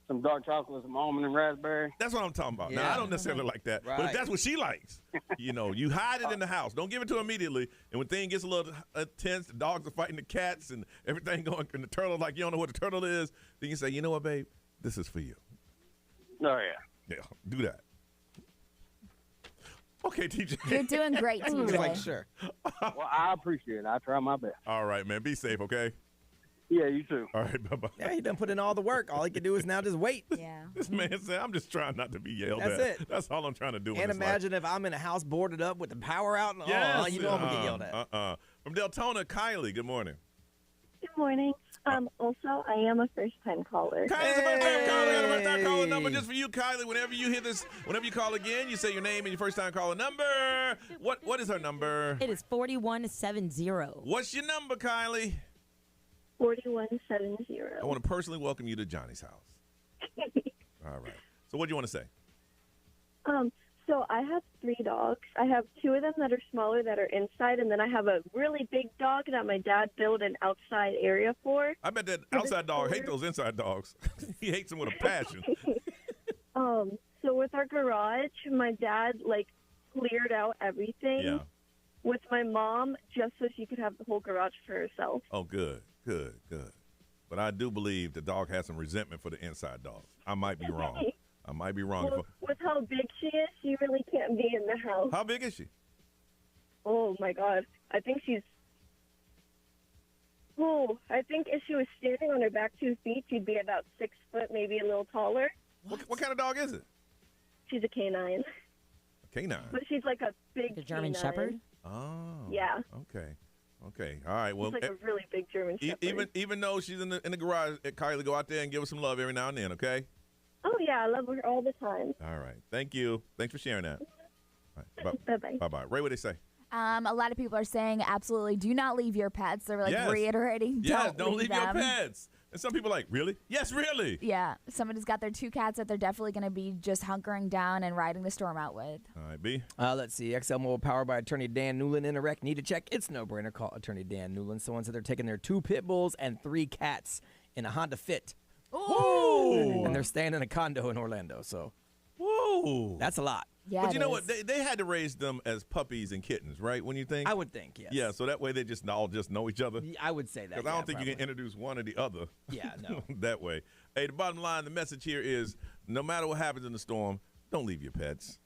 Some dark chocolate, some almond and raspberry. That's what I'm talking about. Yeah. Now, I don't necessarily like that, but if that's what she likes, you hide it in the house. Don't give it to her immediately, and when things gets a little tense, the dogs are fighting the cats and everything going, and the turtle, like you don't know what the turtle is, then you say, you know what, babe, this is for you. Oh, yeah. Yeah, do that. Okay, TJ. You're doing great, TJ. Like, sure. Well, I appreciate it. I try my best. All right, man. Be safe, okay? Yeah, you too. All right, bye-bye. Yeah, he done put in all the work. All he can do is now just wait. Yeah. This man said, I'm just trying not to be yelled at. That's it. That's all I'm trying to do. And imagine if I'm in a house boarded up with the power out and yes. you know I'm going to get yelled at. From Deltona, Kylie, good morning. Good morning. Also, I am a first-time caller. Kylie's a first-time caller. We got a first-time caller number just for you, Kylie. Whenever you hear this, whenever you call again, you say your name and your first-time caller number. What is her number? It is 4170. What's your number, Kylie? 4170. I want to personally welcome you to Johnny's house. All right. So what do you want to say? So I have 3 dogs. I have 2 of them that are smaller that are inside, and then I have a really big dog that my dad built an outside area for. I bet that outside dog hates those inside dogs. He hates them with a passion. So with our garage, my dad cleared out everything. Yeah. With my mom, just so she could have the whole garage for herself. Oh, good. But I do believe the dog has some resentment for the inside dogs. I might be wrong. Well, with how big she is, she really can't be in the house. How big is she? Oh, my God. I think if she was standing on her back 2 feet, she'd be about 6 foot, maybe a little taller. What kind of dog is it? She's a canine. A canine? But she's like a big German canine. Shepherd? Oh. Yeah. Okay. All right. Well, she's like a really big German Shepherd. even though she's in the garage, Kylie, go out there and give her some love every now and then, okay? Oh, yeah. I love her all the time. All right. Thank you. Thanks for sharing that. All right. Bye-bye. Bye-bye. Ray, what they say? A lot of people are saying absolutely do not leave your pets. They're reiterating, don't leave your them. pets. And some people are like, really? Yes, really. Yeah. Somebody's got their 2 cats that they're definitely going to be just hunkering down and riding the storm out with. All right, B. Let's see. XL Mobile powered by attorney Dan Newland in a wreck. Need to check? It's no brainer. Call attorney Dan Newland. Someone said they're taking their 2 pit bulls and 3 cats in a Honda Fit. Ooh. And they're staying in a condo in Orlando. So, whoa, that's a lot. Yeah, but you know what? They had to raise them as puppies and kittens, right? When you think? I would think, yes. Yeah, so that way they all just know each other. I would say that. Because I don't think you can introduce one or the other. Yeah, no. that way. Hey, the bottom line, the message here is no matter what happens in the storm, don't leave your pets.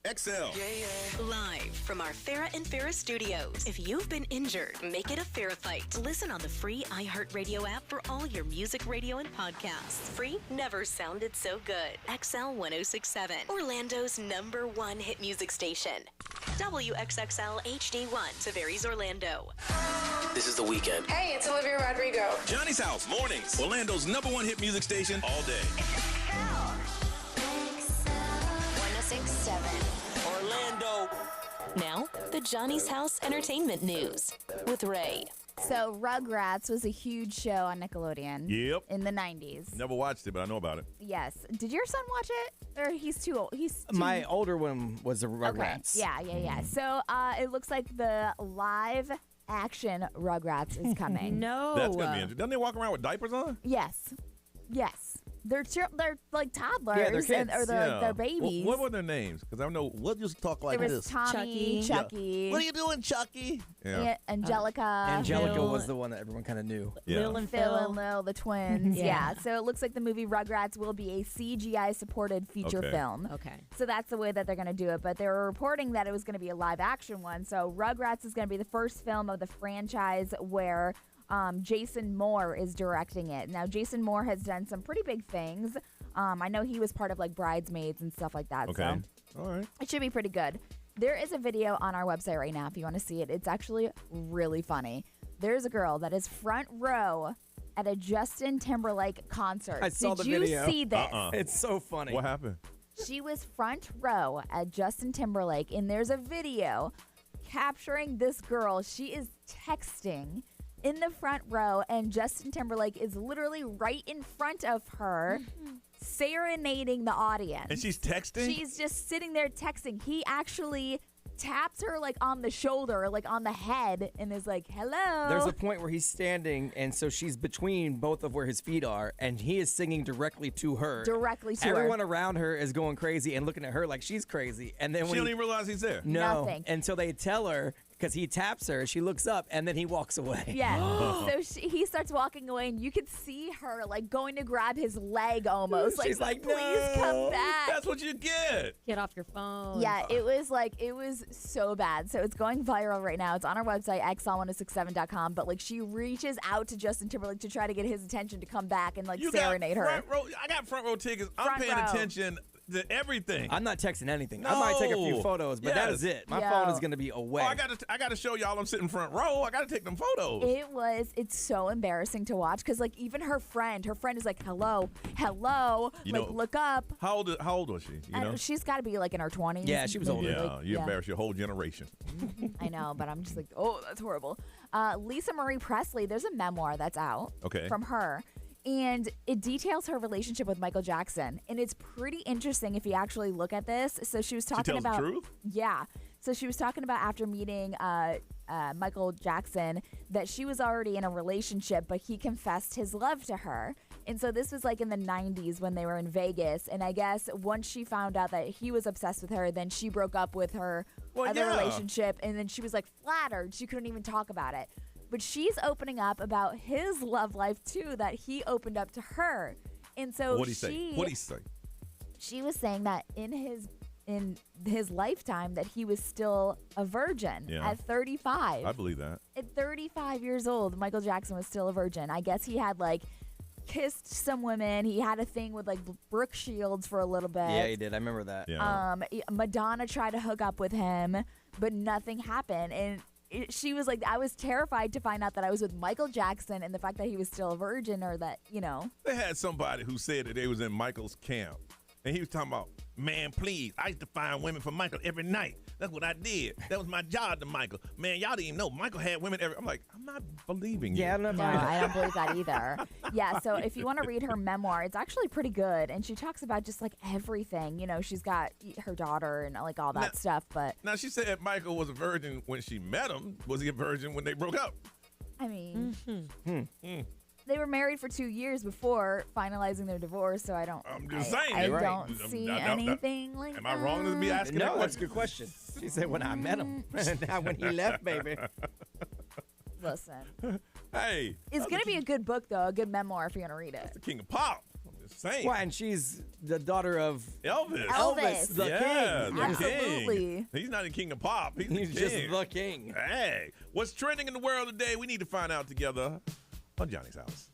XL. Live from our Farrah and Farrah studios. If you've been injured, make it a Farrah fight. Listen on the free iHeartRadio app for all your music, radio, and podcasts. Free never sounded so good. XL 1067, Orlando's #1 hit music station. WXXL HD1, Tavares, Orlando. This is The Weekend. Hey, it's Olivia Rodrigo. Johnny's House, mornings. Orlando's #1 hit music station all day. 1067. Orlando. Now, the Johnny's House Entertainment News with Ray. So, Rugrats was a huge show on Nickelodeon. Yep. In the 90s. Never watched it, but I know about it. Yes. Did your son watch it? Or he's too old? My older one was the Rugrats. Okay. Yeah. So, it looks like the live action Rugrats is coming. No. That's going to be interesting. Doesn't they walk around with diapers on? Yes. They're like toddlers. Yeah, they're kids. Or they're babies. What were their names? Because I know what used to talk like there was this. Tommy, Chucky. What are you doing, Chucky? Yeah. Angelica. Angelica Lil, was the one that everyone kind of knew. Lil and Lil, the twins. Yeah. So it looks like the movie Rugrats will be a CGI-supported feature film. Okay. So that's the way that they're going to do it. But they were reporting that it was going to be a live-action one. So Rugrats is going to be the first film of the franchise where Jason Moore is directing it. Now, Jason Moore has done some pretty big things. I know he was part of like Bridesmaids and stuff like that. Okay. So all right. it should be pretty good. There is a video on our website right now if you want to see it. It's actually really funny. There's a girl that is front row at a Justin Timberlake concert. I saw the video. Did you see this? It's so funny. What happened? She was front row at Justin Timberlake, and there's a video capturing this girl. She is texting in the front row, and Justin Timberlake is literally right in front of her, serenading the audience. And she's texting? She's just sitting there texting. He actually taps her like on the shoulder, like on the head, and is like, hello. There's a point where he's standing, and so she's between both of where his feet are, and he is singing directly to her. Everyone around her is going crazy and looking at her like she's crazy. And then she don't even realize he's there. No. Nothing. Until they tell her, because he taps her, she looks up, and then he walks away. Yeah. So he starts walking away, and you can see her like going to grab his leg almost. She's like, please no, come back. That's what you get. Get off your phone. Yeah, it was so bad. So it's going viral right now. It's on our website, xl1067.com. But like she reaches out to Justin Timberlake to try to get his attention to come back and like serenade her. I got front row tickets. I'm paying attention to everything. I'm not texting anything. No. I might take a few photos, but that is it. My phone is going to be away. Oh, I got to show y'all I'm sitting front row. I got to take them photos. It's so embarrassing to watch because like even her friend is like, hello, look up. How old was she? You know? She's got to be like in her 20s. Yeah, she was older. Yeah, you embarrassed your whole generation. I know, but I'm just like, oh, that's horrible. Lisa Marie Presley, there's a memoir that's out from her. And it details her relationship with Michael Jackson. And it's pretty interesting if you actually look at this. So she was talking about the truth? Yeah. So she was talking about after meeting Michael Jackson that she was already in a relationship, but he confessed his love to her. And so this was like in the 90s when they were in Vegas. And I guess once she found out that he was obsessed with her, then she broke up with her other relationship. And then she was like flattered. She couldn't even talk about it. But she's opening up about his love life, too, that he opened up to her. And so What'd he say? She was saying that in his lifetime that he was still a virgin at 35. I believe that. At 35 years old, Michael Jackson was still a virgin. I guess he had, like, kissed some women. He had a thing with, like, Brooke Shields for a little bit. Yeah, he did. I remember that. Yeah. Madonna tried to hook up with him, but nothing happened. And she was like, I was terrified to find out that I was with Michael Jackson and the fact that he was still a virgin or that, you know. They had somebody who said that they was in Michael's camp. And he was talking about, man, please, I used to find women for Michael every night. That's what I did. That was my job to Michael. Man, y'all didn't even know. Michael had women every... I'm like, I'm not believing you. Yeah, I'm not No, I don't believe that either. Yeah, so if you want to read her memoir, it's actually pretty good. And she talks about just, like, everything. You know, she's got her daughter and, like, all that stuff, but... Now, she said Michael was a virgin when she met him. Was he a virgin when they broke up? I mean... They were married for 2 years before finalizing their divorce, so I'm just saying. I don't see anything like that. Am I wrong to be asking that question? No, that's a good question. She said when I met him. Not when he left, baby. Listen. Hey. It's going to be a good book, though, a good memoir if you're going to read it. That's the king of pop. I'm just Saint. Why? And she's the daughter of Elvis. Elvis. The king. The Absolutely. king. He's not the king of pop. He's He's the just king. the king. Hey, what's trending in the world today? We need to find out together on Johnny's House.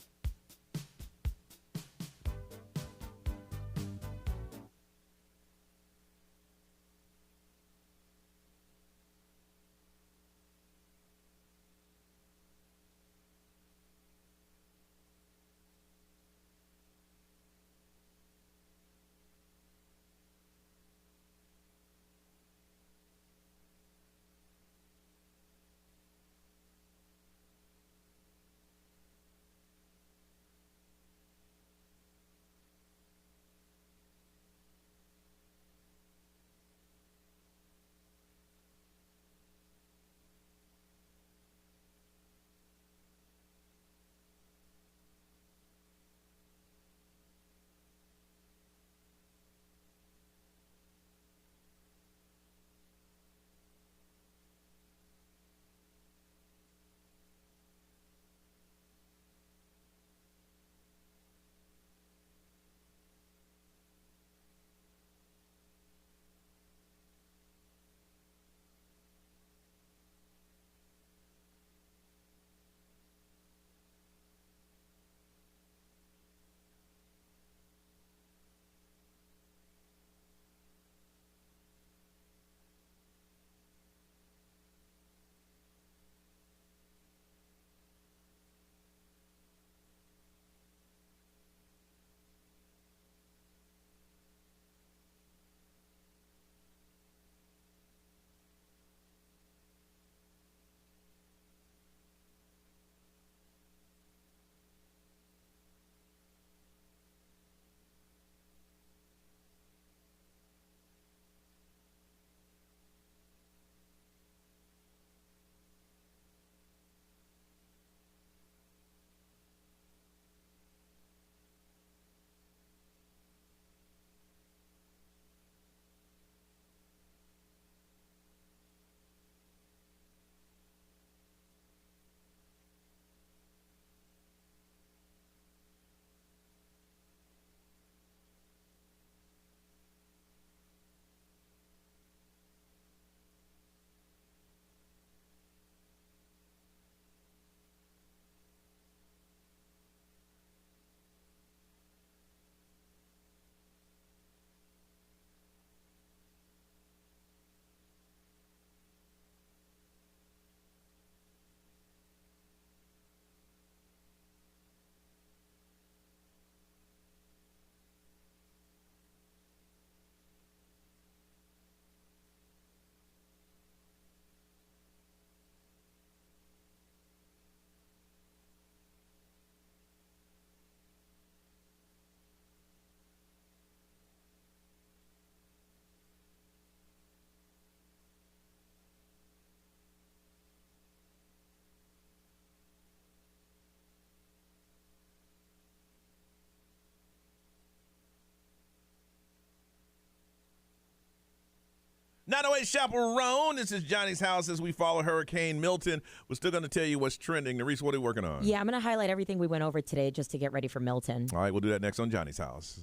.908 Chaperone. This is Johnny's House as we follow Hurricane Milton. We're still going to tell you what's trending. Nerese, what are you working on? Yeah, I'm going to highlight everything we went over today just to get ready for Milton. All right, we'll do that next on Johnny's House.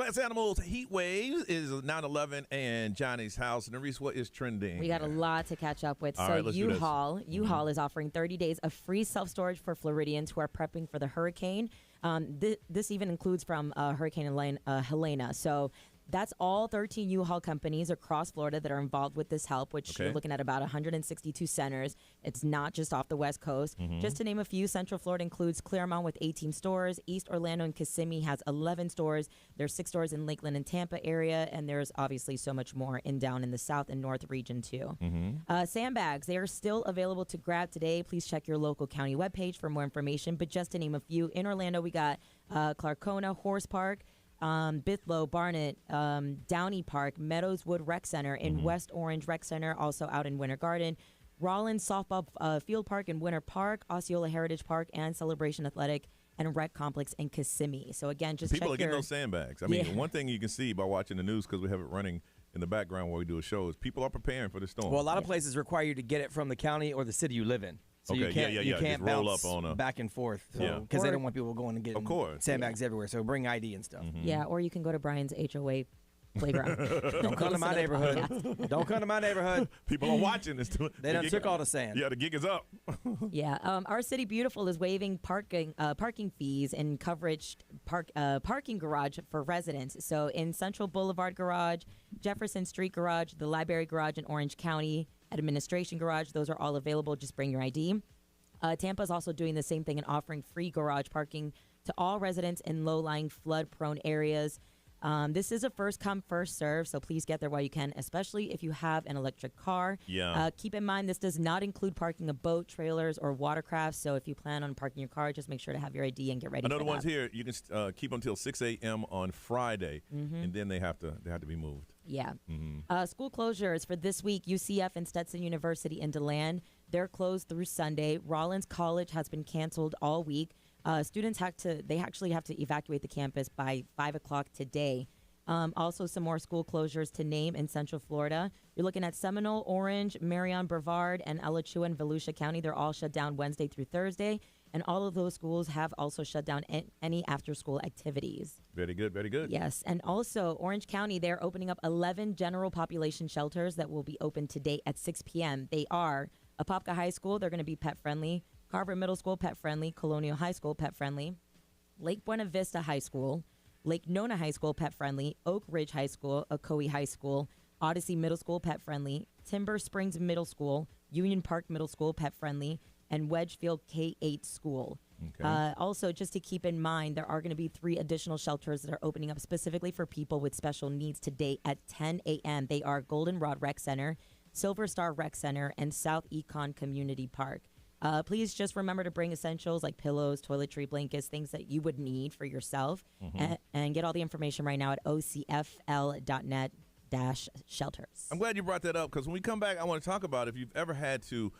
Glass Animals Heat Waves is 9/11 and Johnny's house. And Reese, what is trending? We got a lot to catch up with. All So right, let's do this. U-Haul is offering 30 days of free self-storage for Floridians who are prepping for the hurricane. This even includes from Hurricane Helena. So that's all 13 U-Haul companies across Florida that are involved with this help, which you're looking at about 162 centers. It's not just off the West Coast. Just to name a few, Central Florida includes Claremont with 18 stores. East Orlando and Kissimmee has 11 stores. There's 6 stores in Lakeland and Tampa area, and there's obviously so much more down in the South and North region too. Sandbags, they are still available to grab today. Please check your local county webpage for more information. But just to name a few, in Orlando we got Clarkona Horse Park, Bithlow, Barnett, Downey Park, Meadowswood Rec Center, in West Orange Rec Center, also out in Winter Garden, Rollins Softball Field Park in Winter Park, Osceola Heritage Park, and Celebration Athletic and Rec Complex in Kissimmee. So again, just people check are getting those sandbags. I mean, one thing you can see by watching the news, because we have it running in the background while we do a show, is people are preparing for the storm. Well, a lot of places require you to get it from the county or the city you live in. So you can't, you can't just roll bounce up on back and forth because they don't want people going and getting sandbags everywhere. So bring ID and stuff. Yeah, or you can go to Brian's HOA playground. Don't come to my neighborhood. Don't come to my neighborhood. People are watching this. They done took all the sand. Yeah, the gig is up. Yeah, Our City Beautiful is waiving parking fees in coverage parking garage for residents. So in Central Boulevard Garage, Jefferson Street Garage, the Library Garage in Orange County, Administration Garage, those are all available. Just bring your ID. Tampa is also doing the same thing and offering free garage parking to all residents in low-lying flood-prone areas. This is a first-come, first-serve, so please get there while you can, especially if you have an electric car. Yeah. Keep in mind, this does not include parking a boat, trailers, or watercraft, so if you plan on parking your car, just make sure to have your ID and get ready I know for the ones that. here, you can keep them until 6 a.m. on Friday, and then they have to be moved. Yeah. School closures for this week. UCF and Stetson University in DeLand, they're closed through Sunday. Rollins College has been canceled all week. Students actually have to evacuate the campus by 5 o'clock today. Also, some more school closures to name in Central Florida. You're looking at Seminole, Orange, Marion, Brevard, and Alachua and Volusia County. They're all shut down Wednesday through Thursday. And all of those schools have also shut down any after-school activities. Very good, very good. Yes, and also Orange County, they're opening up 11 general population shelters that will be open today at 6 p.m. They are Apopka High School, they're going to be pet-friendly. Carver Middle School, pet-friendly. Colonial High School, pet-friendly. Lake Buena Vista High School. Lake Nona High School, pet-friendly. Oak Ridge High School, Ocoee High School. Odyssey Middle School, pet-friendly. Timber Springs Middle School. Union Park Middle School, pet-friendly. And Wedgefield K-8 School. Okay. Also, just to keep in mind, there are going to be 3 additional shelters that are opening up specifically for people with special needs today at 10 a.m. They are Goldenrod Rec Center, Silver Star Rec Center, and South Econ Community Park. Please just remember to bring essentials like pillows, toiletry, blankets, things that you would need for yourself, and get all the information right now at ocfl.net-shelters. I'm glad you brought that up, because when we come back, I want to talk about if you've ever had to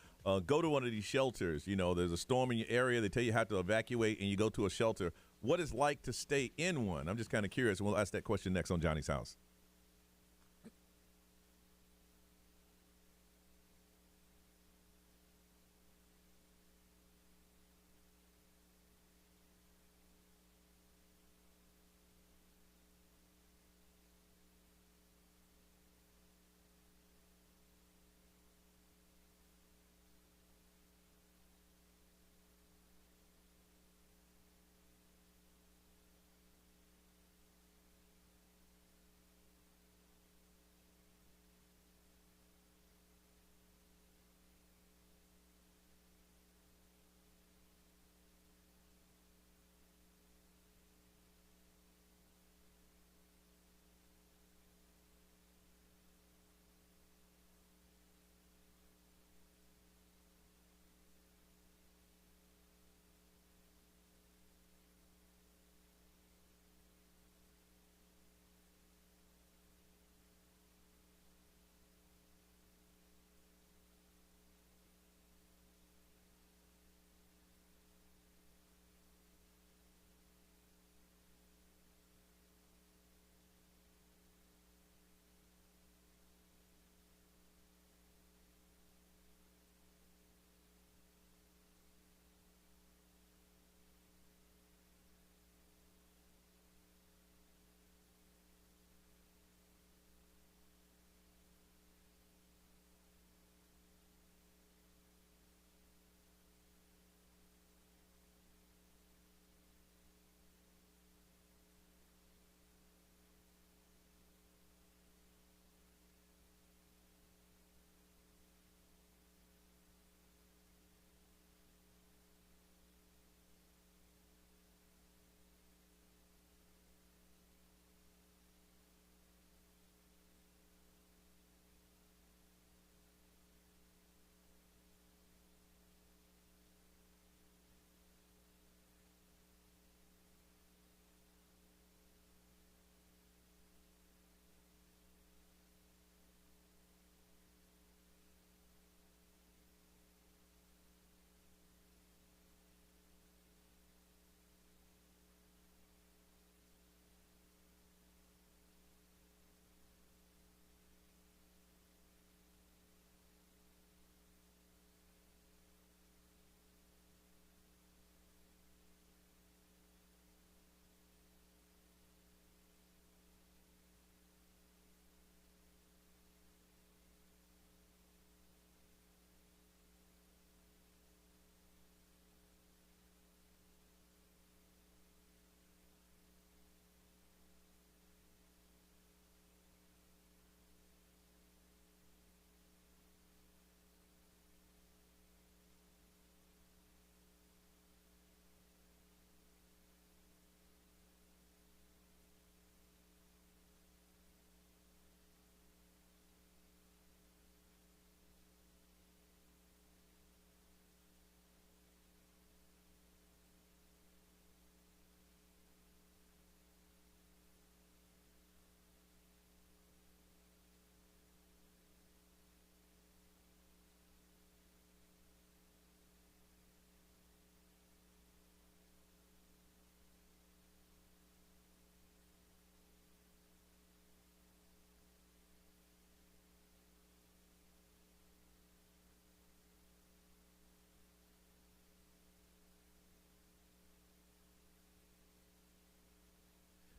go to one of these shelters. You know, there's a storm in your area. They tell you how to evacuate, and you go to a shelter. What it's like to stay in one? I'm just kind of curious, and we'll ask that question next on Johnny's House.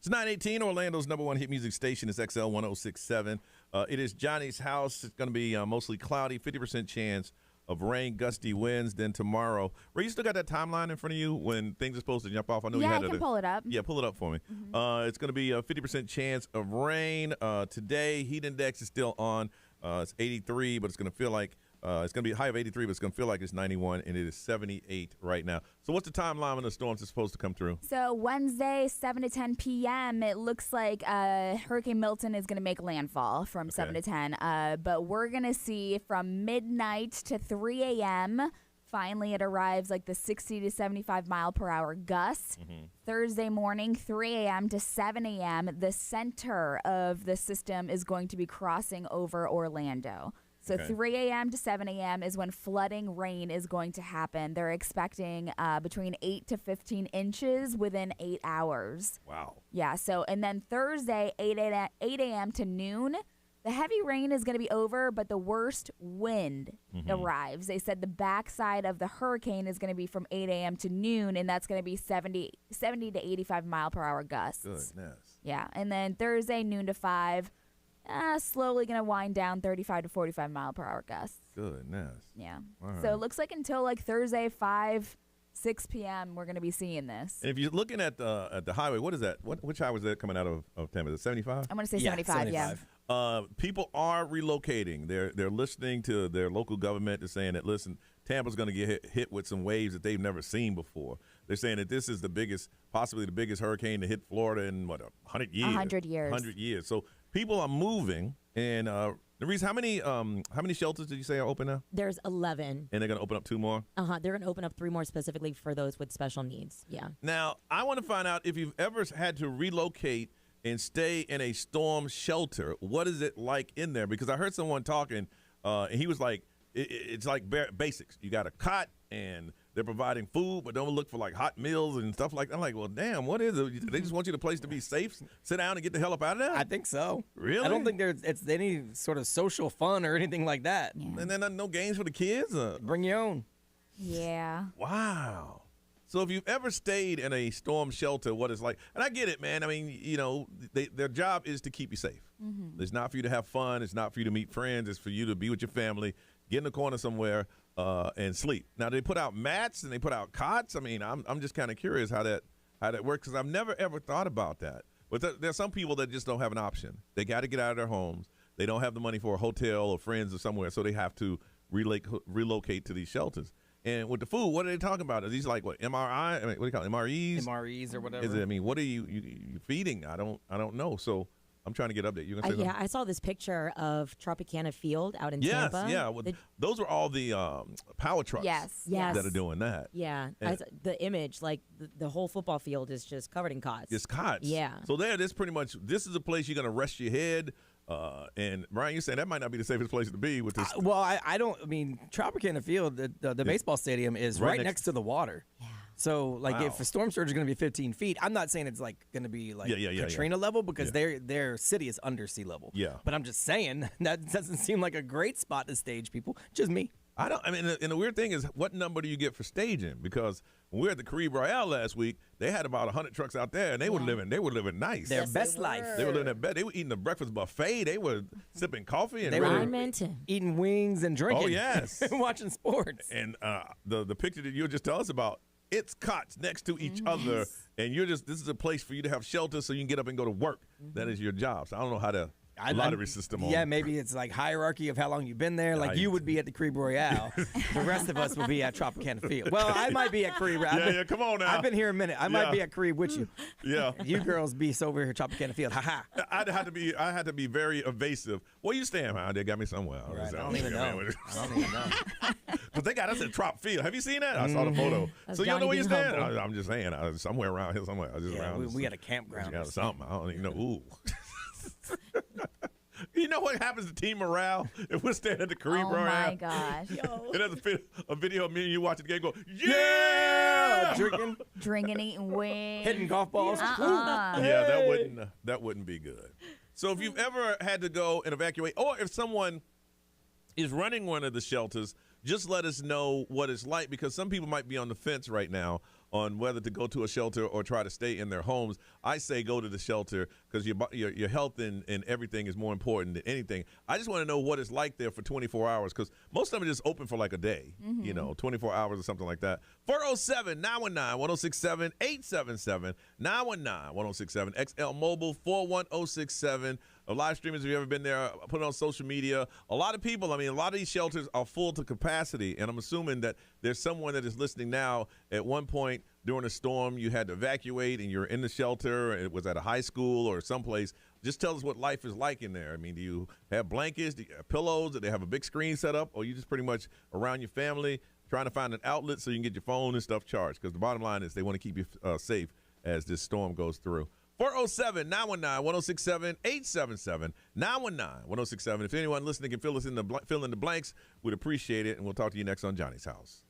It's 9:18, Orlando's #1 hit music station is XL 106.7. It is Johnny's house. It's going to be mostly cloudy, 50% chance of rain, gusty winds. Then tomorrow, Ray, you still got that timeline in front of you when things are supposed to jump off? I know you had I can pull it up. Yeah, pull it up for me. It's going to be a 50% chance of rain. Today, heat index is still on. It's 83, but it's going to feel like it's going to be a high of 83, but it's going to feel like it's 91, and it is 78 right now. So what's the timeline when the storms are supposed to come through? So Wednesday, 7 to 10 p.m., it looks like Hurricane Milton is going to make landfall from 7 to 10. But we're going to see from midnight to 3 a.m., finally it arrives like the 60 to 75 mile per hour gusts. Thursday morning, 3 a.m. to 7 a.m., the center of the system is going to be crossing over Orlando. So 3 a.m. to 7 a.m. is when flooding rain is going to happen. They're expecting between 8 to 15 inches within 8 hours. Wow. Yeah, so and then Thursday, 8 a.m. to noon, the heavy rain is going to be over, but the worst wind arrives. They said the backside of the hurricane is going to be from 8 a.m. to noon, and that's going to be 70 to 85 mile per hour gusts. Goodness. Yeah, and then Thursday, noon to 5. Slowly going to wind down 35 to 45 mile per hour gusts. Goodness. Yeah. All So right. it looks like until like Thursday, 6 p.m., we're going to be seeing this. And if you're looking at the highway, what is that? Which highway is that coming out of Tampa? Is it 75? I'm going to say 75, yeah. People are relocating. They're listening to their local government. They're saying that, listen, Tampa's going to get hit with some waves that they've never seen before. They're saying that this is possibly the biggest hurricane to hit Florida in, 100 years? 100 years. 100 years. So people are moving. And, Reese, how many shelters did you say are open now? There's 11. And they're going to open up 2 more? They're going to open up 3 more specifically for those with special needs. Yeah. Now, I want to find out if you've ever had to relocate and stay in a storm shelter. What is it like in there? Because I heard someone talking, and he was like, it's like basics. You got a cot, and they're providing food, but don't look for like hot meals and stuff like that. I'm like, well, damn, what is it? They just want you to place to be safe, sit down and get the hell up out of there? I think so. Really? I don't think it's any sort of social fun or anything like that. Yeah. And then no games for the kids? Bring your own. Yeah. Wow. So if you've ever stayed in a storm shelter, what it's like, and I get it, man. I mean, their job is to keep you safe. It's not for you to have fun. It's not for you to meet friends. It's for you to be with your family, get in the corner somewhere, and sleep. Now, they put out mats and they put out cots. I mean, I'm just kind of curious how that works, because I've never, ever thought about that. But there's some people that just don't have an option. They got to get out of their homes. They don't have the money for a hotel or friends or somewhere, so they have to relocate to these shelters. And with the food, what are they talking about? Are these like what, MRI? I mean, what do you call it, MREs? MREs or whatever. Is it? I mean, what are you feeding? I don't know. So I'm trying to get update. You gonna say Yeah, I saw this picture of Tropicana Field out in Tampa. Yeah. Well, those are all the power trucks. Yes. That are doing that. Yeah, the image, like the whole football field is just covered in cots. It's cots. Yeah. So this is a place you're gonna rest your head. And Brian, you're saying that might not be the safest place to be with this. I mean, Tropicana Field, the baseball stadium is right next to the water. Yeah. So, if a storm surge is going to be 15 feet, I'm not saying it's going to be Katrina level, because their city is under sea level. Yeah. But I'm just saying that doesn't seem like a great spot to stage people. Just me. And the weird thing is, what number do you get for staging? Because when we were at the Caribe Royale last week, they had about 100 trucks out there, and they were living nice. Their best life. They were living their best. They were eating the breakfast buffet. They were sipping coffee and they were eating wings and drinking. Oh yes, watching sports. And the picture that you just tell us about, it's cots next to each other, and this is a place for you to have shelter so you can get up and go to work. That is your job. So I don't know how to. Lottery system on. Yeah, maybe it's like hierarchy of how long you've been there. Like you would be at the Caribe Royale. The rest of us would be at Tropicana Field. Well, I might be at Caribe. Come on now. I've been here a minute. I might be at Caribe with you. Yeah. You girls be over here at Tropicana Field. Ha ha. I had to be very evasive. Where you staying, man? They got me somewhere. Right. I don't even know. Because they got us at Trop Field. Have you seen that? I saw the photo. That's so you don't know where you're staying? humble. I'm just saying. Somewhere around here somewhere. We got a campground. Got something. I don't even know. Ooh. You know what happens to team morale if we're staying at the Caribe Royale? Oh, my gosh. And there's a video of me and you watching the game go, yeah! Drinking, eating wings. Hitting golf balls. Yeah, that wouldn't be good. So if you've ever had to go and evacuate, or if someone is running one of the shelters, just let us know what it's like, because some people might be on the fence right now on whether to go to a shelter or try to stay in their homes. I say go to the shelter because your health and everything is more important than anything. I just want to know what it's like there for 24 hours because most of them are just open for like a day, 24 hours or something like that. 407-919-1067, 877-919-1067, XL Mobile 41067. Live streamers, if you've ever been there, put it on social media. A lot of people, a lot of these shelters are full to capacity, and I'm assuming that there's someone that is listening now. At one point during a storm, you had to evacuate, and you're in the shelter, and it was at a high school or someplace. Just tell us what life is like in there. Do you have blankets, do you have pillows, do they have a big screen set up, or you just pretty much around your family trying to find an outlet so you can get your phone and stuff charged? Because the bottom line is they want to keep you safe as this storm goes through. 407-919-1067, 877-919-1067. If anyone listening can fill in the blanks, we'd appreciate it, and we'll talk to you next on Johnny's House.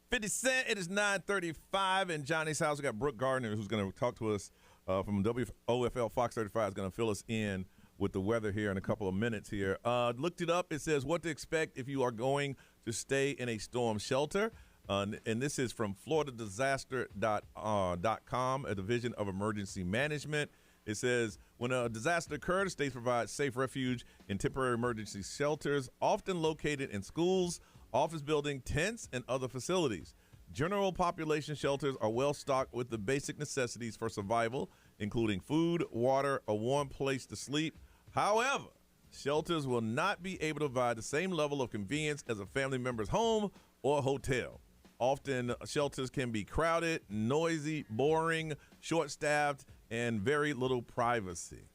50 Cent. It is 9:35 in Johnny's house. We got Brooke Gardner, who's going to talk to us from WOFL Fox 35, is going to fill us in with the weather here in a couple of minutes here. Looked it up. It says what to expect if you are going to stay in a storm shelter. And this is from FloridaDisaster.com, a division of emergency management. It says when a disaster occurs, states provide safe refuge in temporary emergency shelters, often located in schools, office building, tents, and other facilities. General population shelters are well stocked with the basic necessities for survival, including food, water, a warm place to sleep. However, shelters will not be able to provide the same level of convenience as a family member's home or hotel. Often, shelters can be crowded, noisy, boring, short-staffed, and very little privacy.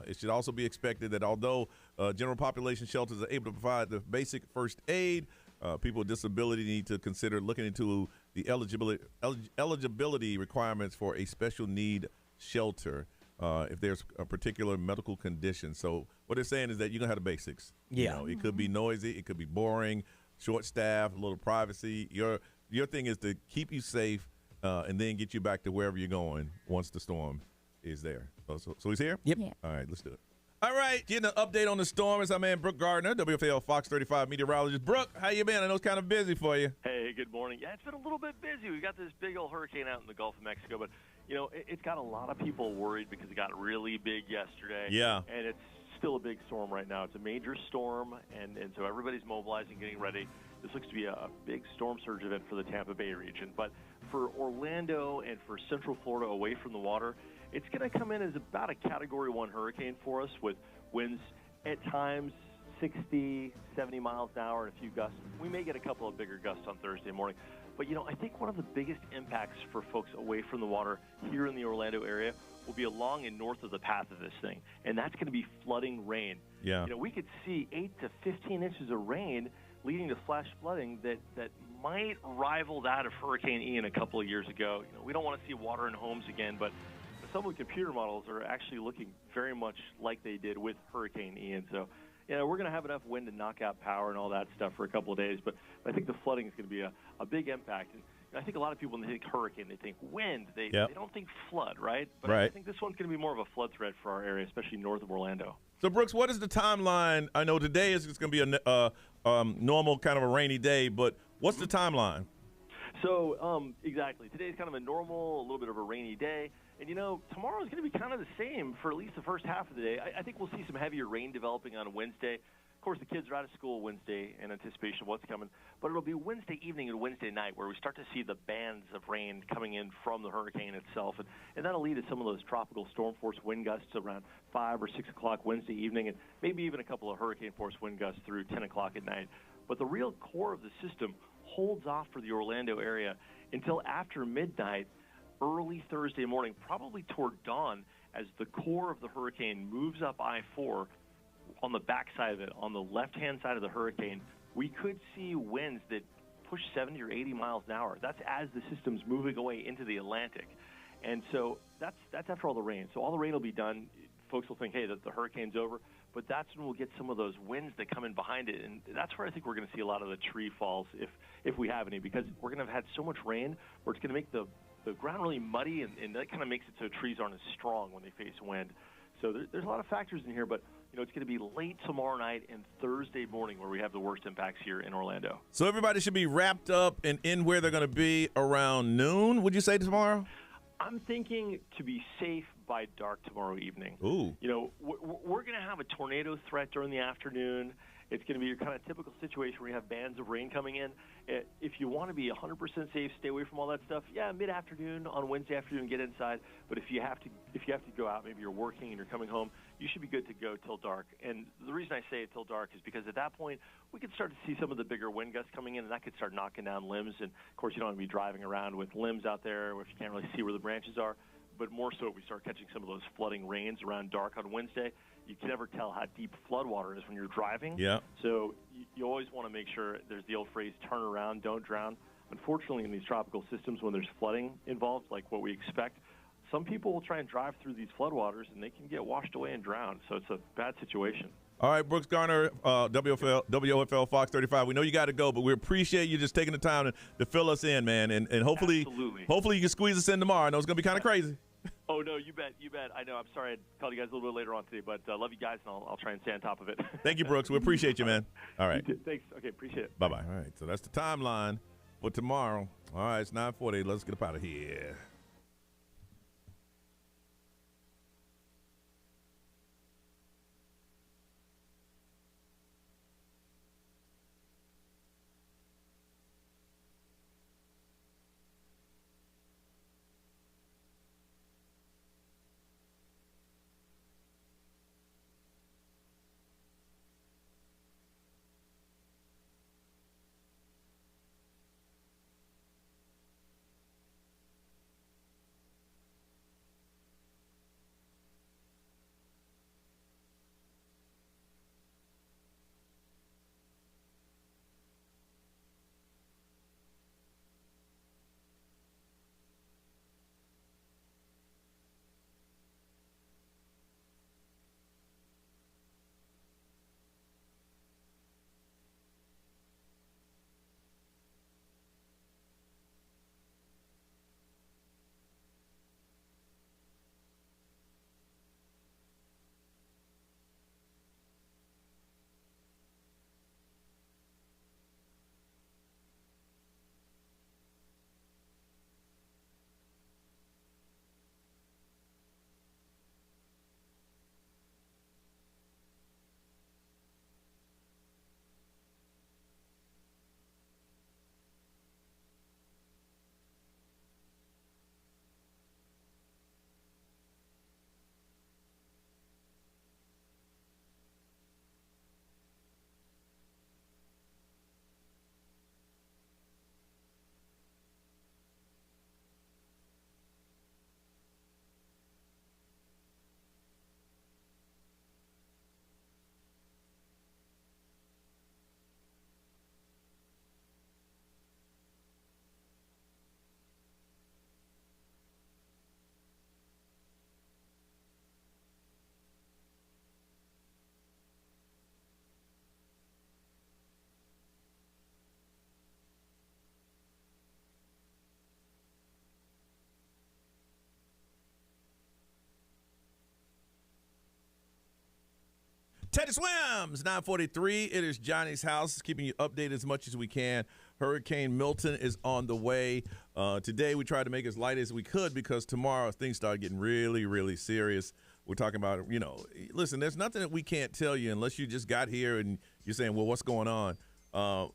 It should also be expected that although general population shelters are able to provide the basic first aid, people with disability need to consider looking into the eligibility requirements for a special need shelter if there's a particular medical condition. So what they're saying is that you're going to have the basics. Yeah. You know, it could be noisy, it could be boring, short staff, a little privacy. Your thing is to keep you safe and then get you back to wherever you're going once the storm is there. So he's here? Yep. Yeah. All right, let's do it. All right, getting an update on the storm is our man Brooke Gardner, WFL Fox 35 meteorologist. Brooke, how you been? I know it's kind of busy for you. Hey, good morning. Yeah, it's been a little bit busy. We've got this big old hurricane out in the Gulf of Mexico, but, you know, it's got a lot of people worried because it got really big yesterday. Yeah. And it's still a big storm right now. It's a major storm, and so everybody's mobilizing, getting ready. This looks to be a big storm surge event for the Tampa Bay region. But for Orlando and for Central Florida away from the water, it's going to come in as about a Category 1 hurricane for us with winds at times 60, 70 miles an hour and a few gusts. We may get a couple of bigger gusts on Thursday morning. But, you know, I think one of the biggest impacts for folks away from the water here in the Orlando area will be along and north of the path of this thing. And that's going to be flooding rain. Yeah. You know, we could see 8 to 15 inches of rain leading to flash flooding that might rival that of Hurricane Ian a couple of years ago. You know, we don't want to see water in homes again, but some of the computer models are actually looking very much like they did with Hurricane Ian. So, you know, we're going to have enough wind to knock out power and all that stuff for a couple of days, but I think the flooding is going to be a big impact. And I think a lot of people, when they think hurricane, they think wind. They don't think flood, right? But I think this one's going to be more of a flood threat for our area, especially north of Orlando. So, Brooks, what is the timeline? I know today is going to be a normal kind of a rainy day, but what's the timeline? So, exactly. Today's kind of a normal, a little bit of a rainy day. And, you know, tomorrow is going to be kind of the same for at least the first half of the day. I think we'll see some heavier rain developing on Wednesday. Of course, the kids are out of school Wednesday in anticipation of what's coming. But it'll be Wednesday evening and Wednesday night where we start to see the bands of rain coming in from the hurricane itself. And that'll lead to some of those tropical storm force wind gusts around 5 or 6 o'clock Wednesday evening, and maybe even a couple of hurricane force wind gusts through 10 o'clock at night. But the real core of the system holds off for the Orlando area until after midnight, early Thursday morning, probably toward dawn, as the core of the hurricane moves up I-4 on the backside of it, on the left-hand side of the hurricane. We could see winds that push 70 or 80 miles an hour. That's as the system's moving away into the Atlantic. And so that's after all the rain. So all the rain will be done. Folks will think, hey, that the hurricane's over. But that's when we'll get some of those winds that come in behind it. And that's where I think we're going to see a lot of the tree falls, if we have any, because we're going to have had so much rain where it's going to make the ground really muddy, and that kind of makes it so trees aren't as strong when they face wind. So there's a lot of factors in here, but you know, it's going to be late tomorrow night and Thursday morning where we have the worst impacts here in Orlando. So everybody should be wrapped up and in where they're going to be around noon, would you say, tomorrow? I'm thinking to be safe by dark tomorrow evening. Ooh. You know, we're going to have a tornado threat during the afternoon. It's going to be your kind of typical situation where you have bands of rain coming in. If you want to be 100% safe, stay away from all that stuff. Yeah, mid-afternoon on Wednesday afternoon, get inside. But if you have to go out, maybe you're working and you're coming home, you should be good to go till dark. And the reason I say it till dark is because at that point we could start to see some of the bigger wind gusts coming in, and that could start knocking down limbs. And of course, you don't want to be driving around with limbs out there if you can't really see where the branches are. But more so if we start catching some of those flooding rains around dark on Wednesday. You can never tell how deep floodwater is when you're driving. Yeah. So you always want to make sure, there's the old phrase, turn around, don't drown. Unfortunately, in these tropical systems, when there's flooding involved, like what we expect, some people will try and drive through these floodwaters, and they can get washed away and drown. So it's a bad situation. All right, Brooks Garner, WFL Fox 35. We know you got to go, but we appreciate you just taking the time to fill us in, man. And hopefully you can squeeze us in tomorrow. I know it's going to be kind of crazy. Oh, no, you bet. I know. I'm sorry I called you guys a little bit later on today, but love you guys, and I'll try and stay on top of it. Thank you, Brooks. We appreciate you, man. All right. Thanks. Okay, appreciate it. Bye-bye. All right, so that's the timeline for tomorrow. All right, it's 9:40. Let's get up out of here. Teddy Swims, 9:43. It is Johnny's house, keeping you updated as much as we can. Hurricane Milton is on the way. Today we tried to make it as light as we could because tomorrow things start getting really, really serious. We're talking about, listen, there's nothing that we can't tell you unless you just got here and you're saying, well, what's going on?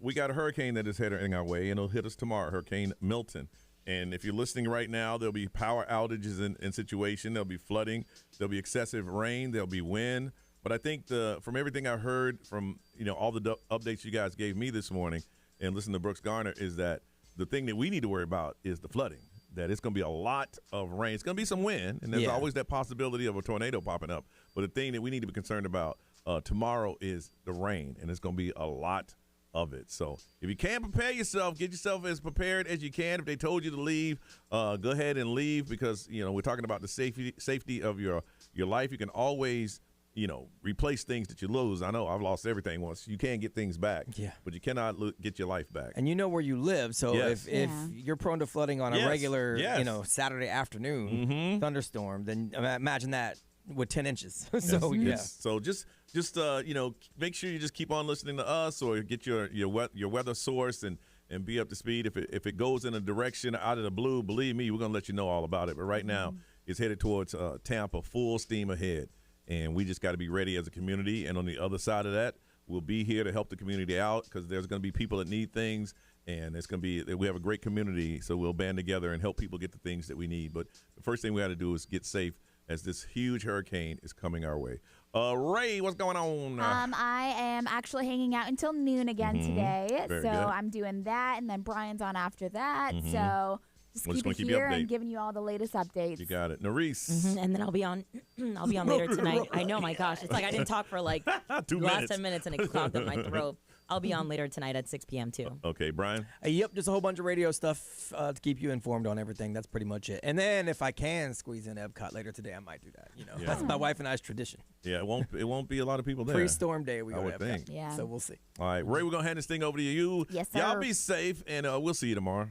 We got a hurricane that is heading our way, and it'll hit us tomorrow, Hurricane Milton. And if you're listening right now, there'll be power outages in situation. There'll be flooding. There'll be excessive rain. There'll be wind. But I think from everything I heard from all the updates you guys gave me this morning and listen to Brooks Garner is that the thing that we need to worry about is the flooding. That it's going to be a lot of rain. It's going to be some wind, and there's always that possibility of a tornado popping up. But the thing that we need to be concerned about tomorrow is the rain, and it's going to be a lot of it. So if you can prepare yourself, get yourself as prepared as you can. If they told you to leave, go ahead and leave because we're talking about the safety of your life. You can always replace things that you lose. I know I've lost everything once. You can get things back, but you cannot get your life back. And you know where you live, so if you're prone to flooding on a regular, Saturday afternoon thunderstorm, then imagine that with 10 inches. So so just make sure you just keep on listening to us or get your weather source and be up to speed. If it goes in a direction out of the blue, believe me, we're gonna let you know all about it. But right now, it's headed towards Tampa, full steam ahead. And we just got to be ready as a community. And on the other side of that, we'll be here to help the community out because there's going to be people that need things. And it's going to be we have a great community, so we'll band together and help people get the things that we need. But the first thing we got to do is get safe as this huge hurricane is coming our way. Ray, what's going on? I am actually hanging out until noon again today. Very so good. I'm doing that, and then Brian's on after that. So just keep it here and giving you all the latest updates. You got it. Nerese. And then I'll be on later tonight. I know, my gosh. It's like I didn't talk for like 2 last minutes. 10 minutes and it clogged up my throat. I'll be on later tonight at 6 p.m. too. Okay, Brian? Yep, just a whole bunch of radio stuff to keep you informed on everything. That's pretty much it. And then if I can squeeze in Epcot later today, I might do that. That's my wife and I's tradition. Yeah, it won't be a lot of people there. Pre-storm day, we go to think. Epcot. Yeah. So we'll see. All right, Ray, we're going to hand this thing over to you. Yes, sir. Y'all be safe, and we'll see you tomorrow.